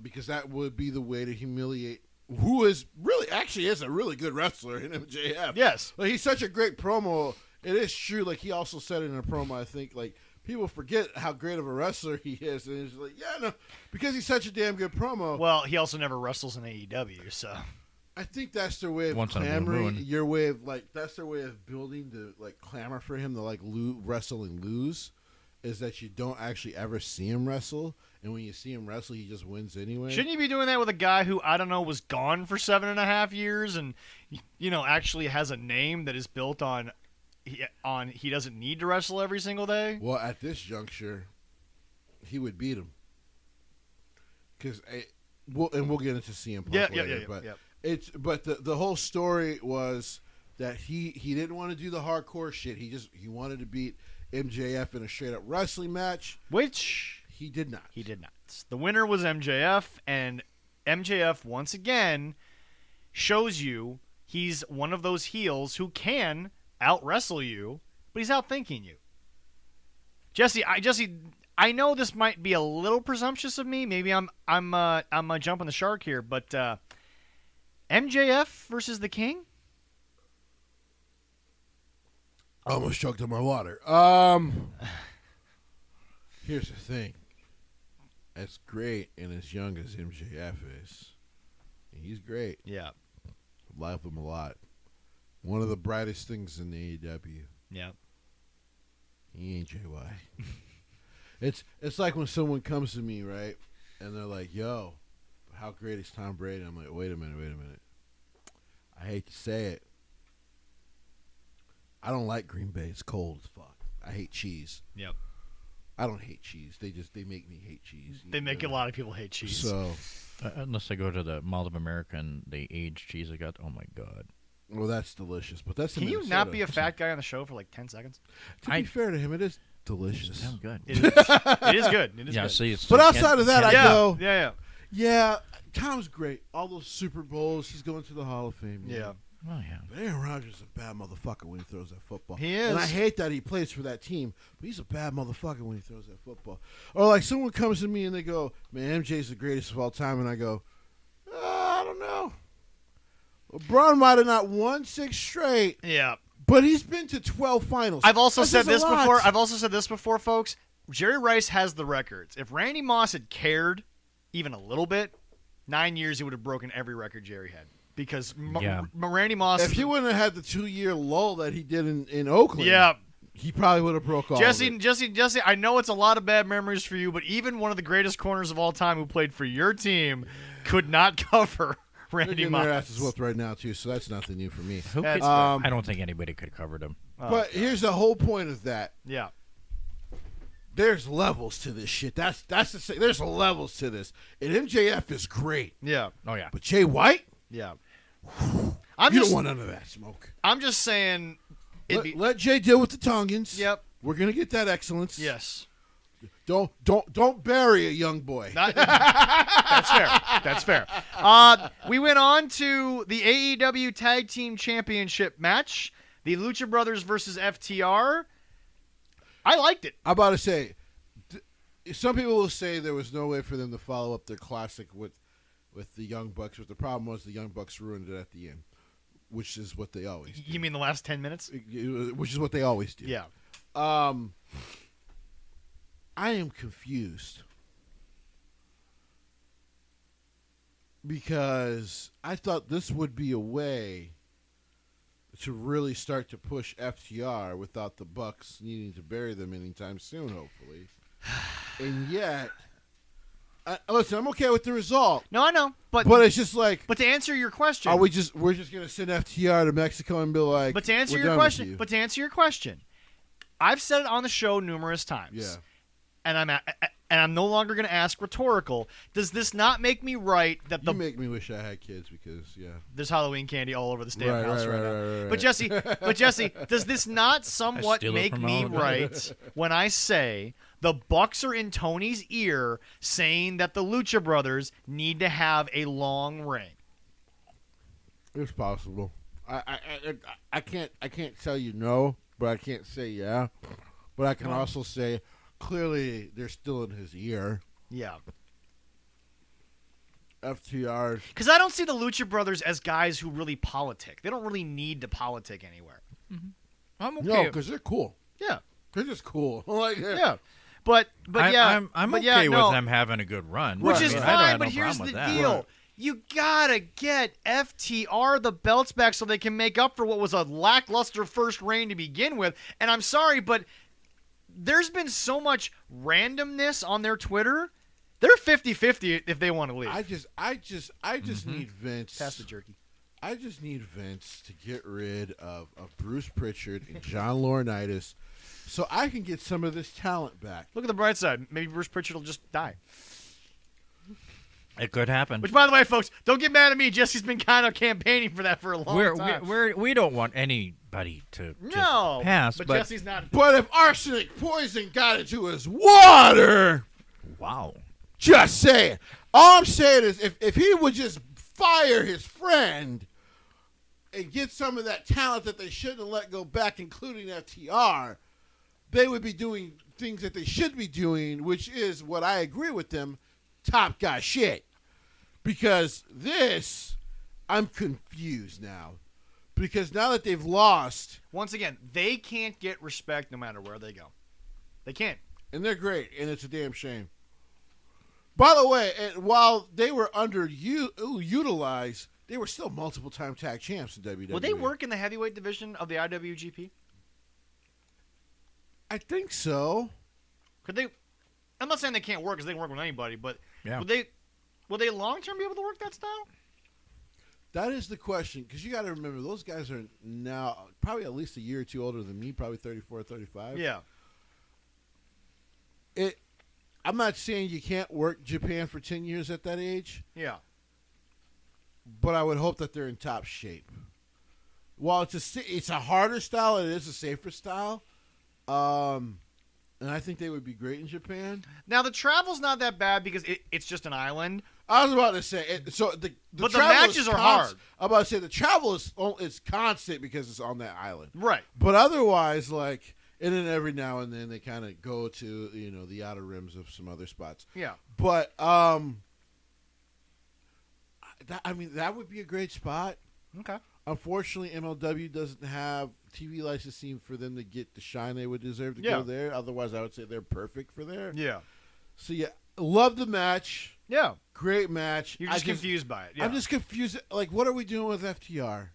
Because that would be the way to humiliate who is a really good wrestler in MJF. Yes. Like, he's such a great promo. It is true. Like, he also said it in a promo, I think, like, people forget how great of a wrestler he is. And he's like, yeah, no, because he's such a damn good promo. Well, he also never wrestles in AEW, so. I think that's their way of Once on a blue clamoring. moon. Your way of, like, that's their way of building to, like, clamor for him to, like, wrestle and lose, is that you don't actually ever see him wrestle. And when you see him wrestle, he just wins anyway. Shouldn't you be doing that with a guy who, I don't know, was gone for 7.5 years and, actually has a name that is built on he doesn't need to wrestle every single day. Well, at this juncture, he would beat him. Because we'll get into CM Punk later. But the whole story was that he didn't want to do the hardcore shit. He wanted to beat MJF in a straight up wrestling match, which he did not. He did not. The winner was MJF, and MJF once again shows you he's one of those heels who can out wrestle you, but he's outthinking you. Jesse, I know this might be a little presumptuous of me. Maybe I'm jumping the shark here, but MJF versus the King. I almost choked on my water. Here's the thing. As great and as young as MJF is, he's great. Yeah. I love him a lot. One of the brightest things in the AEW. Yeah. He ain't JY. It's like when someone comes to me, right, and they're like, yo, how great is Tom Brady? I'm like, wait a minute. I hate to say it. I don't like Green Bay. It's cold as fuck. I hate cheese. Yep. I don't hate cheese. They make me hate cheese. They make a lot of people hate cheese. So, unless I go to the Mall of America and they age cheese, I got. Oh my god. Well, that's delicious. But that's. Can you not be a fat guy on the show for like 10 seconds? To be fair to him, it is delicious. Damn good. It is good. It is yeah. good. See, it's but outside of that, I go. Yeah. Tom's great. All those Super Bowls, he's going to the Hall of Fame. Yeah. Oh, yeah. But Aaron Rodgers is a bad motherfucker when he throws that football. He is. And I hate that he plays for that team, but he's a bad motherfucker when he throws that football. Or like someone comes to me and they go, man, MJ's the greatest of all time. And I go, I don't know. LeBron might have not won 6 straight. Yeah. But he's been to 12 finals. I've also said this before, folks. Jerry Rice has the records. If Randy Moss had cared even a little bit, 9 years he would have broken every record Jerry had. Because Randy Moss... If he wouldn't have had the 2-year lull that he did in Oakland, he probably would have broke all Jesse, of it. Jesse, I know it's a lot of bad memories for you, but even one of the greatest corners of all time who played for your team could not cover Randy Moss. Their asses whooped right now, too, so that's nothing new for me. I don't think anybody could have covered him. But here's the whole point of that. Yeah. There's levels to this shit. That's the there's levels to this. And MJF is great. Yeah. Oh, yeah. But Jay White? Yeah. You don't want none of that smoke. I'm just saying... Let Jay deal with the Tongans. Yep. We're going to get that excellence. Yes. Don't bury a young boy. That's fair. We went on to the AEW Tag Team Championship match. The Lucha Brothers versus FTR. I liked it. I'm about to say, some people will say there was no way for them to follow up their classic with the Young Bucks, but the problem was the Young Bucks ruined it at the end, which is what they always do. You mean the last 10 minutes? Which is what they always do. Yeah. I am confused because I thought this would be a way to really start to push FTR without the Bucks needing to bury them anytime soon, hopefully. And yet, listen, I'm okay with the result. No, I know, but it's just like. But to answer your question, we're just gonna send FTR to Mexico and be like. But to answer your question, I've said it on the show numerous times. Yeah. And I'm no longer going to ask rhetorical. Does this not make me right that You make me wish I had kids because there's Halloween candy all over the damn house right now. Right. But Jesse, does this not somewhat make me right when I say the Bucks are in Tony's ear saying that the Lucha Brothers need to have a long reign? It's possible. I can't tell you no, but I can't say yeah. But I can also say clearly they're still in his ear. Yeah. FTR. Because I don't see the Lucha Brothers as guys who really politic. They don't really need to politic anywhere. Mm-hmm. I'm okay. No, because they're cool. Yeah. They're just cool. Yeah. But yeah. I'm okay with them having a good run. Which is fine, but no here's the problem with deal. Right. You gotta get FTR the belts back so they can make up for what was a lackluster first reign to begin with. And I'm sorry, but there's been so much randomness on their Twitter. They're 50-50 if they want to leave. I just need Vince. Pass the jerky. I just need Vince to get rid of Bruce Pritchard and John Laurinaitis so I can get some of this talent back. Look at the bright side. Maybe Bruce Pritchard will just die. It could happen. Which, by the way, folks, don't get mad at me. Jesse's been kind of campaigning for that for a long time. We don't want anybody to No, pass. but Jesse's not. But if arsenic poison got into his water, Wow. just saying. All I'm saying is if he would just fire his friend and get some of that talent that they shouldn't have let go back, including FTR, they would be doing things that they should be doing, which is what I agree with them, top guy shit. Because this, I'm confused now. Because now that they've lost, Once again, they can't get respect no matter where they go. They can't. and they're great, and it's a damn shame. By the way, while they were underutilized, they were still multiple-time tag champs in WWE. Will they work in the heavyweight division of the IWGP? I think so. Could they? I'm not saying they can't work because they can work with anybody, but Yeah. will they long term be able to work that style? That is the question, because you got to remember, those guys are now probably at least a year or two older than me, probably 34, 35. Yeah. I'm not saying you can't work Japan for 10 years at that age, Yeah. but I would hope that they're in top shape. While it's a harder style, it is a safer style. And I think they would be great in Japan. Now the travel's not that bad because it's just an island. I was about to say, the But the travel matches is are hard. I'm about to say the travel is constant because it's on that island. Right. But otherwise, and then every now and then they kind of go to the outer rims of some other spots. Yeah. But that would be a great spot. Okay. Unfortunately, MLW doesn't have TV licensing for them to get the shine they would deserve to Yeah. go there. Otherwise, I would say they're perfect for there. Yeah. So yeah, love the match. Yeah. Great match. You're just confused by it. Yeah. I'm just confused. What are we doing with FTR?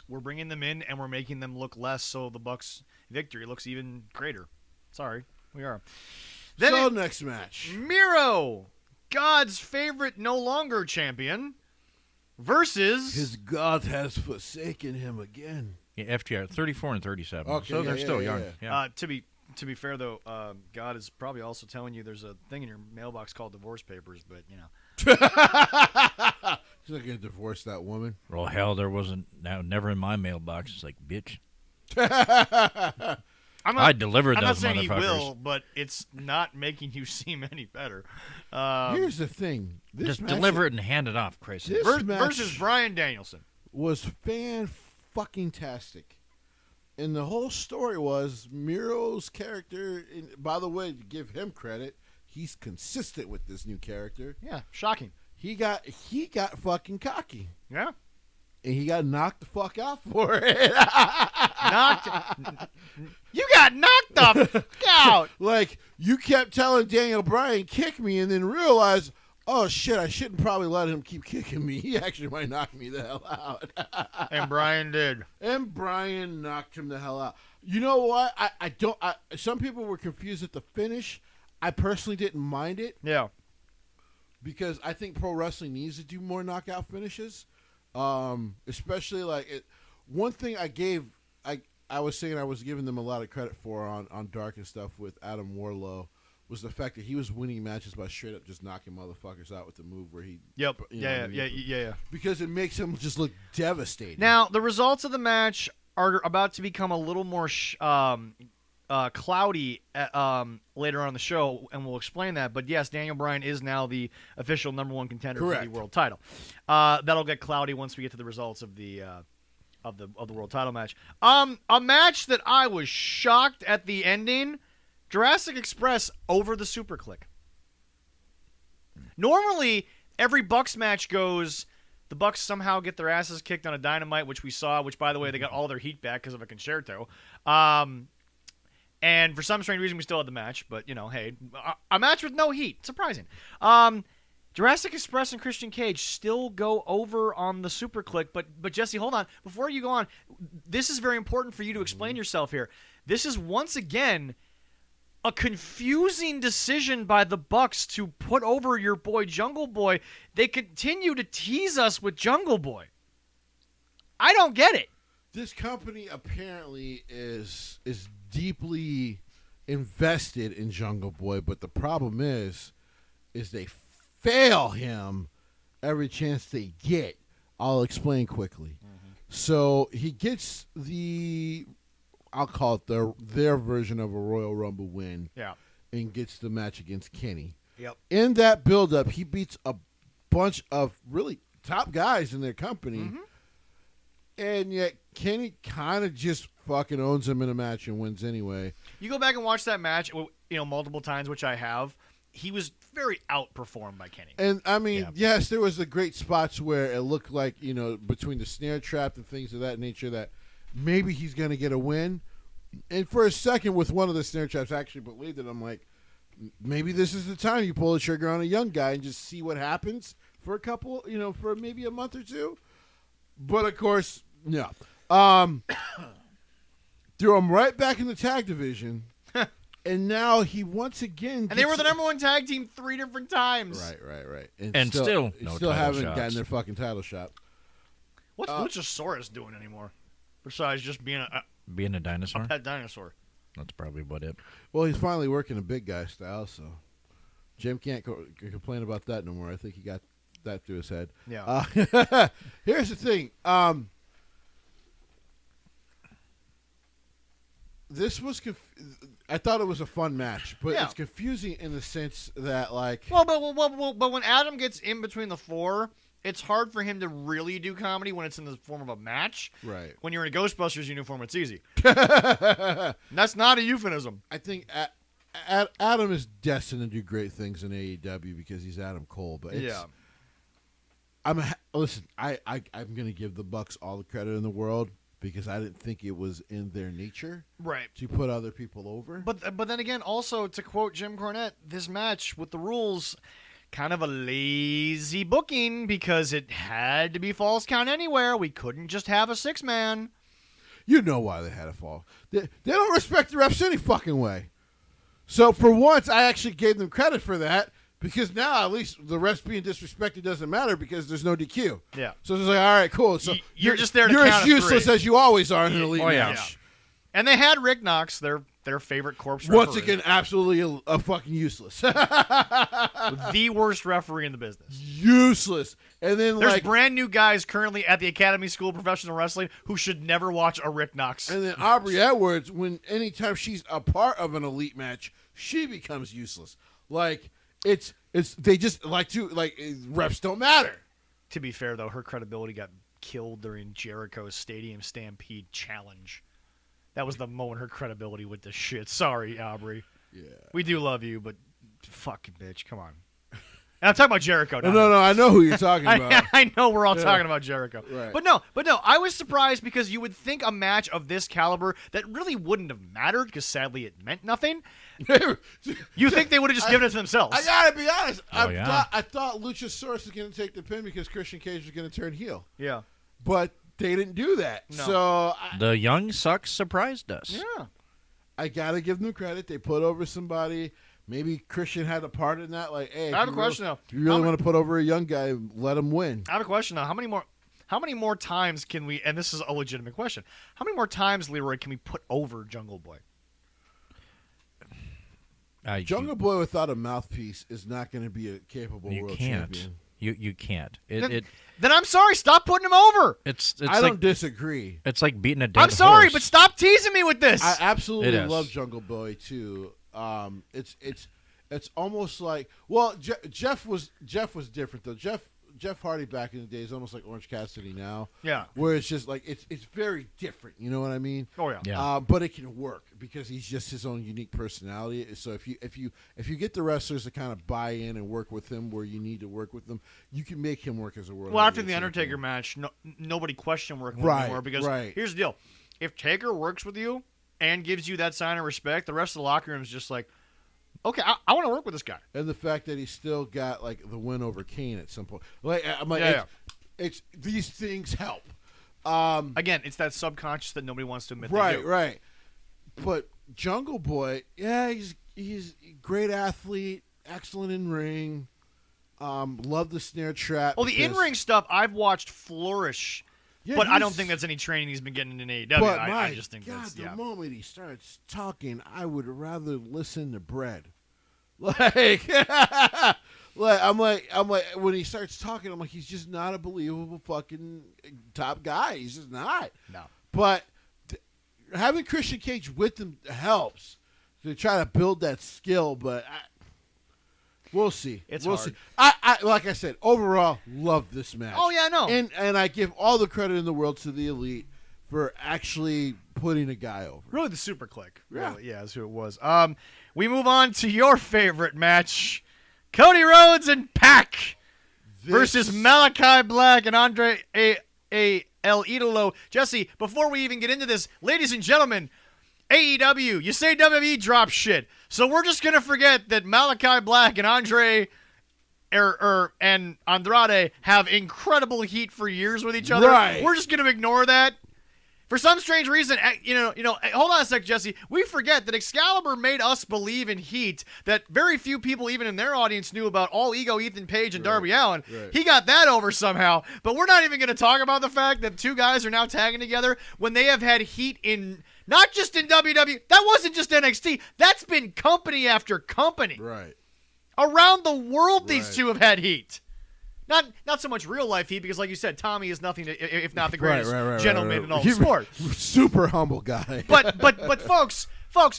We're bringing them in and we're making them look less, so the Bucks' victory looks even greater. Sorry, we are. Then Next match. Miro, God's favorite no longer champion, versus His God has forsaken him again. Yeah, FTR 34 and 37. Okay, so they're yeah, still yeah, young. yeah. Yeah. To be fair though, God is probably also telling you there's a thing in your mailbox called divorce papers, but He's not going to divorce that woman. Well, hell, there wasn't. Never in my mailbox. It's like, bitch. I delivered I'm not those saying he motherfuckers. will, but it's not making you seem any better. Here's the thing. This Just match deliver it and hand it off, Chris. This match versus Bryan Danielson. was fan-fucking-tastic. And the whole story was Miro's character, and by the way, to give him credit, he's consistent with this new character. Yeah, shocking. He got fucking cocky. Yeah. And he got knocked the fuck out for it. You got knocked the fuck out. Like, you kept telling Daniel Bryan, kick me, and then realized, oh, shit, I shouldn't probably let him keep kicking me. He actually might knock me the hell out. And Bryan did. And Bryan knocked him the hell out. You know what? Some people were confused at the finish. I personally didn't mind it Yeah. because I think pro wrestling needs to do more knockout finishes. Especially one thing I was saying I was giving them a lot of credit for on Dark and stuff with Adam Warlow was the fact that he was winning matches by straight up just knocking motherfuckers out with the move where he. Yep. you know what I mean? Yeah. Because it makes him just look devastating. Now, the results of the match are about to become a little more cloudy later on in the show, and we'll explain that. But yes, Daniel Bryan is now the official #1 contender for Correct. the world title. That'll get cloudy once we get to the results of the world title match. A match that I was shocked at the ending: Jurassic Express over the Super Click. Normally, every Bucks match goes. The Bucks somehow get their asses kicked on a Dynamite, which we saw, which, by the way, they got all their heat back because of a concerto. And for some strange reason, we still had the match. But, hey, a match with no heat. Surprising. Jurassic Express and Christian Cage still go over on the Super Click. But Jesse, hold on. Before you go on, this is very important for you to explain yourself here. This is, once again, a confusing decision by the Bucks to put over your boy Jungle Boy. They continue to tease us with Jungle Boy. I don't get it. This company apparently is deeply invested in Jungle Boy, but the problem is they fail him every chance they get. I'll explain quickly. So he gets I'll call it their version of a Royal Rumble win. Yeah. And gets the match against Kenny. Yep. In that build-up, he beats a bunch of really top guys in their company, and yet Kenny kind of just fucking owns him in a match and wins anyway. You go back and watch that match, multiple times, which I have. He was very outperformed by Kenny. And, I mean, yes, there was the great spots where it looked like, between the snare trap and things of that nature, that maybe he's going to get a win. And for a second, with one of the snare traps, I actually believed it. I'm like, maybe this is the time you pull the trigger on a young guy and just see what happens for a couple, for maybe a month or two. But, of course, no. Threw him right back in the tag division. And now he once again and they were the number one tag team 3 different times. Right. And still haven't shots. gotten their fucking title shot. What's Luchasaurus doing anymore? Besides just being a dinosaur? a pet dinosaur. That's probably about it. Well, he's finally working a big guy style, so Jim can't complain about that no more. I think he got that through his head. Yeah. Here's the thing. This was I thought it was a fun match, but it's confusing in the sense that, like... Well, but when Adam gets in between the four, it's hard for him to really do comedy when it's in the form of a match. Right. When you're in a Ghostbusters uniform, it's easy. That's not a euphemism. I think Adam is destined to do great things in AEW because he's Adam Cole, but it's... Listen, I'm going to give the Bucks all the credit in the world because I didn't think it was in their nature to put other people over. But then again, also, to quote Jim Cornette, this match with the rules, kind of a lazy booking because it had to be false count anywhere. We couldn't just have a 6-man. You know why they had a fall. They don't respect the refs any fucking way. So for once, I actually gave them credit for that. Because now, at least, the refs being disrespected doesn't matter because there's no DQ. Yeah. So it's like, all right, cool. So you're just there to you're count as useless 3. as you always are in an elite match. Yeah. And they had Rick Knox, their favorite corpse referee. Once again, absolutely a fucking useless. The worst referee in the business. Useless. And then there's brand new guys currently at the Academy School of Professional Wrestling who should never watch a Rick Knox. And then Aubrey Edwards, anytime she's a part of an elite match, she becomes useless. Like... They just refs don't matter. To be fair though, her credibility got killed during Jericho's Stadium Stampede challenge. That was the moment her credibility went to shit. Sorry, Aubrey. Yeah. We do love you, but fucking bitch, come on. And I'm talking about Jericho now. No, I know who you're talking about. I know we're all talking about Jericho. Right. But no, I was surprised because you would think a match of this caliber that really wouldn't have mattered because sadly it meant nothing. You think they would have just given it to themselves. I gotta be honest. Oh, I thought Luchasaurus was going to take the pin because Christian Cage was going to turn heel. Yeah. But they didn't do that. No. So the Young Sucks surprised us. Yeah. I got to give them credit. They put over somebody. Maybe Christian had a part in that. Like, hey, I have a question though. If you really want to put over a young guy, let him win. I have a question though. How many more times can we? And this is a legitimate question. How many more times, Leroy, can we put over Jungle Boy? Jungle Boy without a mouthpiece is not going to be a capable world champion. You can't. Then I'm sorry. Stop putting him over. I don't disagree. It's like beating a dead horse. I'm sorry, but stop teasing me with this. I absolutely love Jungle Boy too. It's almost like Jeff was different though. Jeff Hardy back in the day is almost like Orange Cassidy now. Yeah. Where it's just like it's very different. You know what I mean? Oh yeah. Yeah. But it can work because he's just his own unique personality. So if you get the wrestlers to kind of buy in and work with him where you need to work with them, you can make him work as a world. Well, after the Undertaker match, nobody questioned working with him anymore because here's the deal: if Taker works with you and gives you that sign of respect, the rest of the locker room is just like, okay, I want to work with this guy. And the fact that he still got like the win over Kane at some point, it's these things help. Again, it's that subconscious that nobody wants to admit. Right. But Jungle Boy, he's a great athlete, excellent in ring. Love the snare trap. Oh, the in-ring stuff I've watched flourish Yeah, but I don't he's- think that's any training he's been getting in AEW. But I just think God, that's the yeah. moment he starts talking, I would rather listen to Bread. Like, I'm like when he starts talking, I'm like, he's just not a believable fucking top guy. He's just not. No. But having Christian Cage with him helps to try to build that skill. But we'll see. We'll hard. see. I like I said, overall, love this match. Oh yeah, no. And I give all the credit in the world to the Elite for actually putting a guy over. Really, the Super Click. Yeah. Really, yeah, that's who it was. We move on to your favorite match: Cody Rhodes and Pac versus Malachi Black and Andre El Idolo. Jesse, before we even get into this, ladies and gentlemen, AEW, you say WWE drop shit, so we're just gonna forget that Malachi Black and Andre and Andrade have incredible heat for years with each other. Right. We're just gonna ignore that. For some strange reason, hold on a sec, Jesse. We forget that Excalibur made us believe in heat that very few people, even in their audience, knew about All Ego, Ethan Page, and Darby Allin. Right. He got that over somehow. But we're not even going to talk about the fact that two guys are now tagging together when they have had heat in, not just in WWE. That wasn't just NXT. That's been company after company. Right. Around the world, these Right. two have had heat. Not so much real life heat, because like you said, Tommy is nothing if not the greatest gentleman in all the sport. Super humble guy. But folks,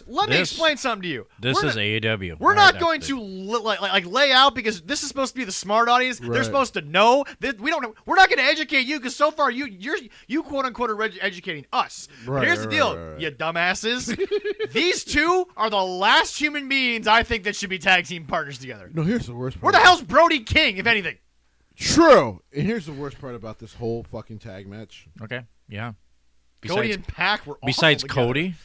let me explain something to you. This is AEW. We're not going to lay out, because this is supposed to be the smart audience. They're Right. supposed to know that we don't know. We're not going to educate you, because so far you quote unquote are educating us. But Right, here's the right, deal, right. you dumbasses. These two are the last human beings I think that should be tag team partners together. No, here's the worst part. Where the hell's Brody King, if anything? True. And here's the worst part about this whole fucking tag match. Okay, yeah. Cody and Pac were awful Besides together. Cody,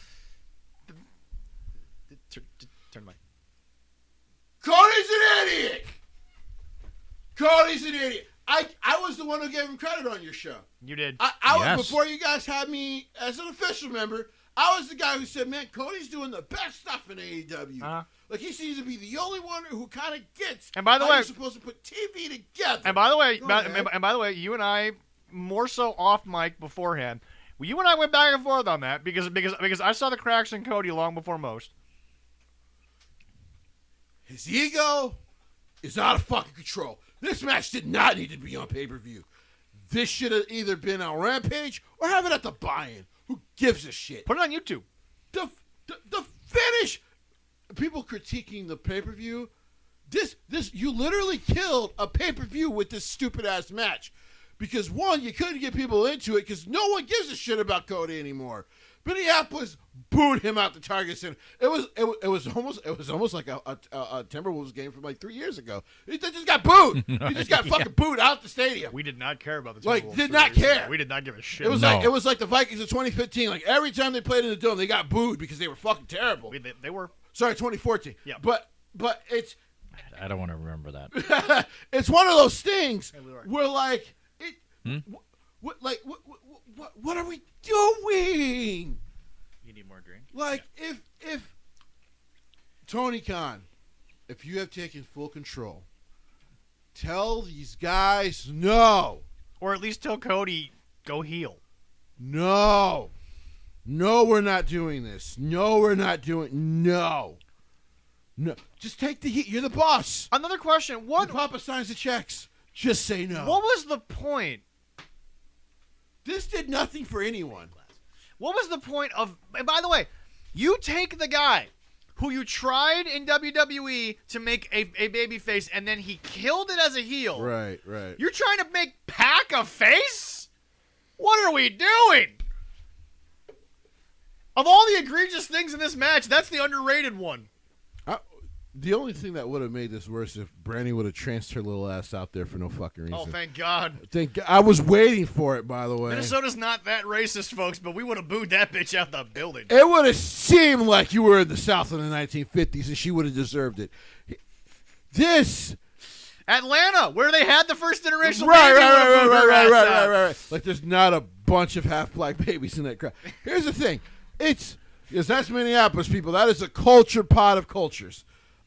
Turn my. Cody's an idiot. Cody's an idiot. I was the one who gave him credit on your show. You did. I was, Yes. before you guys had me as an official member, I was the guy who said, man, Cody's doing the best stuff in AEW. Uh-huh. Like, he seems to be the only one who kind of gets And by the how way- you're supposed to put TV together. And by the way, Go ahead. and by the way, you and I, more so off mic beforehand, you and I went back and forth on that because I saw the cracks in Cody long before most. His ego is out of fucking control. This match did not need to be on pay-per-view. This should have either been on Rampage or have it at the buy-in. Who gives a shit? Put it on YouTube. The finish. People critiquing the pay-per-view. This you literally killed a pay-per-view with this stupid ass match. Because one, you couldn't get people into it because no one gives a shit about Cody anymore. Minneapolis booed him out the Target Center. It was almost like a Timberwolves game from like 3 years ago. They just got booed. They just got fucking booed out the stadium. We did not care about the Like, Timberwolves did 3 not years ago. care. We did not give a shit. It was like the Vikings of 2015. Like every time they played in the Dome, they got booed because they were fucking terrible. They were. Sorry, 2014. Yeah. But it's I don't want to remember that. it's one of those things Hey, Leroy. where like what are we doing? You need more drink? Like if Tony Khan, if you have taken full control, tell these guys no. Or at least tell Cody, go heel. No, we're not doing this. No. Just take the heat. You're the boss. Another question. When Papa signs the checks, just say no. What was the point? This did nothing for anyone. What was the point of... And by the way, you take the guy who you tried in WWE to make a babyface, and then he killed it as a heel. Right. You're trying to make Pac a face? What are we doing? Of all the egregious things in this match, that's the underrated one. The only thing that would have made this worse if Brandy would have tranced her little ass out there for no fucking reason. Oh, thank God. I was waiting for it, by the way. Minnesota's not that racist, folks, but we would have booed that bitch out the building. It would have seemed like you were in the South in the 1950s, and she would have deserved it. This... Atlanta, where they had the first interracial baby. Right. Like there's not a bunch of half-black babies in that crowd. Here's the thing. Yes, that's Minneapolis, people. That is a cultured pot of cultures.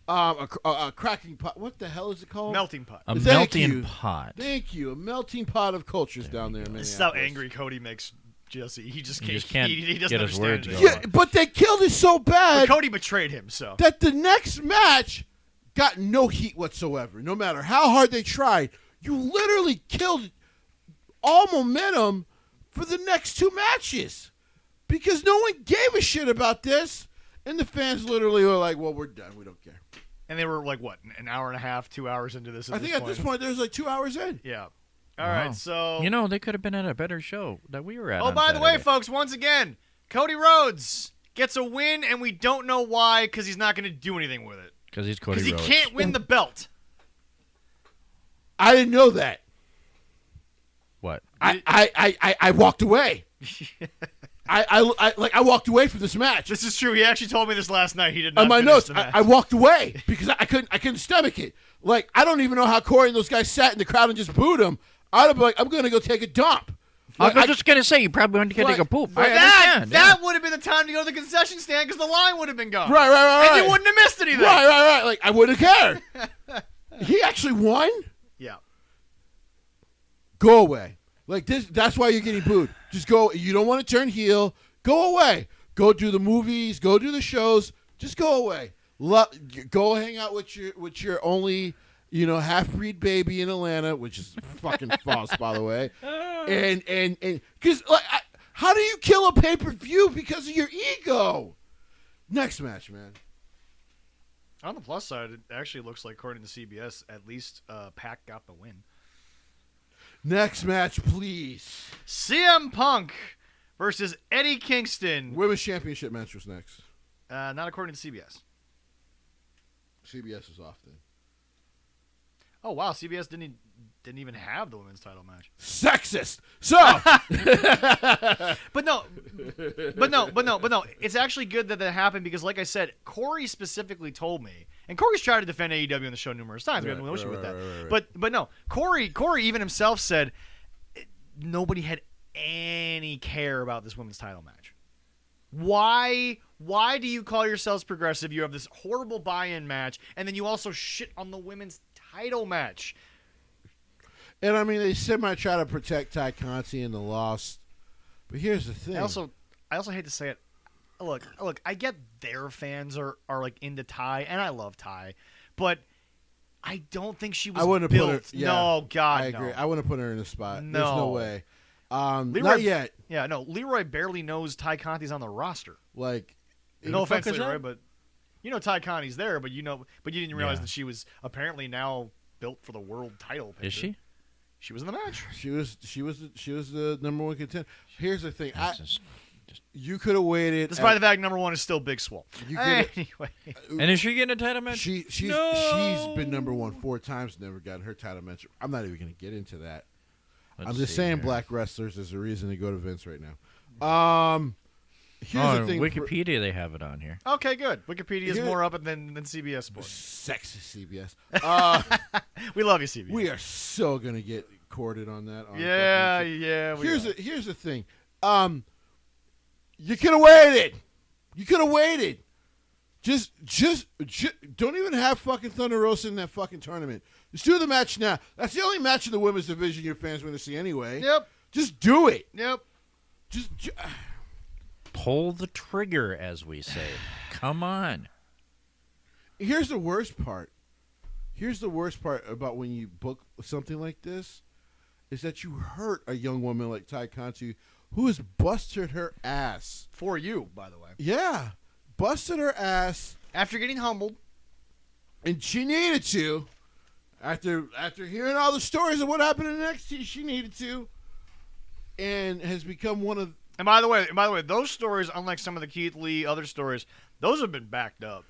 A cracking pot. What the hell is it called? Melting pot. A Thank melting you. pot. Thank you. A melting pot of cultures down there in This is Minneapolis. how angry Cody makes Jesse. He just can't. can't He doesn't get his understand words it going. anymore. Yeah, but they killed it so But bad Cody betrayed him. So that the next match got no heat whatsoever. No matter how hard they tried, you literally killed all momentum for the next 2 matches because no one gave a shit about this, and the fans literally were like, "Well, we're done. We don't care." and they were like what, an hour and a half, 2 hours into this. I think at this point there's like 2 hours in. Yeah. All right. Wow. So You know, they could have been at a better show that we were at. Oh, on by the way, Saturday. folks, once again, Cody Rhodes gets a win, and we don't know why because he's not going to do anything with it. Because he's Cody Because he Rhodes. can't win the belt. I didn't know that. What? I walked away. I walked away from this match. This is true. He actually told me this last night. He did not On my finish notes, the match. I walked away because I couldn't stomach it. Like, I don't even know how Corey and those guys sat in the crowd and just booed him. I'd have been like, I'm going to go take a dump. I Like, was just going to say, you probably went to Like, take a poop. right, I that understand. that would have been the time to go to the concession stand because the line would have been gone. Right. And you wouldn't have missed anything. Right. Like, I wouldn't have cared. He actually won? Yeah. Go away. Like, that's why you're getting booed. Just go. You don't want to turn heel. Go away. Go do the movies. Go do the shows. Just go away. Go hang out with your only, half-breed baby in Atlanta, which is fucking false, by the way. And because how do you kill a pay-per-view because of your ego? Next match, man. On the plus side, it actually looks like, according to CBS, at least Pac got the win. Next match, please. CM Punk versus Eddie Kingston. Women's Championship match was next. Not according to CBS. CBS is off then. Oh wow, CBS didn't even have the women's title match. Sexist. So, But no. It's actually good that happened because, like I said, Corey specifically told me, and Corey's tried to defend AEW on the show numerous times. We have no issue with that. Right. But no, Corey even himself said nobody had any care about this women's title match. Why do you call yourselves progressive? You have this horrible buy-in match, and then you also shit on the women's title match. And I mean, they semi try to protect Ty Conti in the loss, but here's the thing. I also hate to say it. Look, I get their fans are like into Ty, and I love Ty, but I don't think she was I wouldn't built. have put her. Yeah, No, God, I agree. no. I wouldn't have put her in a spot. There's No. no way. Leroy, Not yet. Yeah, no. Leroy barely knows Ty Conti's on the roster. Like, No offense, fuck is Leroy, that? but Ty Conti's there. But you didn't realize Yeah. that she was apparently now built for the world title picture. Is she? She was in the match. she was the number one contender. Here's the thing. That's just- You could have waited. Despite the fact number one is still Big Swole. You coulda- Anyway, And is she getting a title match? she's No! been number one 4 times, never gotten her title match. I'm not even going to get into that. Let's I'm just see saying here. black wrestlers is a reason to go to Vince right now. Here's Oh, the thing. Wikipedia, they have it on here. okay, good. Wikipedia is Here- more up than CBS Sports. Sexy CBS. We love you, CBS. We are so going to get courted on that. On Yeah. fucking- We Here's the thing. You could have waited. You could have waited. Just don't even have fucking Thunder Rosa in that fucking tournament. Just do the match now. That's the only match in the women's division your fans want to see anyway. Yep. Just do it. Yep. Pull the trigger, as we say. Come on. Here's the worst part. Here's the worst part about when you book something like this is that you hurt a young woman like Ty Conti who has busted her ass. For you, by the way. Yeah. Busted her ass, After getting humbled. and she needed to. After hearing all the stories of what happened in NXT, she needed to. And has become one of... And by the way, those stories, unlike some of the Keith Lee other stories, those have been backed up.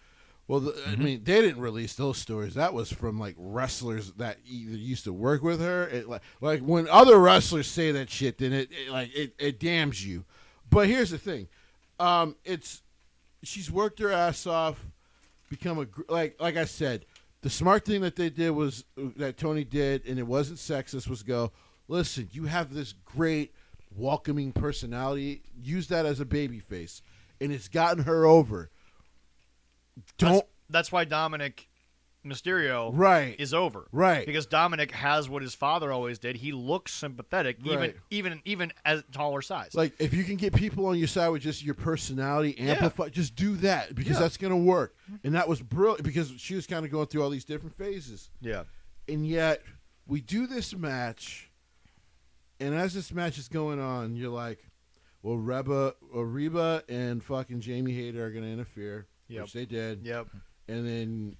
Well, I mean, they didn't release those stories. That was from, like, wrestlers that either used to work with her. It, like when other wrestlers say that shit, then it damns you. But here's the thing. She's worked her ass off, become like I said, the smart thing that they did was, that Tony did, and it wasn't sexist, was go, listen, you have this great welcoming personality. Use that as a baby face. And it's gotten her over. that's why Dominic Mysterio Right. is over. Right. Because Dominic has what his father always did. He looks sympathetic, Right. even as taller size. Like, if you can get people on your side with just your personality amplified, just do that because that's going to work. And that was brilliant because she was kind of going through all these different phases. Yeah. And yet, we do this match, and as this match is going on, you're like, well, Reba and fucking Jamie Hayter are going to interfere, which they did. Yep. And then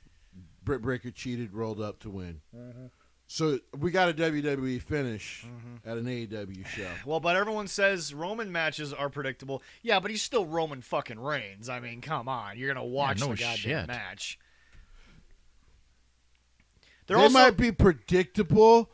Britt Baker cheated, rolled up to win. So we got a WWE finish at an AEW show. Well, but everyone says Roman matches are predictable. Yeah, but he's still Roman fucking Reigns. I mean, come on. You're going to watch no the goddamn shit. match. They might be predictable,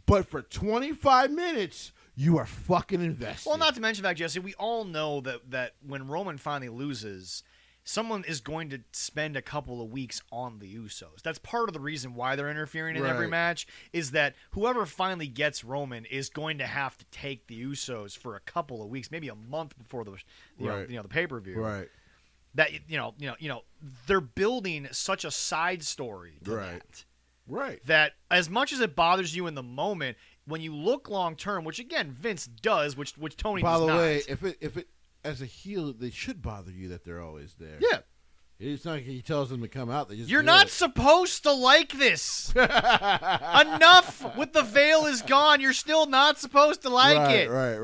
but for 25 minutes, you are fucking invested. Well, not to mention the fact, Jesse, we all know that when Roman finally loses, someone is going to spend a couple of weeks on the Usos. That's part of the reason why they're interfering in every Right. match, is that whoever finally gets Roman is going to have to take the Usos for a couple of weeks, maybe a month before the the pay-per-view. Right. That they're building such a side story to Right. that. Right. That as much as it bothers you in the moment, when you look long term, which again Vince does, which Tony By does the not. way, if it as a heel, they should bother you that they're always there. Yeah. It's not like he tells them to come out. They just You're do not it. supposed to like this. Enough with the veil is gone. You're still not supposed to like right, it. Right.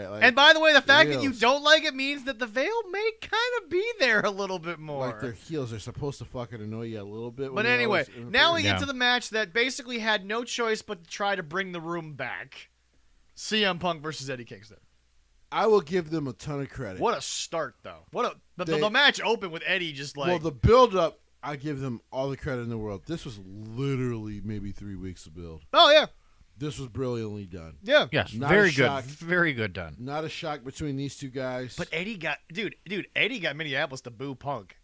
Like, And by the way, the fact that you heels. don't like it means that the veil may kind of be there a little bit more. like their heels are supposed to fucking annoy you a little bit. But when they're anyway, always now we interfering. get to the match that basically had no choice but to try to bring the room back. CM Punk versus Eddie Kingston. I will give them a ton of credit. What a start, though. The match opened with Eddie just like... Well, the build-up, I give them all the credit in the world. This was literally maybe 3 weeks to build. Oh, yeah. This was brilliantly done. Yeah. Yes, Not very a good. shock. Very good done. Not a shock between these two guys. But Eddie got... Dude, Eddie got Minneapolis to boo Punk.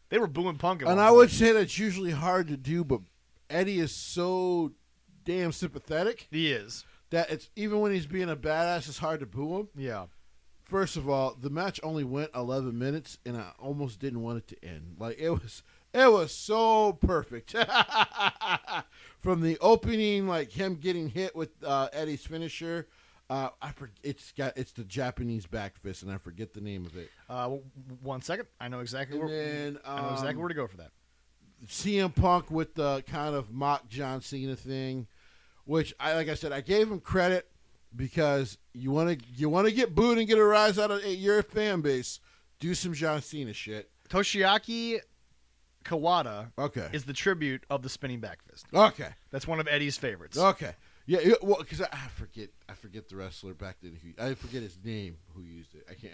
They were booing Punk at and one I point. would say that's usually hard to do, but Eddie is so damn sympathetic He is. that it's even when he's being a badass, it's hard to boo him. Yeah. First of all, the match only went 11 minutes, and I almost didn't want it to end. Like it was so perfect. From the opening, like him getting hit with Eddie's finisher, it's the Japanese back fist, and I forget the name of it. 1 second. I know exactly And where. then I know exactly where to go for that. CM Punk with the kind of mock John Cena thing, which like I said, I gave him credit because you want to get booed and get a rise out of your fan base. Do some John Cena shit. Toshiaki Kawada Okay. is the tribute of the spinning back fist. Okay. That's one of Eddie's favorites. Okay. Yeah. Well, because I forget the wrestler back then. I forget his name. Who used it? I can't.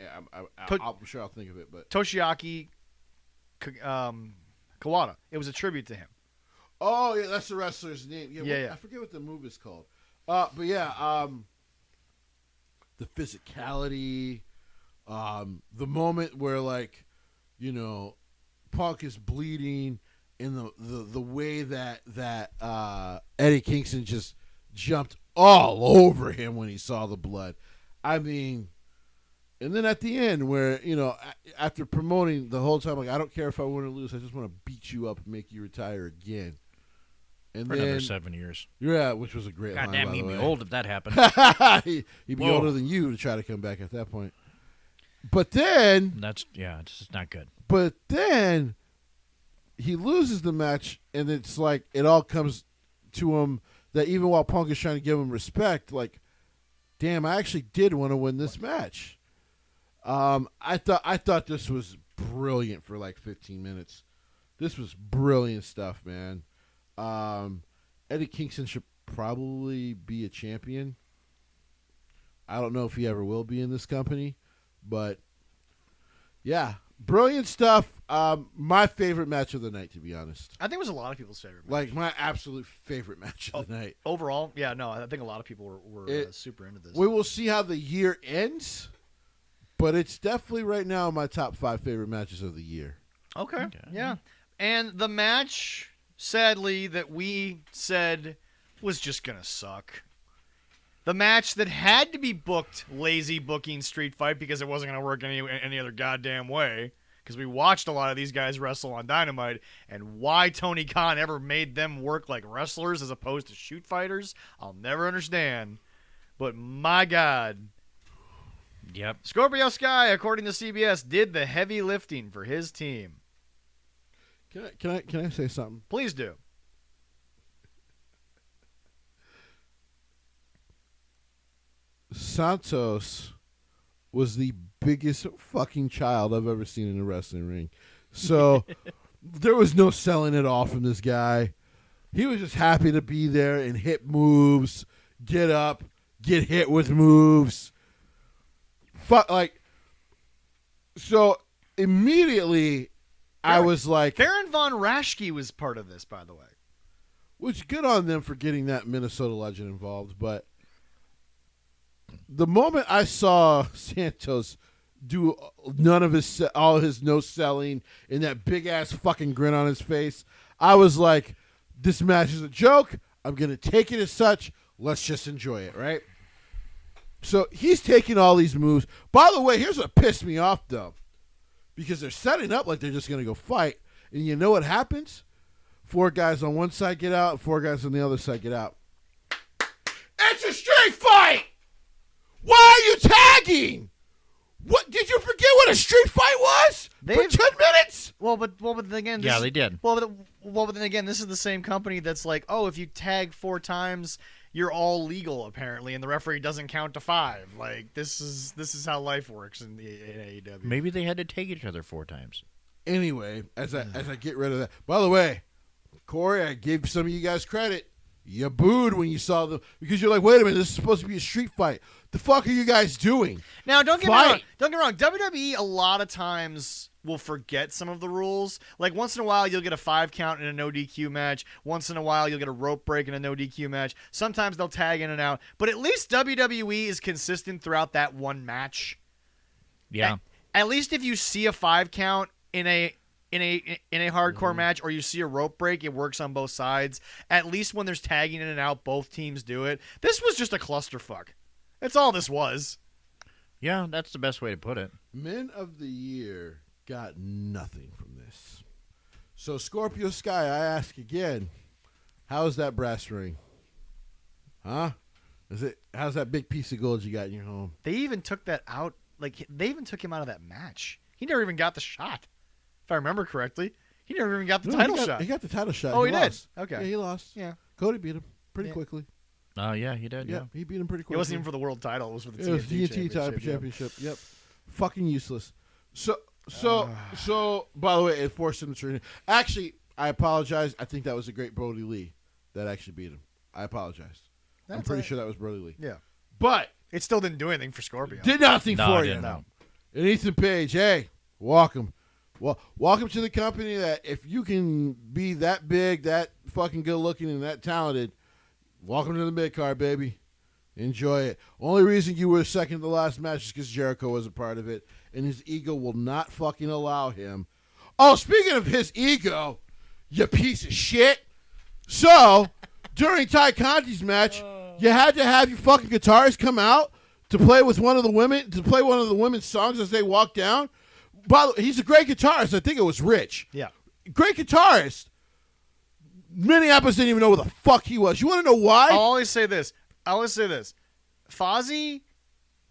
I'm sure I'll think of it. But Toshiaki Kawada. It was a tribute to him. oh yeah, that's the wrestler's name. Yeah. I forget what the move is called. But yeah. The physicality, the moment where Punk is bleeding, and the way that Eddie Kingston just jumped all over him when he saw the blood. I mean, and then at the end where after promoting the whole time, like I don't care if I win or lose, I just want to beat you up and make you retire again. And For then, another 7 years. yeah, which was a great line. Goddamn, by he'd the be way. old if that happened. He'd be Whoa. older than you to try to come back at that point. But then It's just not good. He loses the match, and it's like it all comes to him that even while Punk is trying to give him respect, like, damn, I actually did want to win this match. I thought this was brilliant for like 15 minutes. This was brilliant stuff, man. Eddie Kingston should probably be a champion. I don't know if he ever will be in this company, but yeah, brilliant stuff. My favorite match of the night, to be honest. I think it was a lot of people's favorite match. Like my absolute favorite match of the night. Overall, yeah, no, I think a lot of people were super into this. We will see how the year ends, but it's definitely right now my top 5 favorite matches of the year. Okay. Yeah. And the match, sadly, that we said was just going to suck. The match that had to be booked lazy booking street fight because it wasn't going to work any other goddamn way because we watched a lot of these guys wrestle on Dynamite, and why Tony Khan ever made them work like wrestlers as opposed to shoot fighters, I'll never understand. But my God. Yep. Scorpio Sky, according to CBS, did the heavy lifting for his team. Can I say something? Please do. Santos was the biggest fucking child I've ever seen in a wrestling ring. So there was no selling it all from this guy. He was just happy to be there and hit moves, get up, get hit with moves. So immediately I was like, Baron Von Raschke was part of this, by the way. which good on them for getting that Minnesota legend involved, but the moment I saw Santos do all his no selling and that big ass fucking grin on his face, I was like, this match is a joke. I'm going to take it as such. Let's just enjoy it, right? So he's taking all these moves. By the way, here's what pissed me off, though, because they're setting up like they're just going to go fight. And you know what happens? 4 guys on one side get out, 4 guys on the other side get out. It's a street fight! Why are you tagging? What, did you forget what a street fight was? For 10 minutes? Well, but then again, Yeah, they did. But then again, this is the same company that's like, oh, if you tag 4 times, you're all legal apparently, and the referee doesn't count to 5. Like this is how life works in AEW. Maybe they had to take each other 4 times. Anyway, as I get rid of that. By the way, Corey, I gave some of you guys credit. You booed when you saw them because you're like, wait a minute, this is supposed to be a street fight. The fuck are you guys doing? Now, don't get me wrong. Don't get me wrong. WWE a lot of times will forget some of the rules. Like once in a while, you'll get a 5 count in a no DQ match. Once in a while, you'll get a rope break in a no DQ match. Sometimes they'll tag in and out. But at least WWE is consistent throughout that one match. Yeah. At least if you see a 5 count in a hardcore match, or you see a rope break, it works on both sides. At least when there's tagging in and out, both teams do it. This was just a clusterfuck. That's all this was. Yeah, that's the best way to put it. Men of the Year got nothing from this. So Scorpio Sky, I ask again, how's that brass ring? Huh? How's that big piece of gold you got in your home? They even took that out. Like they even took him out of that match. He never even got the shot. If I remember correctly, he never even got the title shot. He got the title shot. Oh, he did? lost. Okay. Yeah, he lost. Yeah. Cody beat him pretty quickly. Oh, yeah, he did. Yeah. He beat him pretty quickly. It wasn't even for the world title. It was for the It was TNT TNT championship. Yep. Fucking useless. So, by the way, it forced him to turn. Actually, I apologize. I think that was a great Brody Lee that actually beat him. I apologize. I'm pretty sure that was Brody Lee. Yeah. But it still didn't do anything for Scorpio. did nothing for you. No. And Ethan Page, hey, welcome. Well, welcome to the company that if you can be that big, that fucking good looking, and that talented, welcome to the mid-card, baby. Enjoy it. Only reason you were second to the last match is because Jericho was a part of it, and his ego will not fucking allow him. Oh, speaking of his ego, you piece of shit. So, during Ty Conti's match, you had to have your fucking guitarist come out to play with one of the women, to play one of the women's songs as they walk down. By the way, he's a great guitarist. I think it was Rich. Yeah. Great guitarist. Minneapolis didn't even know where the fuck he was. You want to know why? I'll always say this. Fozzy,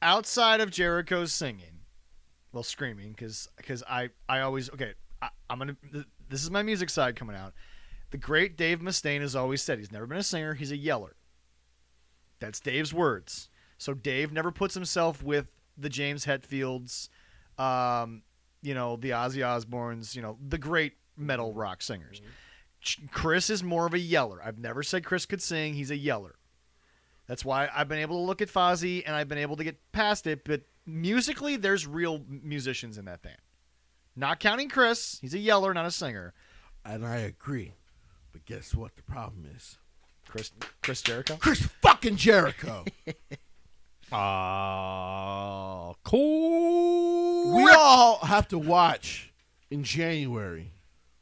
outside of Jericho's singing, well, screaming, because I always, okay, I'm going to, this is my music side coming out. The great Dave Mustaine has always said he's never been a singer. He's a yeller. That's Dave's words. So Dave never puts himself with the James Hetfields, the Ozzy Osbournes, the great metal rock singers. Chris is more of a yeller. I've never said Chris could sing. He's a yeller. That's why I've been able to look at Fozzy and I've been able to get past it. But musically, there's real musicians in that band. Not counting Chris. He's a yeller, not a singer. And I agree. But guess what the problem is? Chris Jericho? Chris fucking Jericho. Cool. We all have to watch in January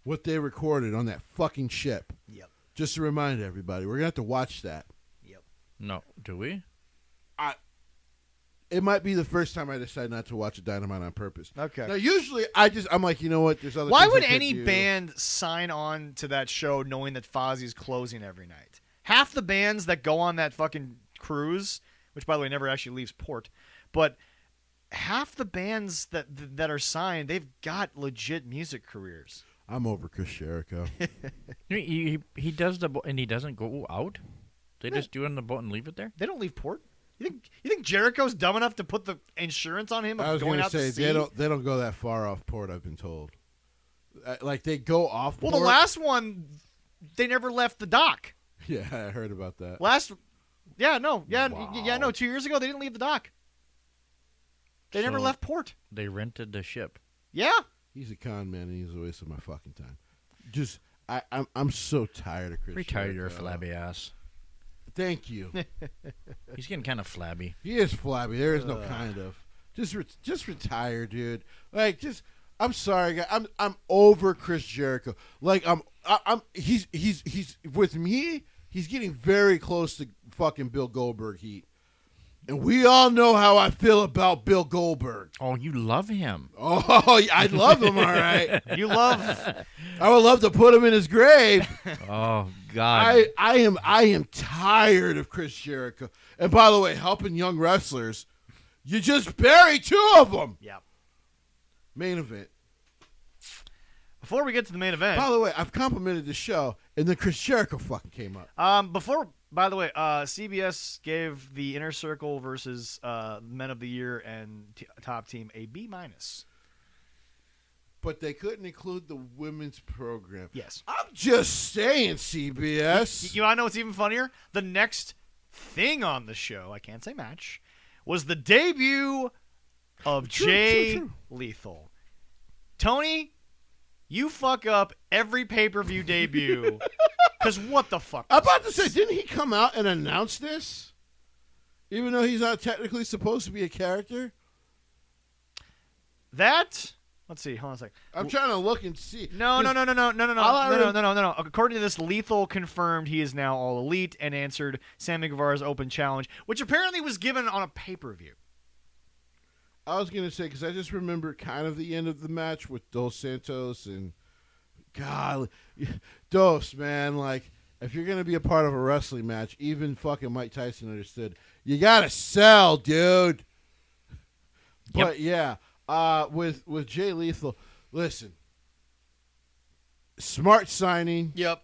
what they recorded on that fucking ship. Yep. Just to remind everybody, we're going to have to watch that. No, do we? it might be the first time I decide not to watch a Dynamite on purpose. Okay. Now, usually I'm like, you know what? There's other. Why things would I could any do. band sign on to that show knowing that Fozzie's closing every night? Half the bands that go on that fucking cruise, which by the way never actually leaves port, but half the bands that are signed, they've got legit music careers. I'm over Chris Jericho. He does the boat and he doesn't go out. They just do it on the boat and leave it there. They don't leave port. You think Jericho's dumb enough to put the insurance on him I of was going gonna out say to sea? they don't go that far off port. I've been told. Like they go off. Well, port. the last one, they never left the dock. Yeah, I heard about that. No, 2 years ago they didn't leave the dock. They never So- left port. They rented the ship. Yeah. He's a con man, and he's a waste of my fucking time. Just I'm so tired of Chris. Retire your Jericho. flabby ass. Thank you. He's getting kind of flabby. He is flabby. There is no kind of. Just retire, dude. Like I'm sorry, guy. I'm over Chris Jericho. Like he's with me. He's getting very close to fucking Bill Goldberg heat. And we all know how I feel about Bill Goldberg. Oh, you love him. Oh, I love him, all right. You love. I would love to put him in his grave. Oh God. I am tired of Chris Jericho. And by the way, helping young wrestlers, you just bury two of them. Yeah. Main event. Before we get to the main event. By the way, I've complimented the show, and then Chris Jericho fucking came up. By the way, CBS gave the Inner Circle versus Men of the Year and Top Team a B-. But they couldn't include the women's program. Yes. I'm just saying, CBS. You want to know what's even funnier? The next thing on the show, I can't say match, was the debut of Jay Lethal. Tony, you fuck up every pay-per-view debut. Because what the fuck? I'm about to say, didn't he come out and announce this? Even though he's not technically supposed to be a character? Let's see. Hold on a second. I'm trying to look and see. No. According to this, Lethal confirmed he is now All Elite and answered Sammy Guevara's open challenge, which apparently was given on a pay-per-view. I was going to say, because I just remember kind of the end of the match with Dos Santos and, God, Dos, man, like, if you're going to be a part of a wrestling match, even fucking Mike Tyson understood, you got to sell, dude. But, yeah, with Jay Lethal, listen, smart signing, Yep.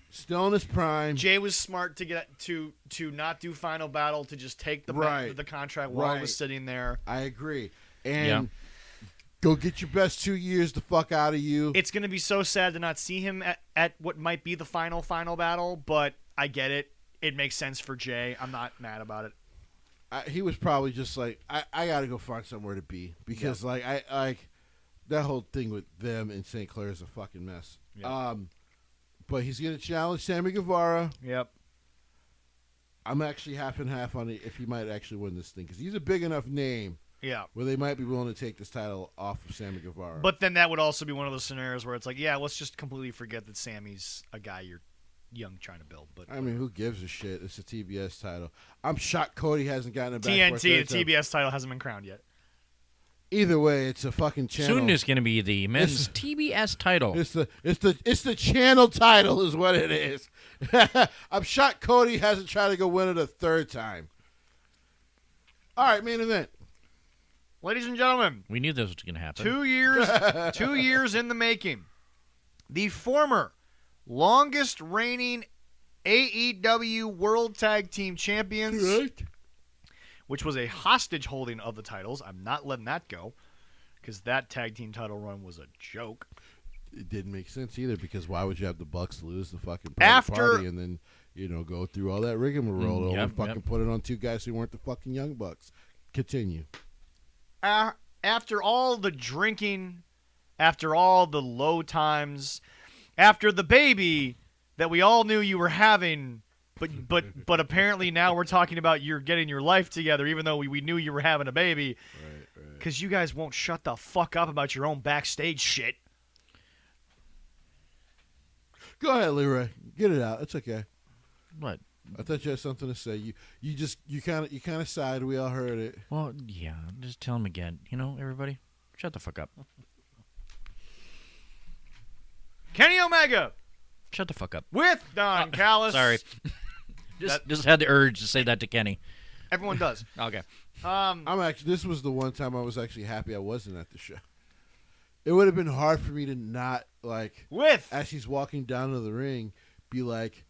still in his prime. Jay was smart to get to not do Final Battle, to just take the contract while it was sitting there. I agree. And go get your best 2 years the fuck out of you. It's going to be so sad to not see him at what might be the final battle, but I get it. It makes sense for Jay. I'm not mad about it. He was probably just like, I got to go find somewhere to be. Because, that whole thing with them in St. Clair is a fucking mess. Yep. But he's going to challenge Sammy Guevara. Yep. I'm actually half and half on it if he might actually win this thing. Because he's a big enough name where they might be willing to take this title off of Sammy Guevara. But then that would also be one of those scenarios where it's like, yeah, let's just completely forget that Sammy's a guy you're young trying to build. But I mean, who gives a shit? It's a TBS title. I'm shocked Cody hasn't gotten it back. TNT, the TBS title hasn't been crowned yet. Either way, it's a fucking channel. Soon is going to be the men's TBS title. It's the channel title is what it is. I'm shocked Cody hasn't tried to go win it a third time. All right, main event. Ladies and gentlemen, We knew this was going to happen. 2 years, 2 years in the making. The former longest reigning AEW World Tag Team Champions, Right. which was a hostage holding of the titles. I'm not letting that go because that tag team title run was a joke. It didn't make sense either because why would you have the Bucks lose the fucking After- party and then go through all that rigmarole and Yep, fucking put it on two guys who weren't the fucking Young Bucks? Continue. After all the drinking, after all the low times, after the baby that we all knew you were having, but apparently now we're talking about you're getting your life together, even though we knew you were having a baby, because you guys won't shut the fuck up about your own backstage shit. Go ahead, Leroy. Get it out. It's okay. What? I thought you had something to say. You kind of sighed. We all heard it. Well, yeah. Just tell him again. Everybody, shut the fuck up. Kenny Omega Shut the fuck up. with Don Callis. Sorry. just had the urge to say that to Kenny. Everyone does. Okay. This was the one time I was actually happy I wasn't at the show. It would have been hard for me to not, as he's walking down to the ring, be like,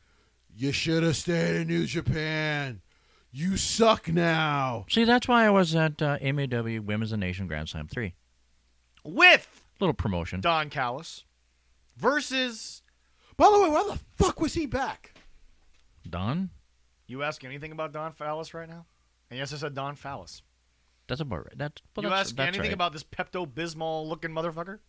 you should have stayed in New Japan. You suck now. See, that's why I was at MAW Women's of the Nation Grand Slam 3. With Little promotion. Don Callis versus... By the way, why the fuck was he back? Don? You ask anything about Don Callis right now? And yes, I said Don Callis. That's about right. You ask anything about this Pepto-Bismol looking motherfucker?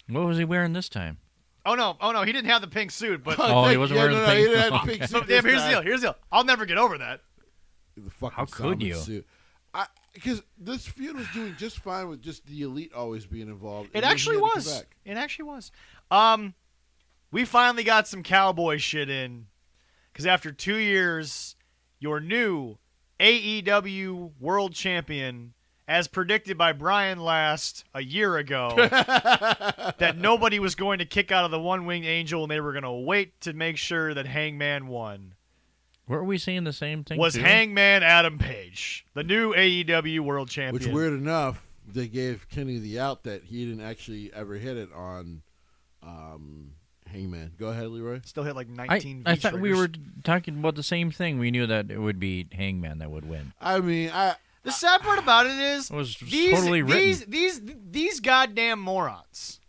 What was he wearing this time? Oh no, he didn't have the pink suit, but He wasn't wearing the pink. He didn't have the pink suit. But, here's the deal. I'll never get over that. The fucking How could Samba you? Suit. Because this feud was doing just fine with just the Elite always being involved. It actually was. It actually was. We finally got some cowboy shit in, because after 2 years, your new AEW World Champion, as predicted by Brian Last a year ago, that nobody was going to kick out of the One-Winged Angel and they were going to wait to make sure that Hangman won. Were we saying the same thing? Was too? Hangman Adam Page, the new AEW World Champion. Which, weird enough, they gave Kenny the out that he didn't actually ever hit it on Hangman. Go ahead, Leroy. Still hit like 19 I thought we were V-triggers. talking about the same thing. We knew that it would be Hangman that would win. I mean, The sad part about it is It was totally written. these goddamn morons.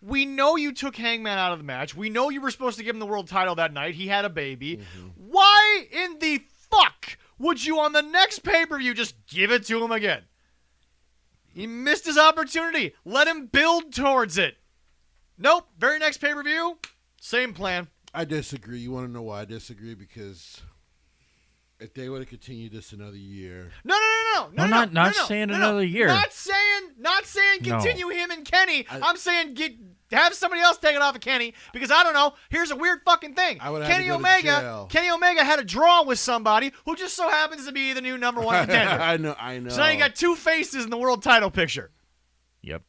We know you took Hangman out of the match. We know you were supposed to give him the world title that night. He had a baby. Mm-hmm. Why in the fuck would you on the next pay-per-view just give it to him again? He missed his opportunity. Let him build towards it. Nope. Very next pay-per-view, same plan. I disagree. You want to know why I disagree? Because if they would have continued this another year, No, not saying another year. Not saying No. continue him and Kenny. I'm saying have somebody else take it off of Kenny, because I don't know. Here's a weird fucking thing. I would have Kenny to go to jail. Omega. Kenny Omega had a draw with somebody who just so happens to be the new number one contender. I know. So now you got two faces in the world title picture. Yep.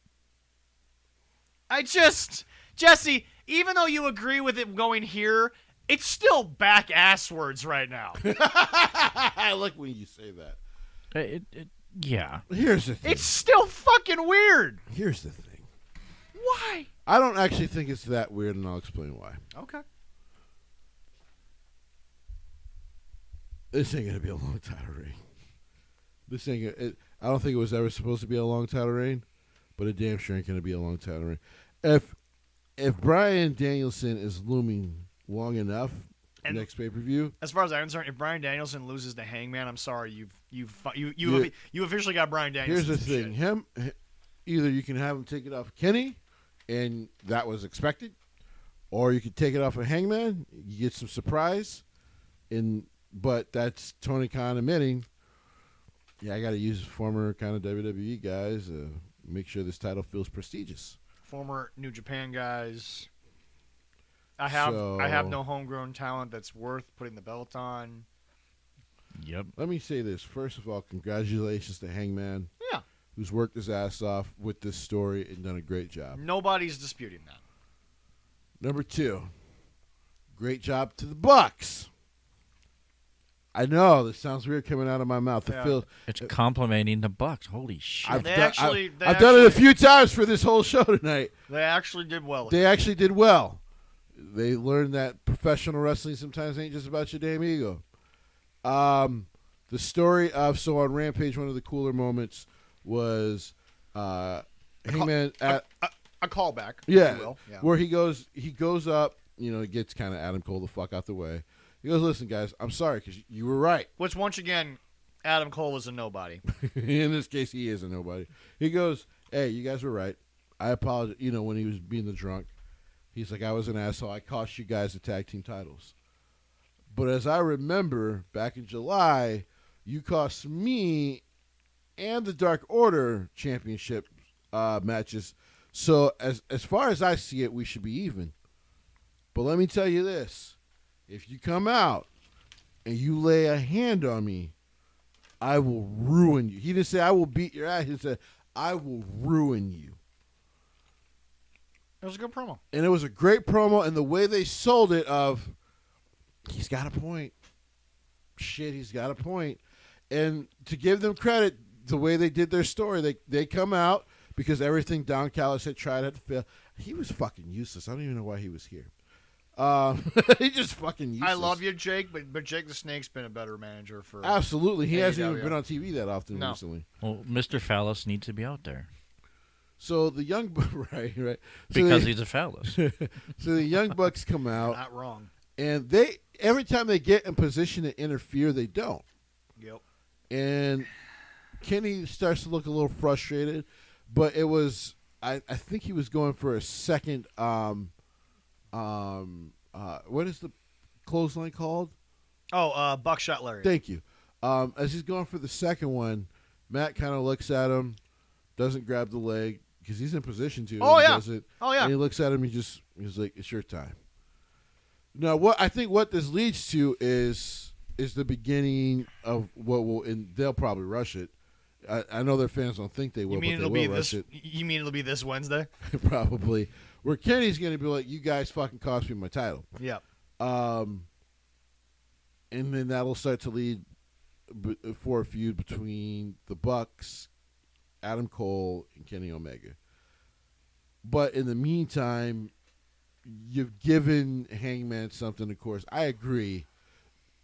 Jesse, even though you agree with it going here, it's still back asswards right now. I like when you say that. Yeah. Here's the thing. It's still fucking weird. Here's the thing. Why? I don't actually think it's that weird, and I'll explain why. Okay. This ain't gonna be a long title reign. I don't think it was ever supposed to be a long title reign, but it damn sure ain't gonna be a long title reign. If Bryan Danielson is looming long enough, And- next pay-per-view, As far as I'm concerned, if Bryan Danielson loses to Hangman, I'm sorry, you officially got Bryan Danielson. here's the thing: either you can have him take it off of Kenny, and that was expected, or you could take it off of Hangman. You get some surprise, but that's Tony Khan admitting, yeah, I got to use former kind of WWE guys to make sure this title feels prestigious. Former New Japan guys. I have no homegrown talent that's worth putting the belt on. Yep. Let me say this. First of all, congratulations to Hangman, Yeah. who's worked his ass off with this story and done a great job. Nobody's disputing that. Number 2, great job to the Bucks. I know this sounds weird coming out of my mouth. Yeah. It's complimenting the Bucks. Holy shit. I've They done actually- it a few times for this whole show tonight. They actually did well. They actually did well. They learned that professional wrestling sometimes ain't just about your damn ego. The story of on Rampage, one of the cooler moments was Hangman at a callback. If yeah, you will. Yeah. where he goes up, gets kind of Adam Cole the fuck out the way. He goes, listen, guys, I'm sorry because you were right. Which once again, Adam Cole is a nobody. In this case, he is a nobody. He goes, hey, you guys were right. I apologize. When he was being the drunk, he's like, I was an asshole. I cost you guys the tag team titles. But as I remember, back in July, you cost me and the Dark Order championship matches. So as far as I see it, we should be even. But let me tell you this. if you come out and you lay a hand on me, I will ruin you. He didn't say I will beat your ass. He said I will ruin you. It was a good promo. And it was a great promo, and the way they sold it of, he's got a point. Shit, he's got a point. And to give them credit, the way they did their story, they come out because everything Don Callis had tried had failed. He was fucking useless. I don't even know why he was here. He just fucking useless. I love you, Jake, but Jake the Snake's been a better manager for. Absolutely. He hasn't even AEW. been on TV that often No. recently. Well, Mr. Phallus needs to be out there So the young right. So because he's a phallus. so the Young Bucks come out, Not wrong. and every time they get in position to interfere, they don't. Yep. And Kenny starts to look a little frustrated, but it was I think he was going for a second what is the clothesline called? Oh, buckshot Larry. Thank you. As he's going for the second one, Matt kind of looks at him, doesn't grab the leg because he's in position to. Oh, and he yeah. does it, Oh, yeah. And he looks at him. He's like, "It's your time." Now, what this leads to is the beginning of what will, and they'll probably rush it. I know their fans don't think they will, You mean but it'll they be will this? rush You mean it'll be this Wednesday? it probably. Where Kenny's going to be like, "You guys fucking cost me my title," Yep. and then that'll start to lead for a feud between the Bucks, Adam Cole, and Kenny Omega. But in the meantime, you've given Hangman something. Of course, I agree.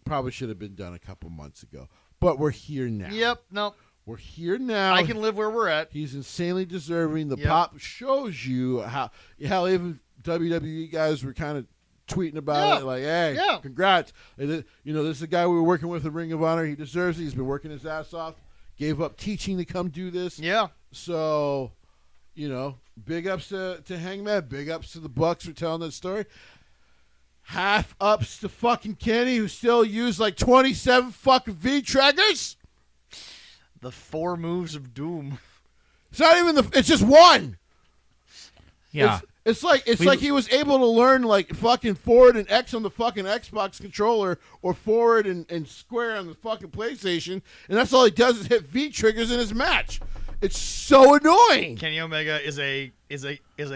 Probably should have been done a couple months ago. But we're here now. Yep. No, We're here now. I can live where we're at. He's insanely deserving. The Yep. pop shows you how even WWE guys were kind of tweeting about it, like, "Hey, Yeah. congrats!" And this is the guy we were working with at Ring of Honor. He deserves it. He's been working his ass off. Gave up teaching to come do this. Yeah. So, big ups to Hangman. Big ups to the Bucks for telling that story. Half ups to fucking Kenny, who still used like 27 fucking V-triggers. The 4 moves of doom. It's not even it's just one. Yeah. It's like he was able to learn like fucking forward and X on the fucking Xbox controller or forward and square on the fucking PlayStation, and that's all he does is hit V triggers in his match. It's so annoying. Kenny Omega is a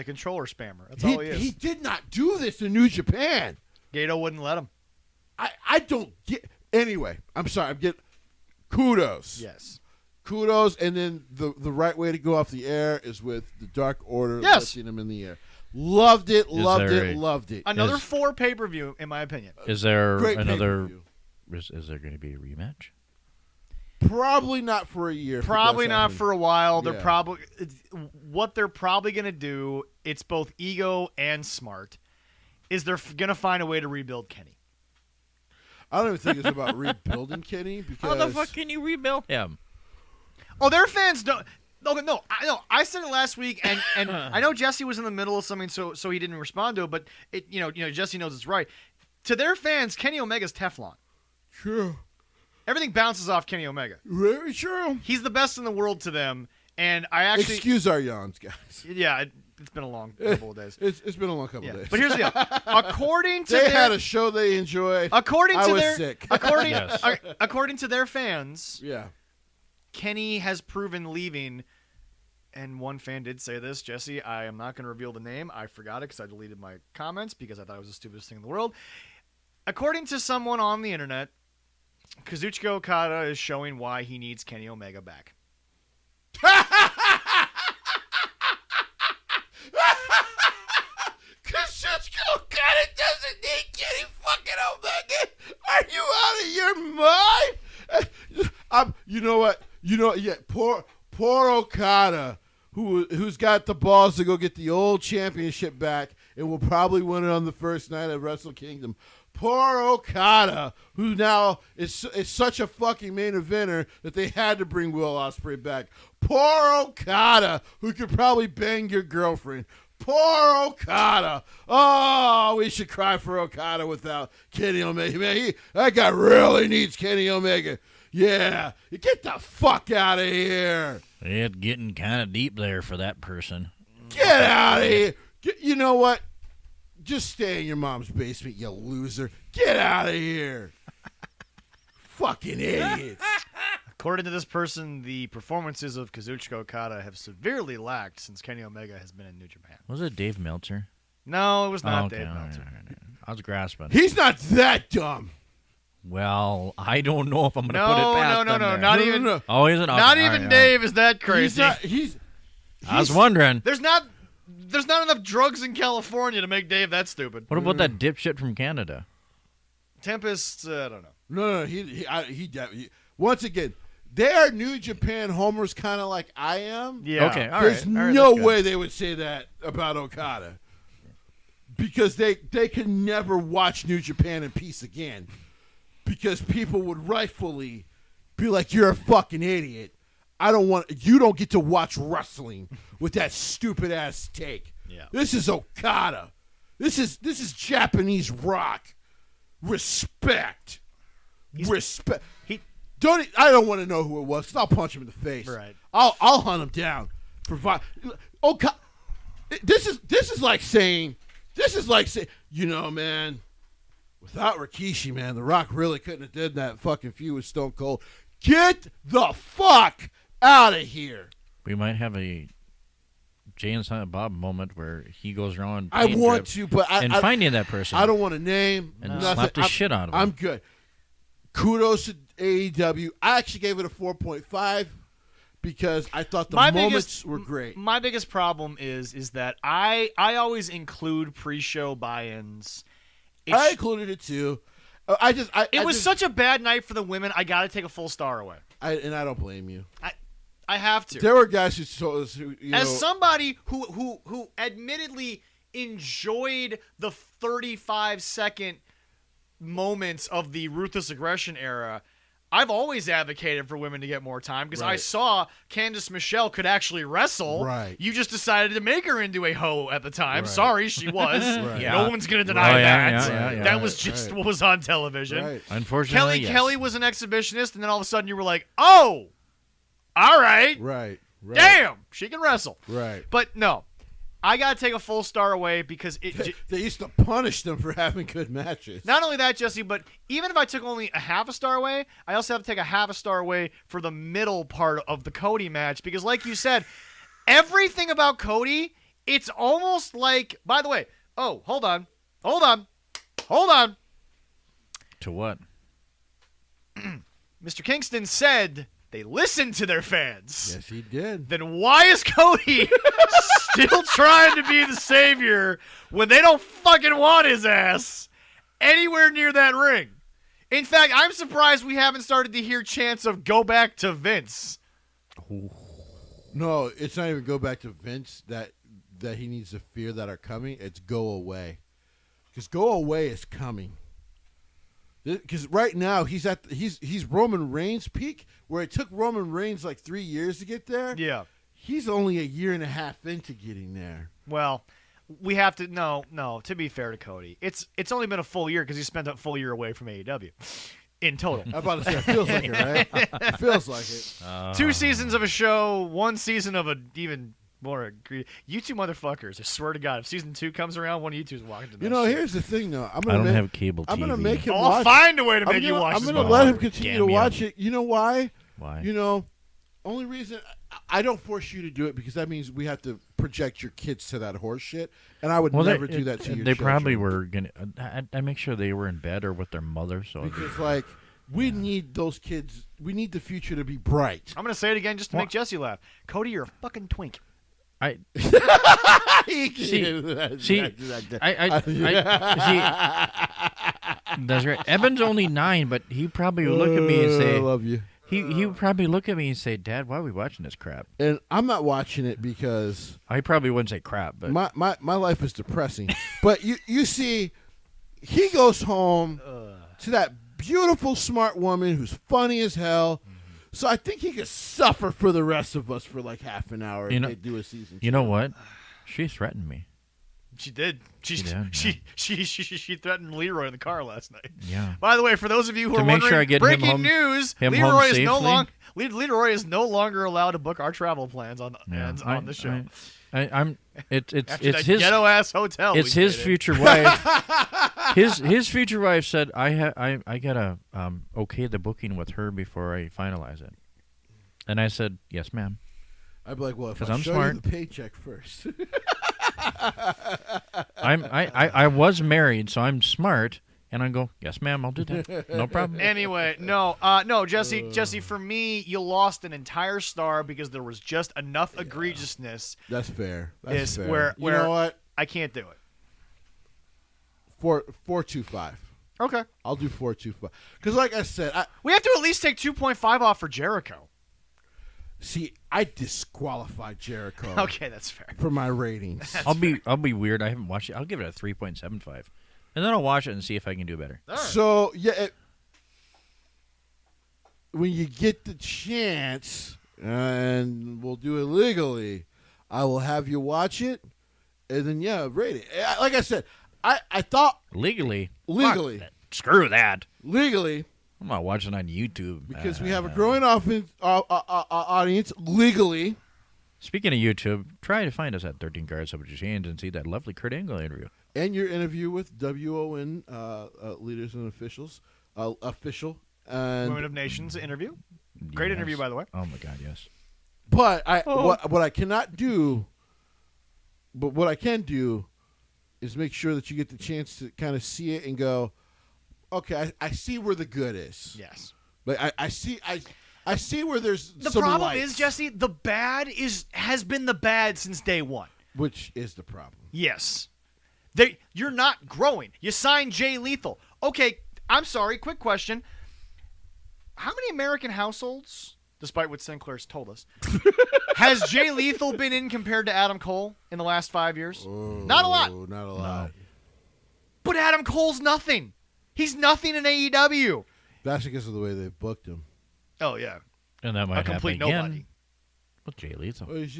controller spammer. That's all he is. He did not do this in New Japan. Gato wouldn't let him. I don't get. Anyway, I'm sorry. I'm getting kudos. Yes. Kudos, and then the right way to go off the air is with the Dark Order Yes. lifting him in the air. Loved it. Loved it. Another Is- 4 pay-per-view, in my opinion. Is there Great another? pay-per-view. Is there going to be a rematch? Probably not for a year. if it Probably does not happen. for a while. Yeah. What they're probably going to do, it's both ego and smart, is they're going to find a way to rebuild Kenny. I don't even think it's about rebuilding Kenny because How the fuck can you rebuild him? Oh, their fans don't. No, I said it last week, and I know Jesse was in the middle of something, so he didn't respond to it. But Jesse knows it's right. To their fans, Kenny Omega's Teflon. True. Everything bounces off Kenny Omega. Very true. He's the best in the world to them, and I actually, Excuse our yawns, guys. yeah, it's been a long couple of days. It's been a long couple Yeah. days. But here's the deal. According to they their, had a show they enjoy. according I to was their sick. according Yes. according to their fans, Yeah. Kenny has proven leaving. And one fan did say this, Jesse. I am not going to reveal the name. I forgot it because I deleted my comments because I thought it was the stupidest thing in the world. According to someone on the internet, Kazuchika Okada is showing why he needs Kenny Omega back. Kazuchika Okada doesn't need Kenny fucking Omega. Are you out of your mind? You know what? Yeah. Poor Okada, who's got the balls to go get the old championship back and will probably win it on the first night of Wrestle Kingdom. Poor Okada, who now is such a fucking main eventer that they had to bring Will Ospreay back. Poor Okada, who could probably bang your girlfriend. Poor Okada. Oh, we should cry for Okada without Kenny Omega. Man, that guy really needs Kenny Omega. Yeah, get the fuck out of here. It's getting kind of deep there for that person. Get out of here. You know what? just stay in your mom's basement, you loser. Get out of here. Fucking idiots. According to this person, the performances of Kazuchika Okada have severely lacked since Kenny Omega has been in New Japan. Was it Dave Meltzer? No, it was not okay, Dave all right, Meltzer. all right. I was grasping. He's not that dumb. Well, I don't know if I'm going to put it past them there. Not even. No. Oh, isn't it? Not Okay, even all right, Dave is that crazy. I was wondering. There's not enough drugs in California to make Dave that stupid. What about that dipshit from Canada? Tempest, I don't know. No, he once again, they are New Japan homers, kind of like I am. Yeah. Okay, all There's right. All right, no that's good. way they would say that about Okada. Because they can never watch New Japan in peace again. Because people would rightfully be like, you're a fucking idiot. You don't get to watch wrestling with that stupid ass take. Yeah. This is Okada. This is Japanese rock. Respect. Respect. I don't want to know who it was, 'cause I'll punch him in the face. Right. I'll hunt him down. This is like saying, you know, man, without Rikishi, man, The Rock really couldn't have did that fucking feud with Stone Cold. Get the fuck out of here. We might have a Jay and Silent Bob moment where he goes around I pain want trip to, but and finding that person. I don't want to name and nothing. slap the shit out of him. I'm good. Kudos to AEW. I actually gave it a 4.5 because I thought the moments were great. My biggest problem is that I always include pre-show buy-ins. I included it too. It was such a bad night for the women. I got to take a full star away. And I don't blame you. I have to. There were guys who told us As somebody who admittedly enjoyed the 35-second moments of the Ruthless Aggression era, I've always advocated for women to get more time because I Right. saw Candice Michelle could actually wrestle. Right. You just decided to make her into a hoe at the time. Right. Sorry, she was. Right. Yeah. No one's going to deny Oh, yeah, that. yeah. That was just what was on television. Right. Unfortunately, yes. Kelly was an exhibitionist, and then all of a sudden you were like, oh, all right. Right. Damn, she can wrestle. Right. But no, I got to take a full star away because They used to punish them for having good matches. not only that, Jesse, but even if I took only a half a star away, I also have to take a half a star away for the middle part of the Cody match because, like you said, everything about Cody, it's almost like, by the way, oh, hold on. To what? Mr. Kingston said they listened to their fans. Yes, he did. Then why is Cody still trying to be the savior when they don't fucking want his ass anywhere near that ring? In fact, I'm surprised we haven't started to hear chants of go back to Vince. No, it's not even go back to Vince that he needs to fear that are coming. It's go away. Because go away is coming. Because right now he's Roman Reigns' peak, where it took Roman Reigns like 3 years to get there. Yeah. He's only a year and a half into getting there. Well, we have to no. To be fair to Cody, it's only been a full year because he spent a full year away from AEW in total. I'm about to say, it feels like it, right? It feels like it. 2 seasons of a show, 1 season of a even more. You two motherfuckers! I swear to God, if season 2 comes around, one of you two is walking to that. You know, shit. here's the thing, though. I don't have cable TV. I'm gonna make him I'll watch. find a way to make you watch. I'm this gonna motherfucker. let him continue to Damn you. watch it. You know why? Why? You know, only reason I don't force you to do it because that means we have to project your kids to that horse shit, and I would never do that to your They children. probably were gonna. I make sure they were in bed or with their mother. So Because like we need those kids. We need the future to be bright. I'm gonna say it again just to make Jesse laugh. Cody, you're a fucking twink. I See, that's right. Evan's only 9, but he probably would look at me and I say, love you. he would probably look at me and say, Dad, why are we watching this crap? And I'm not watching it because I probably wouldn't say crap, but my life is depressing. But you see, he goes home to that beautiful, smart woman who's funny as hell. So I think he could suffer for the rest of us for like half an hour if they do a season. you know what? She threatened me. She did. She did, She threatened Leroy in the car last night. Yeah. By the way, for those of you who To are make wondering, sure I get breaking news: him Leroy home is safely. Leroy is no longer allowed to book our travel plans on the show. It's After that his ghetto ass hotel. it's we his stayed in. future wife. His future wife said I gotta okay the booking with her before I finalize it, and I said yes, ma'am. I'd be like, well, if 'Cause I I'm show smart. you the paycheck first. I was married, so I'm smart, and I go yes, ma'am. I'll do that. No problem. Anyway, no, Jesse. For me, you lost an entire star because there was just enough egregiousness. That's fair. That's Is fair. where you know what? I can't do it. 4.25. Okay, I'll do 4.25. Because, like I said, we have to at least take 2.5 off for Jericho. I disqualified Jericho Okay, that's fair. for my ratings. I'll be weird. I haven't watched it. I'll give it a 3.75, and then I'll watch it and see if I can do better. All right. So, yeah, when you get the chance, and we'll do it legally, I will have you watch it, and then, rate it. Like I said, I thought Legally. Legally. Fuck that. Screw that. legally, I'm not watching on YouTube. because we have a growing audience, legally. Speaking of YouTube, try to find us at 13 Guards Up Your Hands and see that lovely Kurt Angle interview. And your interview with WON leaders and officials, official. And Women of Nations interview. Great interview, by the way. Oh my God, yes. But what I cannot do, but what I can do, is make sure that you get the chance to kind of see it and go, okay, I see where the good is. Yes. Like I see where there's The some problem lights, is, Jesse, the bad has been the bad since day one. which is the problem. Yes. You're not growing. You signed Jay Lethal. Okay, I'm sorry, quick question. How many American households, despite what Sinclair's told us, has Jay Lethal been in compared to Adam Cole in the last 5 years? Not a lot. Not a lot. But Adam Cole's nothing. He's nothing in AEW. That's because of the way they've booked him. Oh, yeah. And that might A happen complete again nobody. with Jay Lethal. Well, he's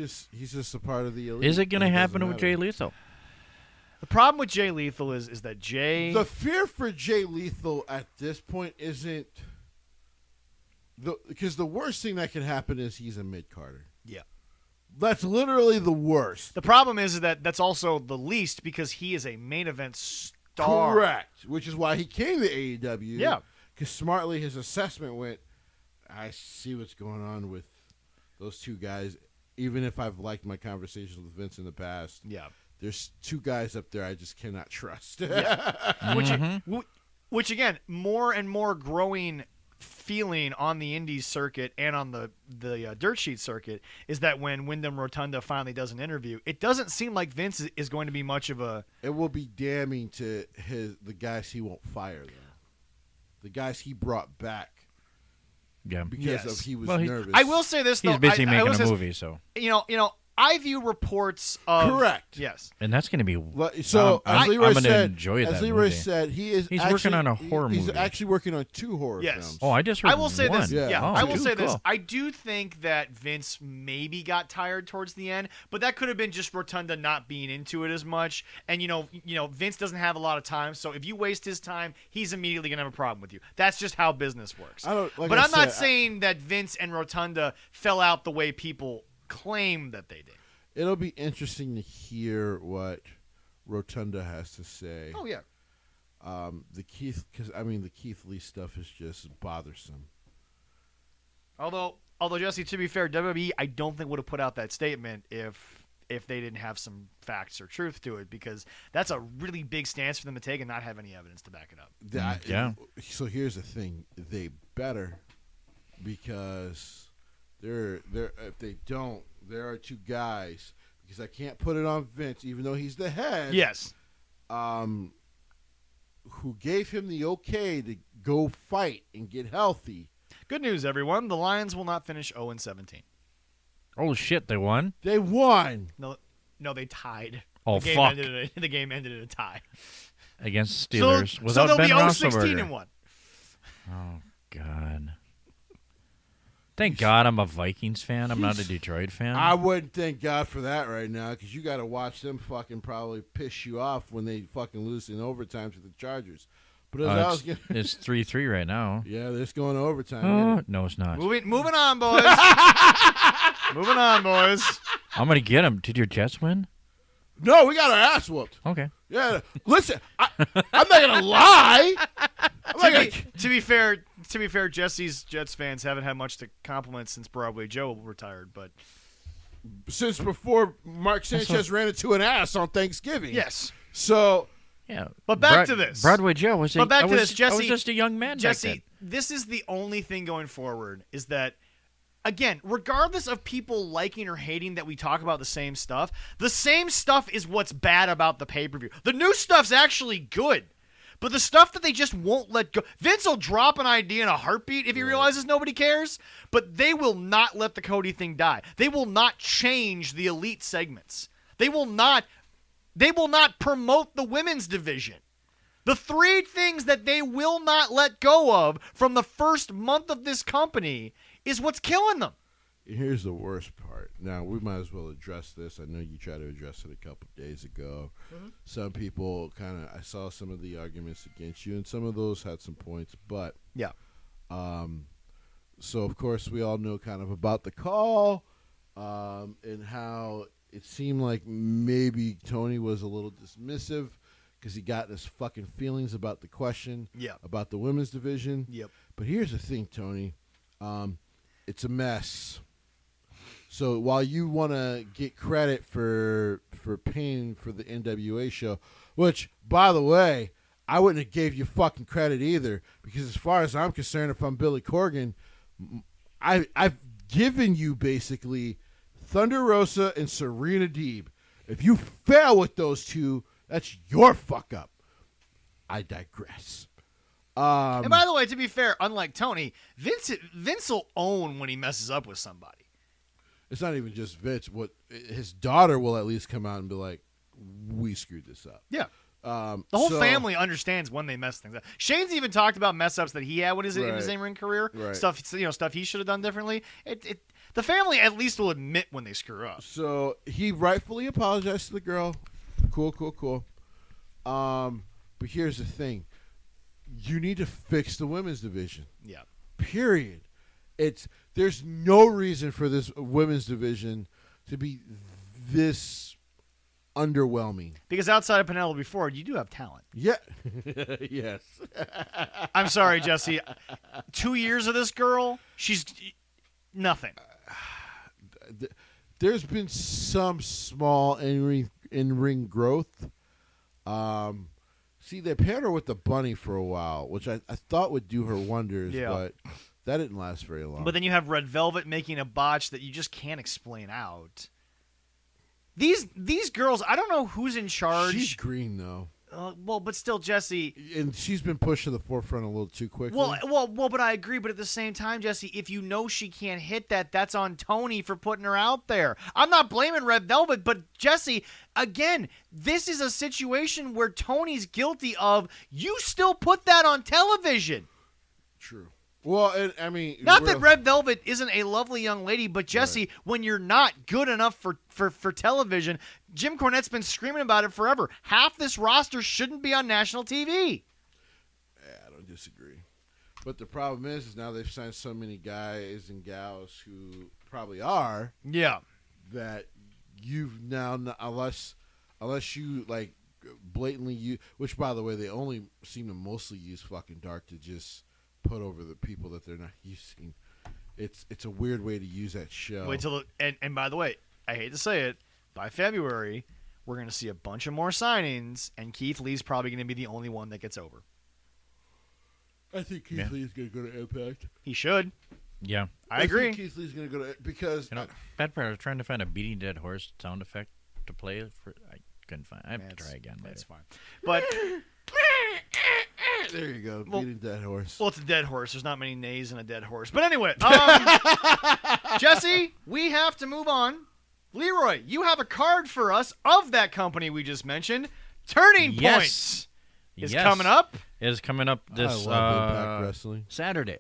just a part of the elite. Is it going to It doesn't happen with matter. Jay Lethal? The problem with Jay Lethal is that Jay... The fear for Jay Lethal at this point isn't because the worst thing that can happen is he's a mid-carder. Yeah. That's literally the worst. The problem is that that's also the least because he is a main event star. Correct. Which is why he came to AEW. Yeah. Because smartly his assessment went, I see what's going on with those two guys. Even if I've liked my conversations with Vince in the past, Yeah. there's two guys up there I just cannot trust. Which again, more and more growing feeling on the indies circuit and on the dirt sheet circuit is that when Wyndham Rotunda finally does an interview, it doesn't seem like Vince is going to be much of a... It will be damning to the guys he won't fire, though. The guys he brought back Yeah. because of he was Well, nervous. I will say this, though. He's busy I making will say a this, movie, so. You know, I view reports of... Correct. Yes. And that's going to be. So I'm as Leroy gonna said, enjoy that as Leroy movie. said, he's working on a horror He's movie. actually working on 2 horror Yes. films. Oh, I just heard I will say one. this. Yeah. Yeah, Oh, I will cool, say this. cool. I do think that Vince maybe got tired towards the end, but that could have been just Rotunda not being into it as much. And you know, Vince doesn't have a lot of time, so if you waste his time, he's immediately gonna have a problem with you. That's just how business works. Like but I I'm not said, saying that Vince and Rotunda fell out the way people claim that they did. It'll be interesting to hear what Rotunda has to say. Oh yeah. The Keith Lee stuff is just bothersome. Although Jesse, to be fair, WWE I don't think would have put out that statement if they didn't have some facts or truth to it, because that's a really big stance for them to take and not have any evidence to back it up. Yeah. So here's the thing: they better, because if they don't, there are 2 guys. Because I can't put it on Vince, even though he's the head. Yes. Who gave him the okay to go fight and get healthy. Good news, everyone. The Lions will not finish 0-17. Oh, shit, they won? They won. No, they tied. Oh, the game fuck. The game ended in a tie. Against So, Steelers so without they'll Ben be 0-16 Roethlisberger. and 1. Oh, God. Thank God I'm a Vikings fan. I'm not a Detroit fan. I wouldn't thank God for that right now because you got to watch them fucking probably piss you off when they fucking lose in overtime to the Chargers. But it's 3-3 right now. Yeah, they're just going to overtime. No, it's not. Moving on, boys. Moving on, boys. I'm going to get them. Did your Jets win? No, we got our ass whooped. Okay. Yeah, listen, I'm not gonna lie. To be fair, Jesse's Jets fans haven't had much to compliment since Broadway Joe retired, but since before Mark Sanchez ran into an ass on Thanksgiving. Yes. So yeah, but back to this. Broadway Joe was. But back to this, Jesse. I was just a young man. Jesse, back this is the only thing going forward is that. Again, regardless of people liking or hating that we talk about the same stuff is what's bad about the pay-per-view. The new stuff's actually good, but the stuff that they just won't let go. Vince will drop an idea in a heartbeat if he realizes nobody cares, but they will not let the Cody thing die. They will not change the elite segments. They will not promote the women's division. The three things that they will not let go of from the first month of this company is what's killing them. Here's the worst part. Now, we might as well address this. I know you tried to address it a couple of days ago. Mm-hmm. Some people I saw some of the arguments against you, and some of those had some points. But, yeah. So, of course, we all know kind of about the call and how it seemed like maybe Tony was a little dismissive because he got his fucking feelings about the question about the women's division. Yep. But here's the thing, Tony. It's a mess. So while you want to get credit for paying for the NWA show, which, by the way, I wouldn't have gave you fucking credit either, because as far as I'm concerned, if I'm Billy Corgan, I've given you basically Thunder Rosa and Serena Deeb. If you fail with those two, that's your fuck up. I digress. And by the way, to be fair, unlike Tony, Vince will own when he messes up with somebody. It's not even just Vince. His daughter will at least come out and be like, "We screwed this up." Yeah. The whole family understands when they mess things up. Shane's even talked about mess ups that he had in his in-ring career. Right. Stuff he should have done differently. The family at least will admit when they screw up. So he rightfully apologized to the girl. Cool. But here's the thing. You need to fix the women's division. Yeah. Period. There's no reason for this women's division to be this underwhelming. Because outside of Penelope Ford, you do have talent. Yeah. Yes. I'm sorry, Jesse. 2 years of this girl, she's nothing. There's been some small in-ring growth. See, they paired her with the bunny for a while, which I thought would do her wonders, but that didn't last very long. But then you have Red Velvet making a botch that you just can't explain out. These girls, I don't know who's in charge. She's green, though. Well, but still, Jesse. And she's been pushed to the forefront a little too quickly. Well, but I agree. But at the same time, Jesse, if you know she can't hit that's on Tony for putting her out there. I'm not blaming Red Velvet, but Jesse, again, this is a situation where Tony's guilty of, you still put that on television. True. Well, I mean, not that Red Velvet isn't a lovely young lady, but Jesse, when you're not good enough for television, Jim Cornette's been screaming about it forever. Half this roster shouldn't be on national TV. Yeah, I don't disagree. But the problem is now they've signed so many guys and gals who probably are. Yeah. That you've now, unless you like blatantly use, which by the way, they only seem to mostly use fucking dark to just put over the people that they're not using. It's a weird way to use that show. Wait till and by the way, I hate to say it, by February we're going to see a bunch of more signings, and Keith Lee's probably going to be the only one that gets over. I think Keith Lee is going to go to Impact. He should. Yeah, I agree. Think Keith Lee's going to go to, because bad part. I was trying to find a beating dead horse sound effect to play for. I couldn't find. I have to try again. That's fine. But there you go, beating dead horse. Well, it's a dead horse. There's not many neighs in a dead horse. But anyway, Jesse, we have to move on. Leroy, you have a card for us of that company we just mentioned. Turning Points is coming up. It is coming up this I love Impact Wrestling. Saturday.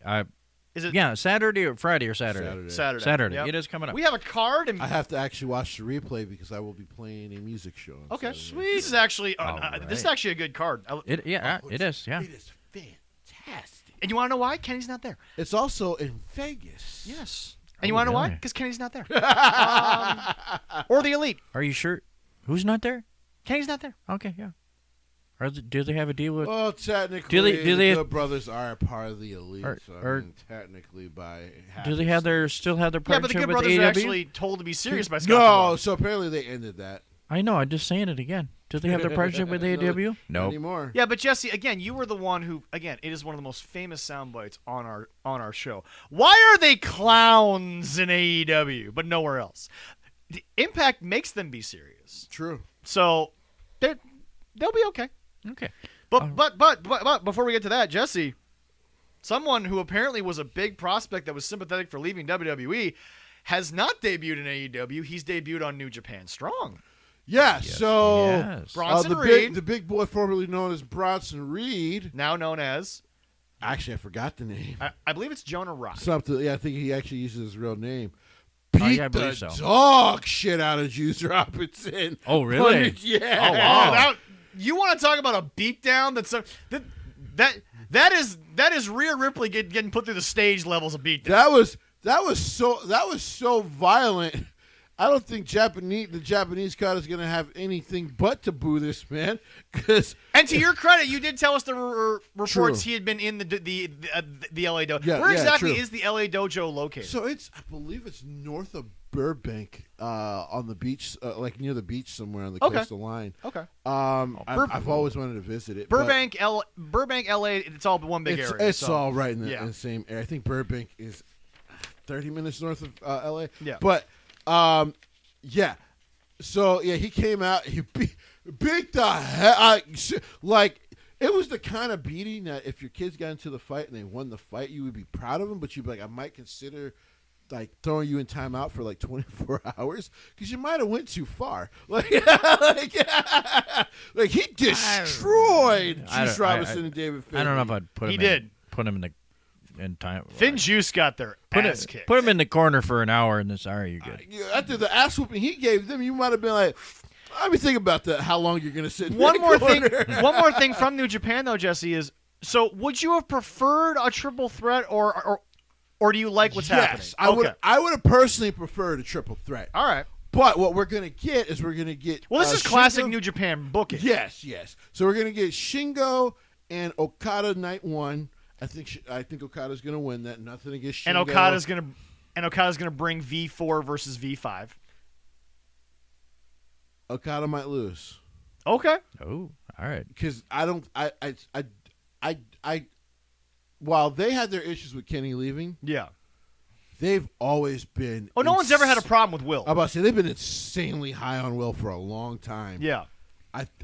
Is it Yeah, Saturday or Friday or Saturday. Saturday. Saturday? Yep. It is coming up. We have a card. And I have to actually watch the replay because I will be playing a music show. On okay, Saturday. sweet. This is actually All this is right. actually a good card. It is. Yeah. It is fantastic. And you want to know why? Kenny's not there. It's also in Vegas. Yes. And you want to know why? really? Because Kenny's not there. Or the Elite. Are you sure? Who's not there? Kenny's not there. Okay, yeah. Do they have a deal with? Well, technically, Do they- the Good Brothers are a part of the Elite. So or- technically, by Do they have still have their Yeah, but the partnership Good with Brothers are AEW? actually told to be serious by Scott. No, D'Amore. so apparently they ended that. I know. I'm just saying it again. Do they have their partnership with AEW? Not No. anymore. Yeah, but Jesse, again, you were the one who, again, it is one of the most famous sound bites on our show. Why are they clowns in AEW, but nowhere else? The Impact makes them be serious, True. so they'll be okay. Okay. But before we get to that, Jesse, someone who apparently was a big prospect that was sympathetic for leaving WWE, has not debuted in AEW. He's debuted on New Japan Strong. Yeah, so Yes. Bronson the Reed, the big boy formerly known as Bronson Reed. now known as, Actually, I forgot the name. I believe it's Jonah Rock. Something. Yeah, I think he actually uses his real name. Oh, Beat yeah, I believe the so. dog shit out of Juice Robinson. Oh, really? Yeah. Oh, wow. You want to talk about a beatdown? That is Rhea Ripley getting put through the stage levels of beatdown. That was so violent. I don't think the Japanese crowd is going to have anything but to boo this man. And to your credit, you did tell us the reports True. he had been in the LA dojo. Yeah, Where yeah, exactly true. is the LA dojo located? So I believe it's north of Burbank, on the beach, like near the beach somewhere on the Okay. coastal line. okay. I've always wanted to visit it. Burbank, LA, it's all one big area. It's so- all right in yeah. the same area. I think Burbank is 30 minutes north of LA. Yeah. But yeah. So yeah, he came out. He beat the hell. Like it was the kind of beating that if your kids got into the fight and they won the fight, you would be proud of them. But you'd be like, I might consider like throwing you in timeout for like 24 hours because you might have went too far. Like he destroyed Juice Robinson and David Finlay. I don't know if I'd put him. He did. Put him in time. Finn Juice got their ass kicked. Put him in the corner for an hour and then sorry, you're good. After the ass whooping he gave them, you might have been like, let me think about that. How long you're going to sit? in One that more thing. corner. One more thing from New Japan though, Jesse, is so would you have preferred a triple threat or do you like what's happening? Yes, I would have personally preferred a triple threat. All right. But what we're going to get is we're going to get. Well, this is classic Shingo- New Japan booking. Yes. So we're going to get Shingo and Okada night one. I think Okada's going to win that. Nothing against Shingo. And Okada's gonna bring V4 versus V5. Okada might lose Okay. Oh, all right. because while they had their issues with Kenny leaving, Yeah. they've always been. Oh, no one's ever had a problem with Will. I'm about to say they've been insanely high on Will for a long time. Yeah.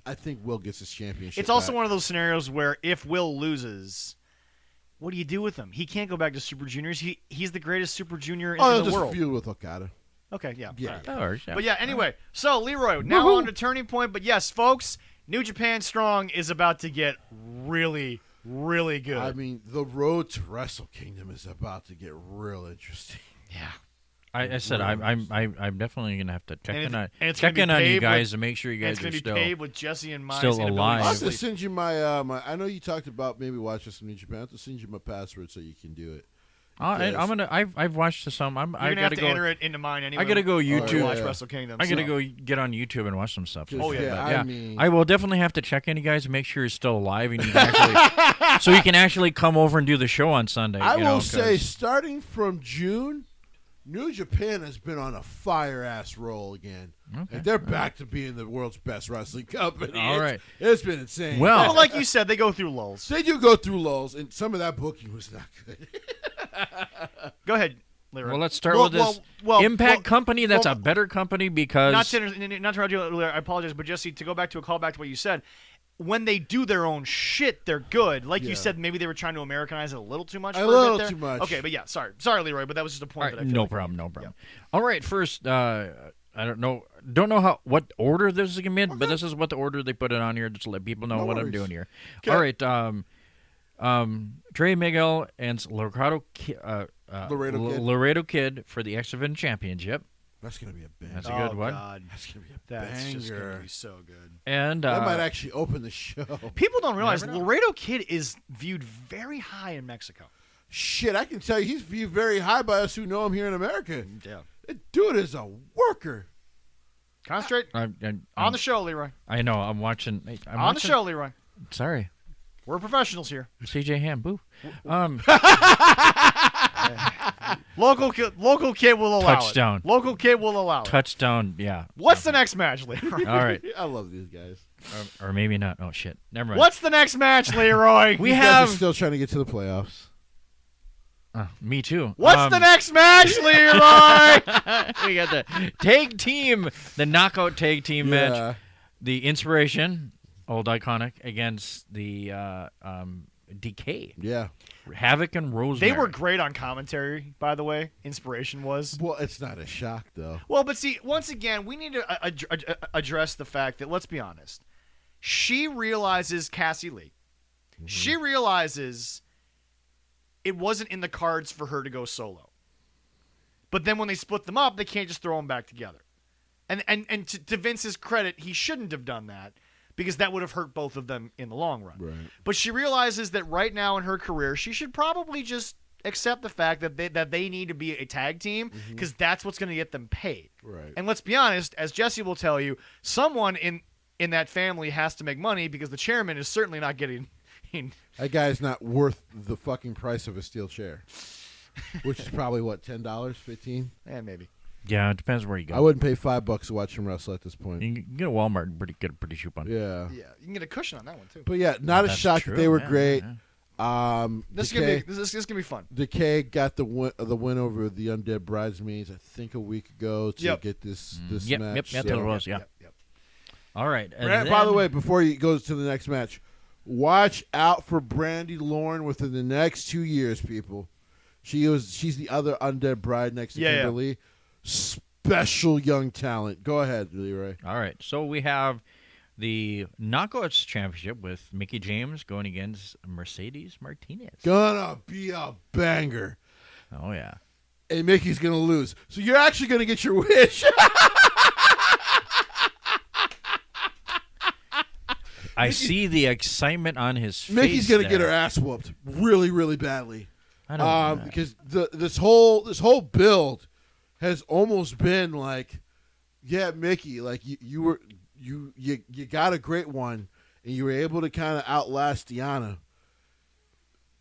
I think Will gets his championship. It's also back. one of those scenarios where if Will loses, what do you do with him? He can't go back to Super Juniors. He's the greatest Super Junior in I'll the just world. feud with Okada. Okay, yeah. Yeah. All right. That works, yeah. But yeah, anyway, so Leroy, now on to Turning Point. But yes, folks, New Japan Strong is about to get really, really good. I mean, the road to Wrestle Kingdom is about to get real interesting. yeah. I said I'm definitely gonna have to check And in on it's gonna be on you paved guys with- to make sure you And guys it's going are to be still. paved with Jesse and my still inability alive. to I'll have to sleep. send you my. I know you talked about maybe watching some New Japan. I'll have to send you my password so you can do it. I'm gonna. I've watched some. You're I going to have gotta to go. enter it into mine anyway. I gotta go to YouTube. watch yeah. Wrestle Kingdom. I gotta so. go get on YouTube and watch some stuff. Just- Oh, yeah. But, I mean, I will definitely have to check in, you guys, and make sure you're still alive, and you can actually, so you can actually come over and do the show on Sunday. I you know, will say, 'cause- starting from June, New Japan has been on a fire ass roll again. Okay. Like, they're back to being the world's best wrestling company. All right. It's been insane. Well- Well, like you said, they go through lulls. they do go through lulls, and some of that booking was not good. Go ahead, Leroy. Well, let's start with this Impact company. That's a better company because Not to interrupt you, Leroy, I apologize, but Jesse, to go back to a callback to what you said, when they do their own shit, they're good. Like you Yeah. said, maybe they were trying to Americanize it a little too much. A for little bit there. too much. Okay, but yeah, sorry, Leroy, but that was just a point All that right, I feel no like- problem, no problem. All right, first, I don't know what order this is gonna be in, but this is what the order they put it on here just to let people know No what I'm worries. doing here. Okay. All right, Trey Miguel and Laredo Kid. Laredo Kid for the X Division Championship. That's gonna be a banger. That's a good one. God. That's gonna be a That's banger. just going to be so good. And That might actually open the show. People don't realize never know. Laredo Kid is viewed very high in Mexico. Shit, I can tell you, he's viewed very high by us who know him here in America. Yeah. That dude is a worker. Concentrate I'm on the show, Leroy. I know. I'm watching. On the show, Leroy. Sorry, We're professionals here. CJ Ham. Boo. Local kid will allow Touchdown. it. Local kid will allow it. Touchdown. Yeah. What's the next match, Leroy? All right. I love these guys. Or maybe not. Oh shit. Never mind. What's the next match, Leroy? We These guys have. are still trying to get to the playoffs. Me too. What's the next match, Leroy? We got the tag team, the knockout tag team match. The Inspiration, old iconic, against the DK. Yeah. Havoc and Rosemary. They were great on commentary, by the way. Inspiration was. Well, it's not a shock, though. Well, but see, once again, we need to address the fact that, let's be honest, she realizes, Cassie Lee, she realizes it wasn't in the cards for her to go solo. But then when they split them up, they can't just throw them back together. And to Vince's credit, he shouldn't have done that because that would have hurt both of them in the long run. Right. But she realizes that right now in her career, she should probably just accept the fact that they need to be a tag team because that's what's going to get them paid. Right. And let's be honest, as Jesse will tell you, someone in that family has to make money because the chairman is certainly not getting. That guy's not worth the fucking price of a steel chair, which is probably what, $10, $15? Maybe. Yeah, it depends where you go. I wouldn't pay $5 to watch him wrestle at this point. You can get a Walmart and get a pretty cheap one. Yeah. Yeah, you can get a cushion on that one too. But yeah, not a That's shock true. that they were Yeah, great. yeah. This is gonna be fun. Decay got the win over the Undead Bridesmaids, I think, a week ago to get this Yep, match. yep, so- it was, yeah. Yep. All right. and By the then- way, before he goes to the next match, watch out for Brandy Lauren within the next 2 years, people. She's the other Undead Bride next to Kimberly. Special young talent. Go ahead, Leroy. All right. So we have the Knockouts Championship with Mickey James going against Mercedes Martinez. Gonna be a banger. Oh, yeah. And Mickey's gonna lose. So you're actually gonna get your wish. I see the excitement on his face. Mickey's gonna there. get her ass whooped really, really badly. I know. Because this whole build has almost been like, yeah, Mickey, like you got a great one, and you were able to kind of outlast Deanna.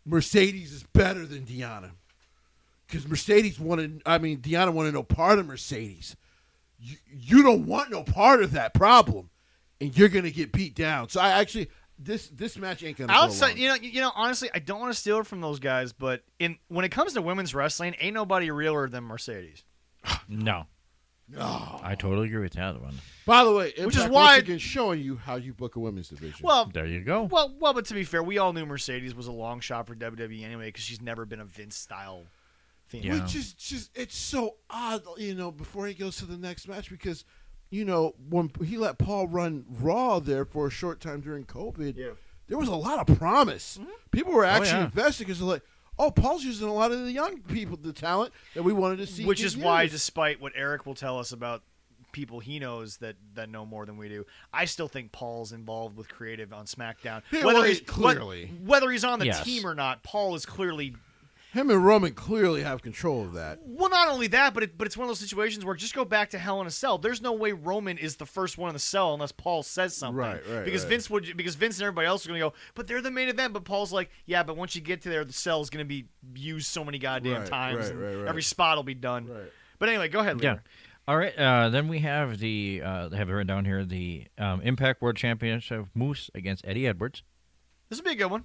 Mercedes is better than Deanna because Deanna wanted no part of Mercedes. You don't want no part of that problem, and you're gonna get beat down. So I actually. This match ain't gonna Outside, go long. you know, honestly, I don't want to steal it from those guys, but when it comes to women's wrestling, ain't nobody realer than Mercedes. No. No. I totally agree with that one. By the way, Which is Impact why- once again showing you how you book a women's division. Well, There you go. well, but to be fair, we all knew Mercedes was a long shot for WWE anyway because she's never been a Vince style thing. Yeah. Which is just it's so odd, before he goes to the next match because, when he let Paul run Raw there for a short time during COVID, there was a lot of promise. People were actually invested because they're like, oh, Paul's using a lot of the young people, the talent that we wanted to see. Which is why, despite what Eric will tell us about people he knows that know more than we do, I still think Paul's involved with creative on SmackDown. Yeah, well, clearly. Whether he's on the Yes. team or not, Paul is clearly. Him and Roman clearly have control of that. Well, not only that, but it's one of those situations where just go back to Hell in a Cell. There's no way Roman is the first one in the cell unless Paul says something. Right, Because right. Vince and everybody else are gonna go, but they're the main event. But Paul's like, yeah, but once you get to there, the cell is gonna be used so many goddamn Right, times, right, and right. every spot will be done. Right. But anyway, go ahead, Yeah. Leroy. All right. Then we have they have it written down here, the Impact World Championship Moose against Eddie Edwards. This will be a good one.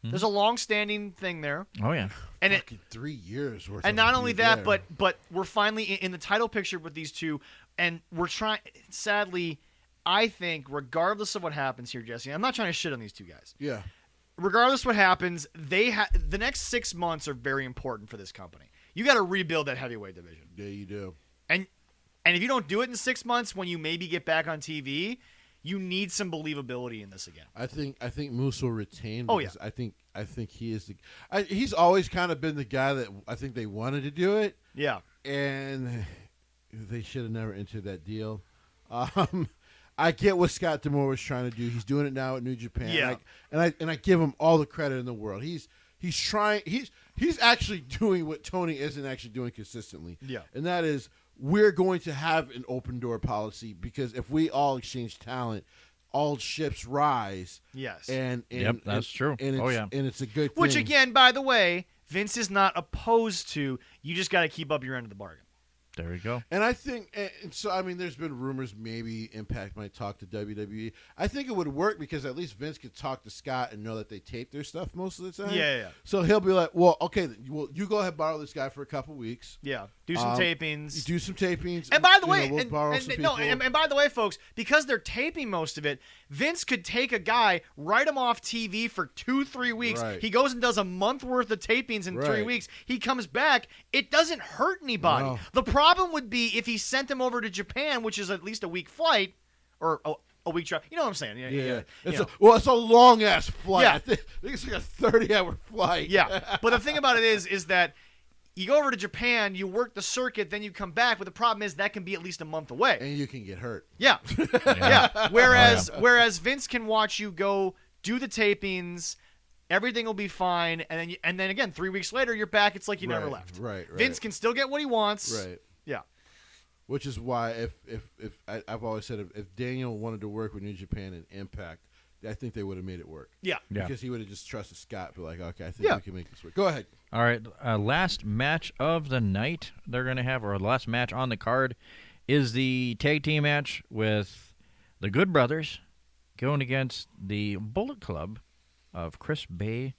There's a long-standing thing there, Oh, yeah. and Fucking 3 years worth. and of not only feud that, there. but we're finally in the title picture with these two, and we're trying. Sadly, I think regardless of what happens here, Jesse, I'm not trying to shit on these two guys. yeah, Regardless of what happens, the next 6 months are very important for this company. You got to rebuild that heavyweight division, yeah, you do. and if you don't do it in 6 months, when you maybe get back on TV, You need some believability in this again. I think Moose will retain. Oh, yeah. I think he is he's always kind of been the guy that I think they wanted to do it, Yeah. and they should have never entered that deal. I get what Scott D'Amore was trying to do. He's doing it now at New Japan. Yeah. And I give him all the credit in the world. He's trying. He's actually doing what Tony isn't actually doing consistently. Yeah. And that is, we're going to have an open door policy, because if we all exchange talent, all ships rise. Yes. And Yep, that's true. And Oh, it's, yeah. and it's a good thing. Which, again, by the way, Vince is not opposed to. You just got to keep up your end of the bargain. There you go. And I think, and so I mean, there's been rumors maybe Impact might talk to WWE. I think it would work, because at least Vince could talk to Scott and know that they tape their stuff most of the time. Yeah. So he'll be like, well, okay, well, you go ahead and borrow this guy for a couple weeks. Yeah. Do some tapings. You do some tapings. And by the way, we'll borrow some people. and by the way, folks, because they're taping most of it, Vince could take a guy, write him off TV for 2-3 weeks. Right. He goes and does a month worth of tapings in 3 Right. weeks. He comes back. It doesn't hurt anybody. No. The problem would be if he sent him over to Japan, which is at least a week flight, or a week drive. You know what I'm saying? Yeah. You It's a long ass flight. Yeah. I think it's like a 30-hour flight. Yeah. But the thing about it is that you go over to Japan, you work the circuit, then you come back. But the problem is that can be at least a month away. And you can get hurt. Yeah. Yeah. Whereas Vince can watch you go do the tapings, everything will be fine, and then again 3 weeks later you're back. It's like you never left. Right. Vince can still get what he wants. Right. Yeah. Which is why if I've always said if Daniel wanted to work with New Japan and Impact, I think they would have made it work. Yeah. Because he would have just trusted Scott, be like, okay, I think Yeah. we can make this work. Go ahead. All right, last match of the night they're going to have, or last match on the card, is the tag team match with the Good Brothers going against the Bullet Club of Chris Bay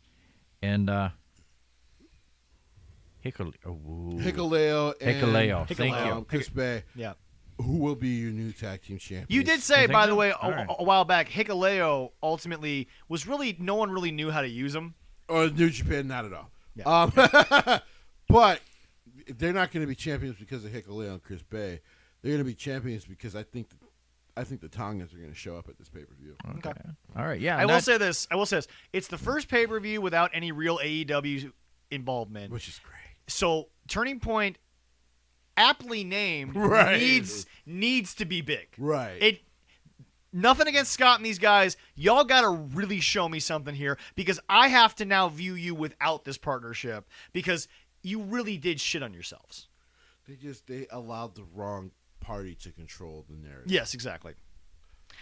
and Hikuleo and Thank you. Chris Bay, Yeah. who will be your new tag team champion. You did say, think by so? the way, All right. a while back, Hikuleo ultimately was really no one really knew how to use him. Or New Japan, not at all. Yeah. But they're not going to be champions because of Hikuleo and Chris Bay. They're going to be champions because I think the Tongans are going to show up at this pay-per-view. Okay. All right, yeah. I will say this. It's the first pay-per-view without any real AEW involvement. Which is great. So Turning Point, aptly named, Right. needs to be big. Right. Nothing against Scott and these guys. Y'all got to really show me something here, because I have to now view you without this partnership, because you really did shit on yourselves. They allowed the wrong party to control the narrative. Yes, exactly.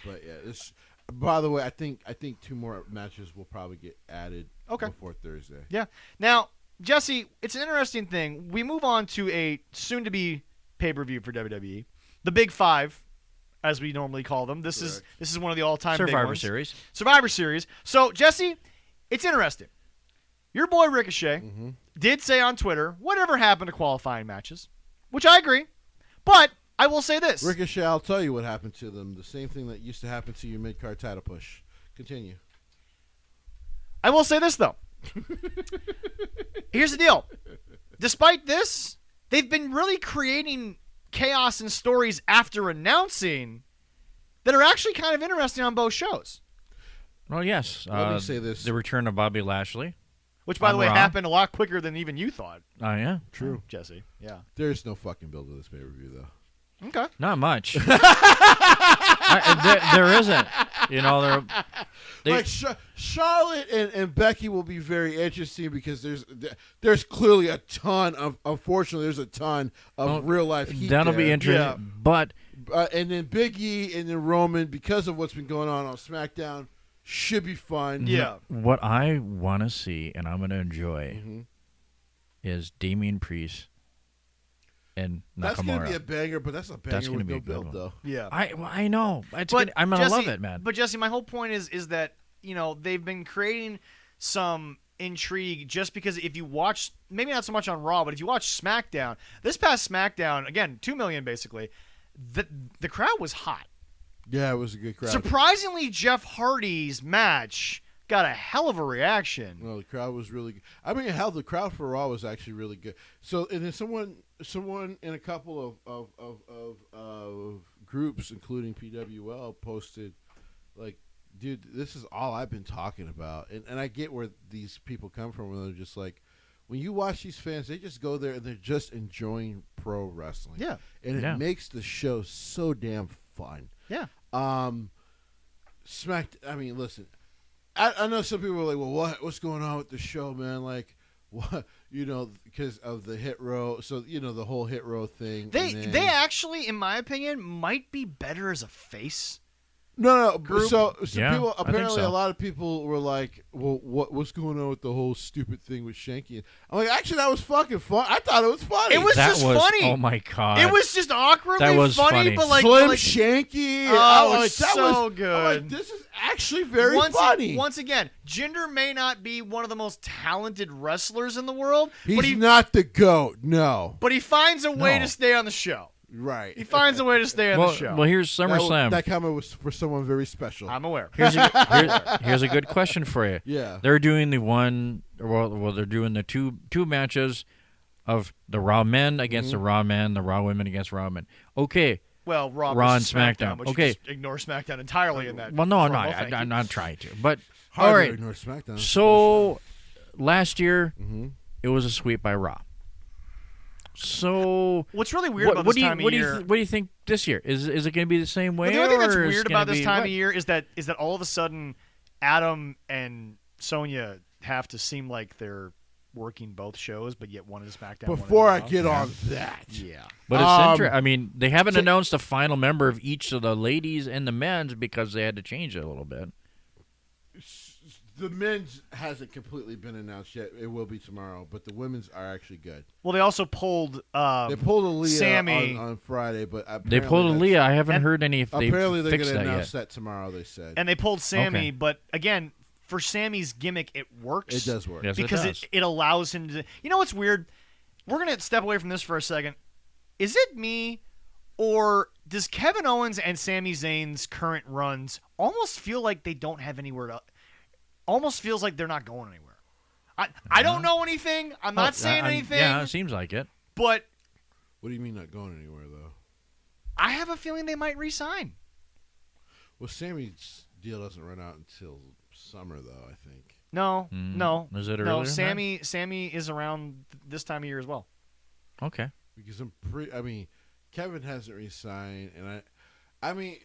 But yeah, this. By the way, I think 2 more matches will probably get added before Thursday. Yeah. Now, Jesse, it's an interesting thing. We move on to a soon-to-be pay-per-view for WWE, the Big Five, as we normally call them. This is one of the all-time big Survivor ones. Series. Survivor Series. So, Jesse, it's interesting. Your boy Ricochet did say on Twitter, whatever happened to qualifying matches, which I agree. But I will say this. Ricochet, I'll tell you what happened to them. The same thing that used to happen to your mid-card title push. Continue. I will say this, though. Here's the deal. Despite this, they've been really creating chaos and stories after announcing that are actually kind of interesting on both shows. Well, yes. Let me say this. The return of Bobby Lashley. Which, by the way, Raw. happened a lot quicker than even you thought. Oh, yeah. True. Jesse. Yeah. There's no fucking build to this pay-per-view, though. Okay. Not much. There isn't. You know, Like Charlotte and Becky will be very interesting because there's clearly a ton of, unfortunately, there's a ton of real life heat that'll there. be interesting. Yeah. But And then Big E and then Roman, because of what's been going on SmackDown, should be fun. Yeah. what I want to see, and I'm going to enjoy, is Damian Priest and Nakamura. That's going to be a banger, but that's a banger That's gonna with be no a good build, one. though. Yeah. I know. I'm But going to Jesse, love it, man. But Jesse, my whole point is that, you know, they've been creating some intrigue just because if you watch, maybe not so much on Raw, but if you watch SmackDown, this past SmackDown, again, 2 million basically, the crowd was hot. Yeah, it was a good crowd. Surprisingly, Jeff Hardy's match got a hell of a reaction. No, the crowd was really good. I mean, hell, the crowd for Raw was actually really good. So, and then someone in a couple of groups, including PWL, posted like, dude, this is all I've been talking about. And I get where these people come from, where they're just like, when you watch these fans, they just go there and they're just enjoying pro wrestling. Yeah. And it makes the show so damn fun. Yeah. I mean, listen, I know some people are like, well, what's going on with the show, man? Like, what, because of the hit row. So, the whole hit row thing. They actually, in my opinion, might be better as a face. No. Group? So Yeah, people, I think apparently so. a lot of people were like, well, what's going on with the whole stupid thing with Shanky? I'm like, actually, that was fucking fun. I thought it was funny. It was just funny. Oh my god! It was just awkwardly That was funny. but like Slim like, Shanky. Oh, I'm it's that so was, good. I'm like, this is actually very once, funny. Once again, Jinder may not be one of the most talented wrestlers in the world, He's not the GOAT, no. but he finds a way No. to stay on the show. Right. He finds a way to stay on the show. Well, here's SummerSlam. That comment was for someone very special. I'm aware. Here's a good question for you. Yeah. They're doing they're doing the two matches of the Raw men against the Raw men, the Raw women against Raw men. Okay. Well, Raw and versus SmackDown. But Okay. you just ignore SmackDown entirely in that. Well, no, I'm promo, not. thank I'm you. not trying to. But Hard all to right. ignore SmackDown. So last year Mm-hmm. it was a sweep by Raw. So What's really weird about this time of year? what do you think this year? Is it going to be the same way? Well, the only thing that's or is weird it gonna about this be time what? of year is that all of a sudden Adam and Sonya have to seem like they're working both shows, but yet one is SmackDown. Before one I is get Raw. on that. Yeah. But it's interesting. I mean, they haven't so- announced a final member of each of the ladies and the men's because they had to change it a little bit. The men's hasn't completely been announced yet. It will be tomorrow, but the women's are actually good. Well, they also pulled. They pulled Aaliyah Sammy. on Friday, but They pulled Aaliyah. I haven't and heard any if they apparently they're fixed going to that announce yet. that tomorrow. They said, And they pulled Sammy, Okay. but again, for Sammy's gimmick, it works. it does work. Yes, because it does. it allows him to. You know what's weird? We're gonna step away from this for a second. Is it me, or does Kevin Owens and Sami Zayn's current runs almost feel like they don't have anywhere to? Almost feels like they're not going anywhere. I don't know anything. I'm not saying anything. Yeah, it seems like it. But What do you mean not going anywhere though? I have a feeling they might resign. Well, Sammy's deal doesn't run out until summer, though. I think. No. Is it earlier No, than that? Sammy is around this time of year as well. Okay. Because I mean, Kevin hasn't resigned, and I mean,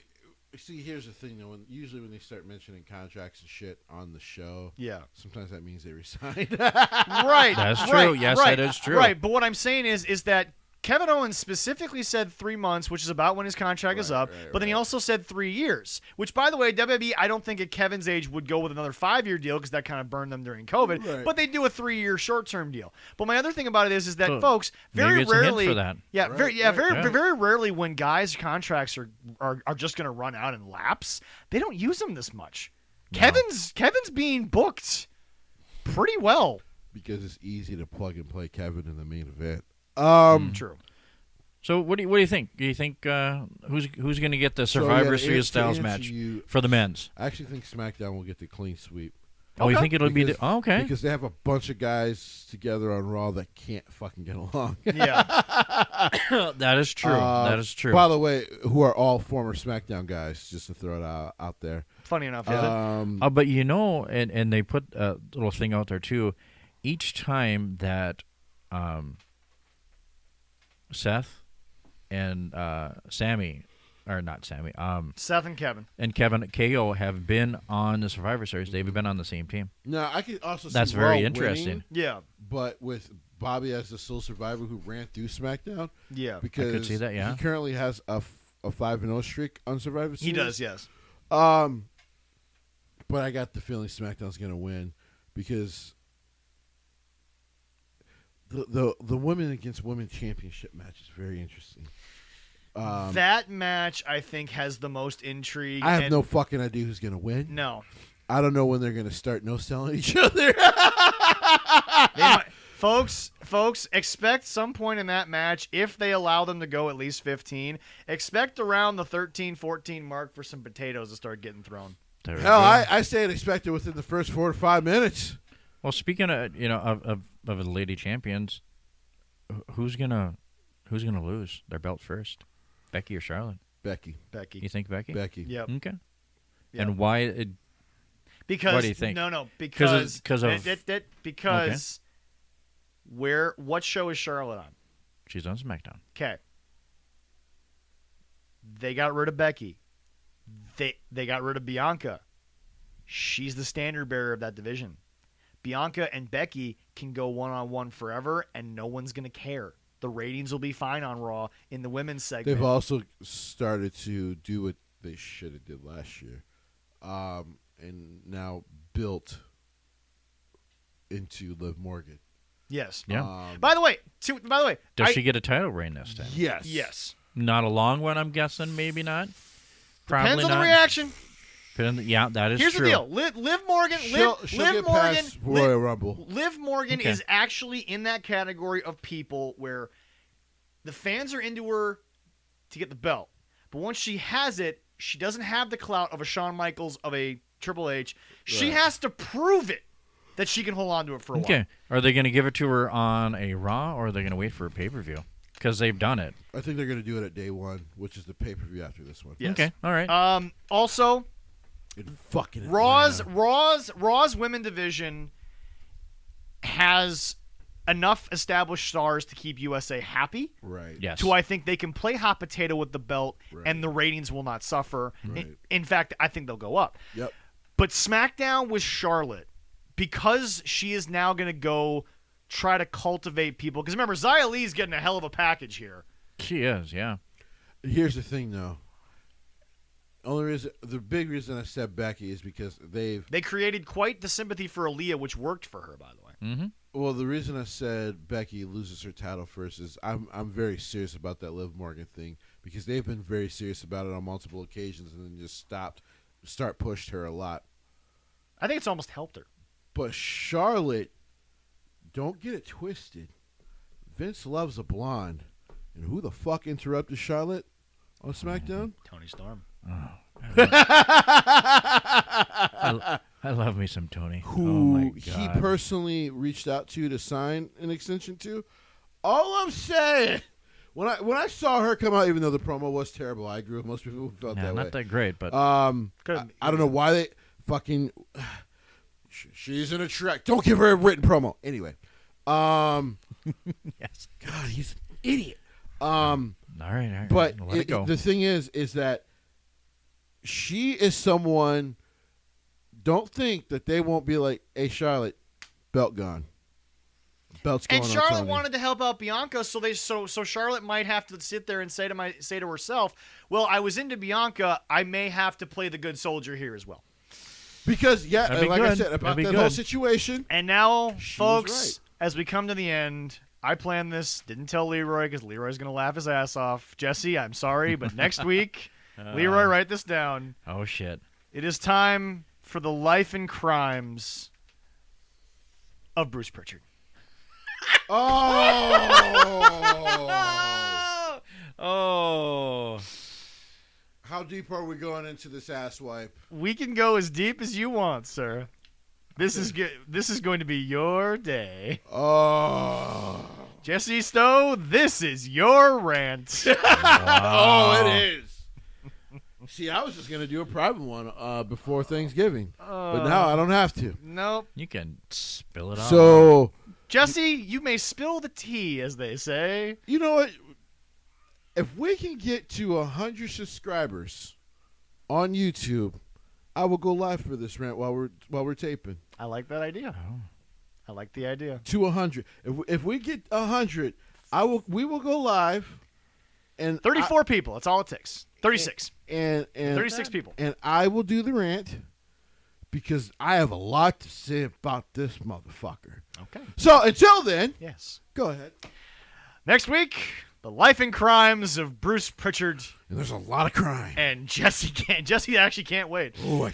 see, here's the thing though. Usually when they start mentioning contracts and shit on the show, Yeah. sometimes that means they resign. Right. That's right, true. Yes, right, that is true. Right, but what I'm saying is that Kevin Owens specifically said 3 months, which is about when his contract is up. But then he also said 3 years, which, by the way, WWE, I don't think at Kevin's age would go with another 5-year deal because that kind of burned them during COVID. Right. But they do a 3-year short-term deal. But my other thing about it is that So folks very maybe it's a hint rarely for that. Yeah, Right, very rarely when guys' contracts are just going to run out and lapse, they don't use them this much. No. Kevin's being booked pretty well. because it's easy to plug and play Kevin in the main event. True. So what do you think? Do you think who's going to get the So, Survivor yeah, Series to Styles answer match you, for the men's? I actually think SmackDown will get the clean sweep. Oh, you Okay. think it'll be Because- the okay? Because they have a bunch of guys together on Raw that can't fucking get along. Yeah. That is true. That is true. By the way, who are all former SmackDown guys, just to throw it out there. Funny enough, yeah. But and they put a little thing out there too. Each time that Seth and Sammy, or not Sammy, Seth and Kevin. and Kevin KO have been on the Survivor Series. They've been on the same team. Now, I could also see That's Raw very interesting. winning, Yeah. but with Bobby as the sole survivor who ran through SmackDown, Yeah. because see that, yeah. he currently has a 5-0 streak on Survivor Series. He does, yes. But I got the feeling SmackDown's going to win because the women against women championship match is very interesting. That match, I think, has the most intrigue. I have and- no fucking idea who's going to win. No. I don't know when they're going to start no-selling each other. Folks, expect some point in that match, if they allow them to go at least 15, expect around the 13-14 mark for some potatoes to start getting thrown. There we Hell, go. I say it expected within the first 4 to 5 minutes. Well, speaking of of the lady champions, who's gonna lose their belt first? Becky or Charlotte? Becky. You think Becky? Becky. Yep. Okay. And why? It, Because what do you think? No, because Because what show is Charlotte on? she's on SmackDown. Okay. They got rid of Becky. They got rid of Bianca. She's the standard bearer of that division. Bianca and Becky can go one-on-one forever, and no one's going to care. The ratings will be fine on Raw in the women's segment. They've also started to do what they should have did last year, and now built into Liv Morgan. Yes. Yeah. By the way, Does she get a title reign this time? Yes. Yes. Not a long one, I'm guessing. Maybe not. Probably Depends on not. the reaction. Yeah, that is Here's true. the deal. Liv Morgan. She'll get past Royal Rumble. Liv Morgan Okay. is actually in that category of people where the fans are into her to get the belt. But once she has it, she doesn't have the clout of a Shawn Michaels, of a Triple H. She Right. has to prove it that she can hold on to it for a while. Okay. Are they going to give it to her on a Raw, or are they going to wait for a pay-per-view? Because they've done it. I think they're going to do it at day one, which is the pay-per-view after this one. Yes. Okay. All right. Also, In fucking Raw's Atlanta. women division has enough established stars to keep USA happy. Right. yes. To I think they can play hot potato with the belt, Right. and the ratings will not suffer. Right. In fact, I think they'll go up. Yep. But SmackDown with Charlotte, because she is now going to go try to cultivate people. Because remember, Xia Li's getting a hell of a package here. She is, yeah. Here's the thing, though. The big reason I said Becky is because They created quite the sympathy for Aaliyah, which worked for her, by the way. Mm-hmm. Well, the reason I said Becky loses her title first is I'm very serious about that Liv Morgan thing, because they've been very serious about it on multiple occasions and then just pushed her a lot. I think it's almost helped her. But Charlotte, don't get it twisted. Vince loves a blonde. And who the fuck interrupted Charlotte on SmackDown? Tony Storm. I love me some Tony. Oh my Who God. he personally reached out to sign an extension to. All I'm saying, when I saw her come out, even though the promo was terrible, I agree with most people who felt Yeah, that way. not that great, but I don't know why they fucking. She's in a track. Don't give her a written promo. Anyway, yes. God, he's an idiot. All right. But Let it go. the thing is that she is someone. Don't think that they won't be like, "Hey, Charlotte, belt gone. Belt's going And on Charlotte Tony." wanted to help out Bianca, so Charlotte might have to sit there and say to herself, "Well, I was into Bianca. I may have to play the good soldier here as well." Because That'd be like I good. said about That'd be that whole good. situation. And now, She was folks, right. as we come to the end, I planned this. Didn't tell Leroy because Leroy's going to laugh his ass off. Jesse, I'm sorry, but next week, Leroy, write this down. Oh shit. It is time for the life and crimes of Bruce Pritchard. Oh. Oh. How deep are we going into this ass wipe? We can go as deep as you want, sir. This is going to be your day. Oh. Jesse Stowe, this is your rant. Oh, it is. See, I was just going to do a private one before Thanksgiving. But now I don't have to. Nope. You can spill it out. So, Jesse, you may spill the tea, as they say. you know what? If we can get to 100 subscribers on YouTube, I will go live for this rant while we're taping. I like that idea. Oh. I like the idea. To 100. If we get 100, we will go live. And 34 people. That's all it takes. 36. and 36 people. And I will do the rant because I have a lot to say about this motherfucker. Okay. So until then, Yes. go ahead. Next week, the life and crimes of Bruce Pritchard And there's a lot of crime. and Jesse. Jesse actually can't wait. Oh,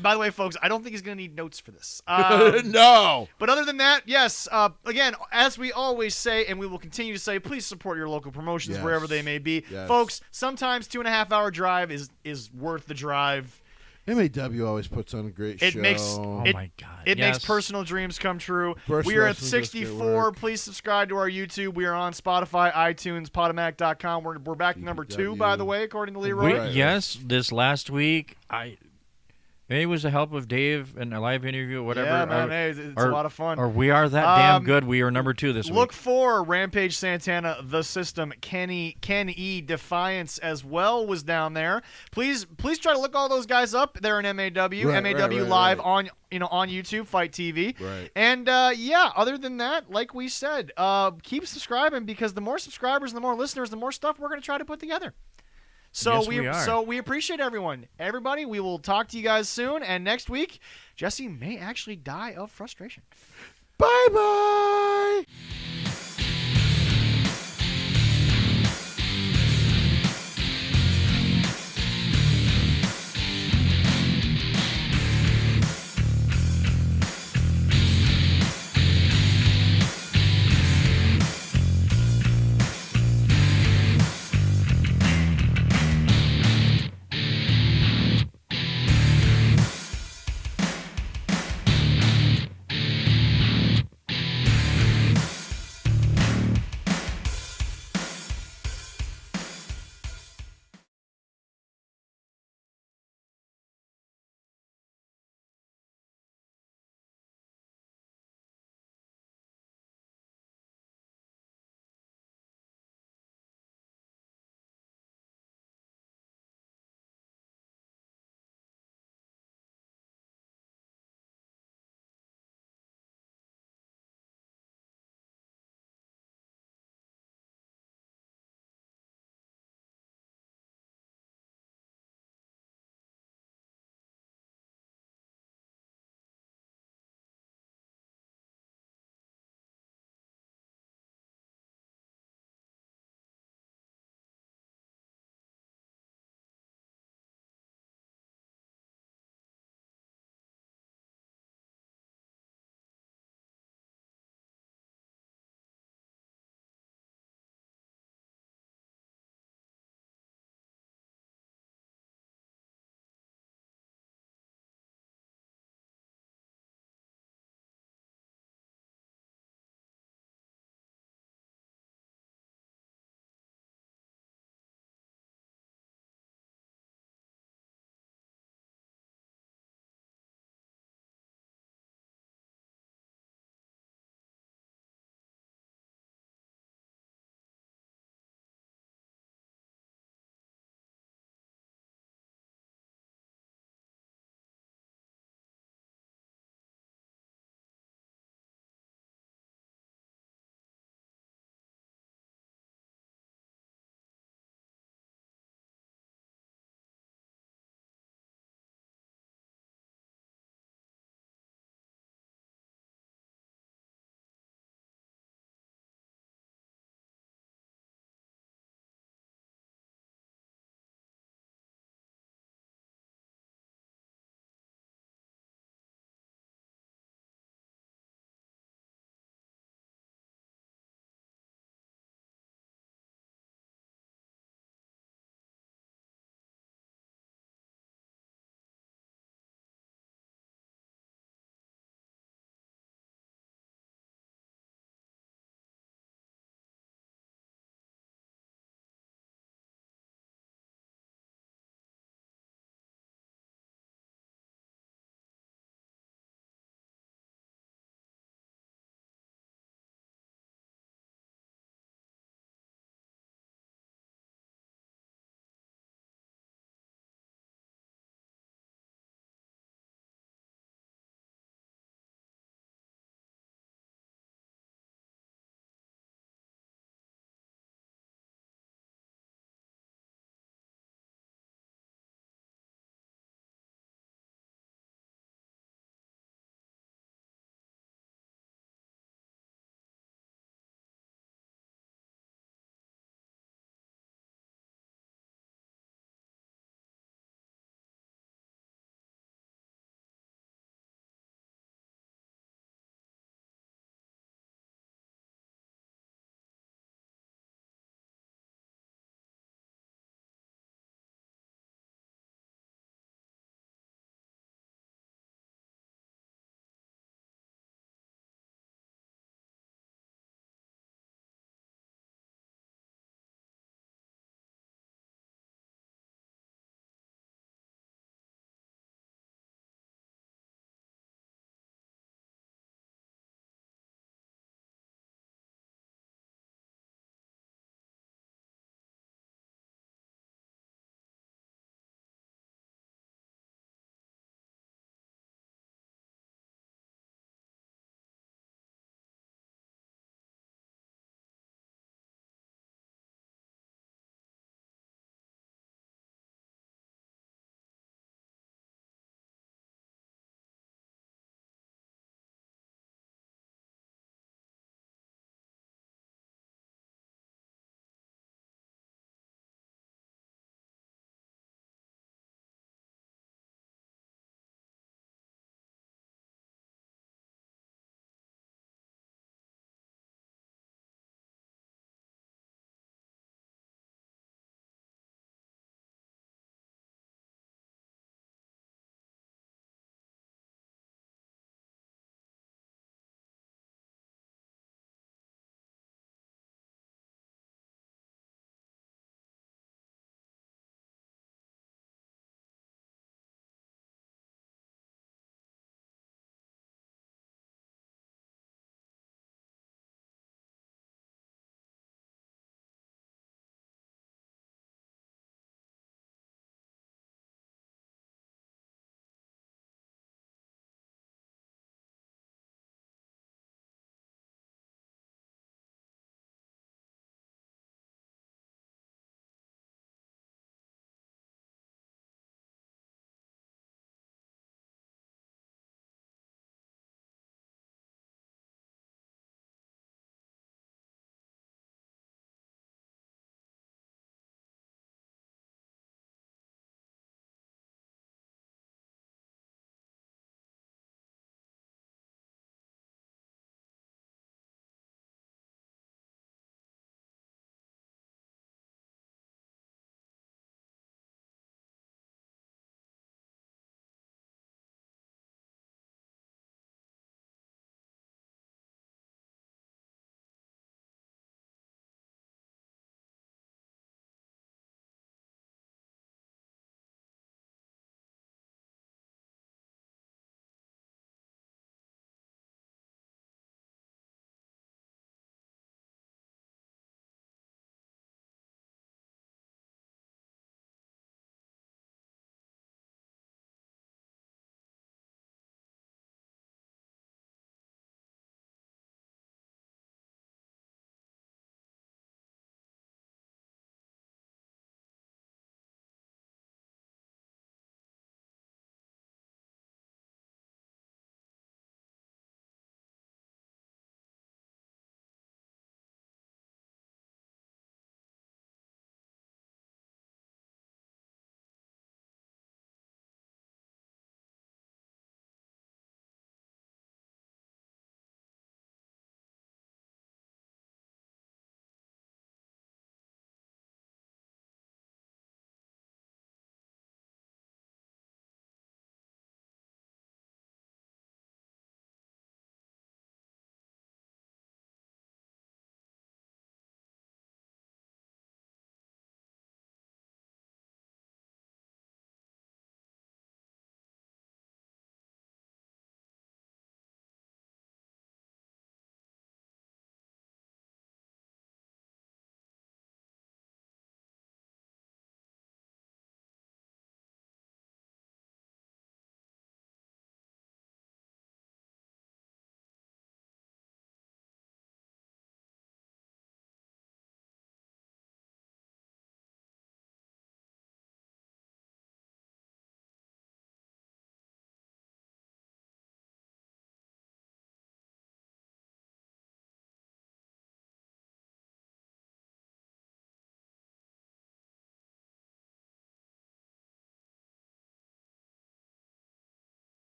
By the way, folks, I don't think he's going to need notes for this. no. But other than that, yes, again, as we always say, and we will continue to say, please support your local promotions Yes. wherever they may be. Yes. Folks, sometimes 2.5 hour drive is worth the drive. MAW always puts on a great It show. makes Oh it, my God. It yes. makes personal dreams come true. First we are at wrestling does good 64. work. Please subscribe to our YouTube. We are on Spotify, iTunes, Podomatic.com. We're back to number 2, by the way, according to Leroy. We, Right. yes, this last week Maybe with the help of Dave and a live interview or whatever. Yeah, man, hey, it's a lot of fun. Or we are that damn good. We are number 2 this Look week. for Rampage Santana, The System, Ken E, Defiance as well was down there. Please try to look all those guys up there in MAW. MAW Live on YouTube, Fight TV. Right. And other than that, like we said, keep subscribing, because the more subscribers and the more listeners, the more stuff we're going to try to put together. So Yes, we appreciate everyone. Everybody, we will talk to you guys soon. And next week, Jesse may actually die of frustration. Bye-bye.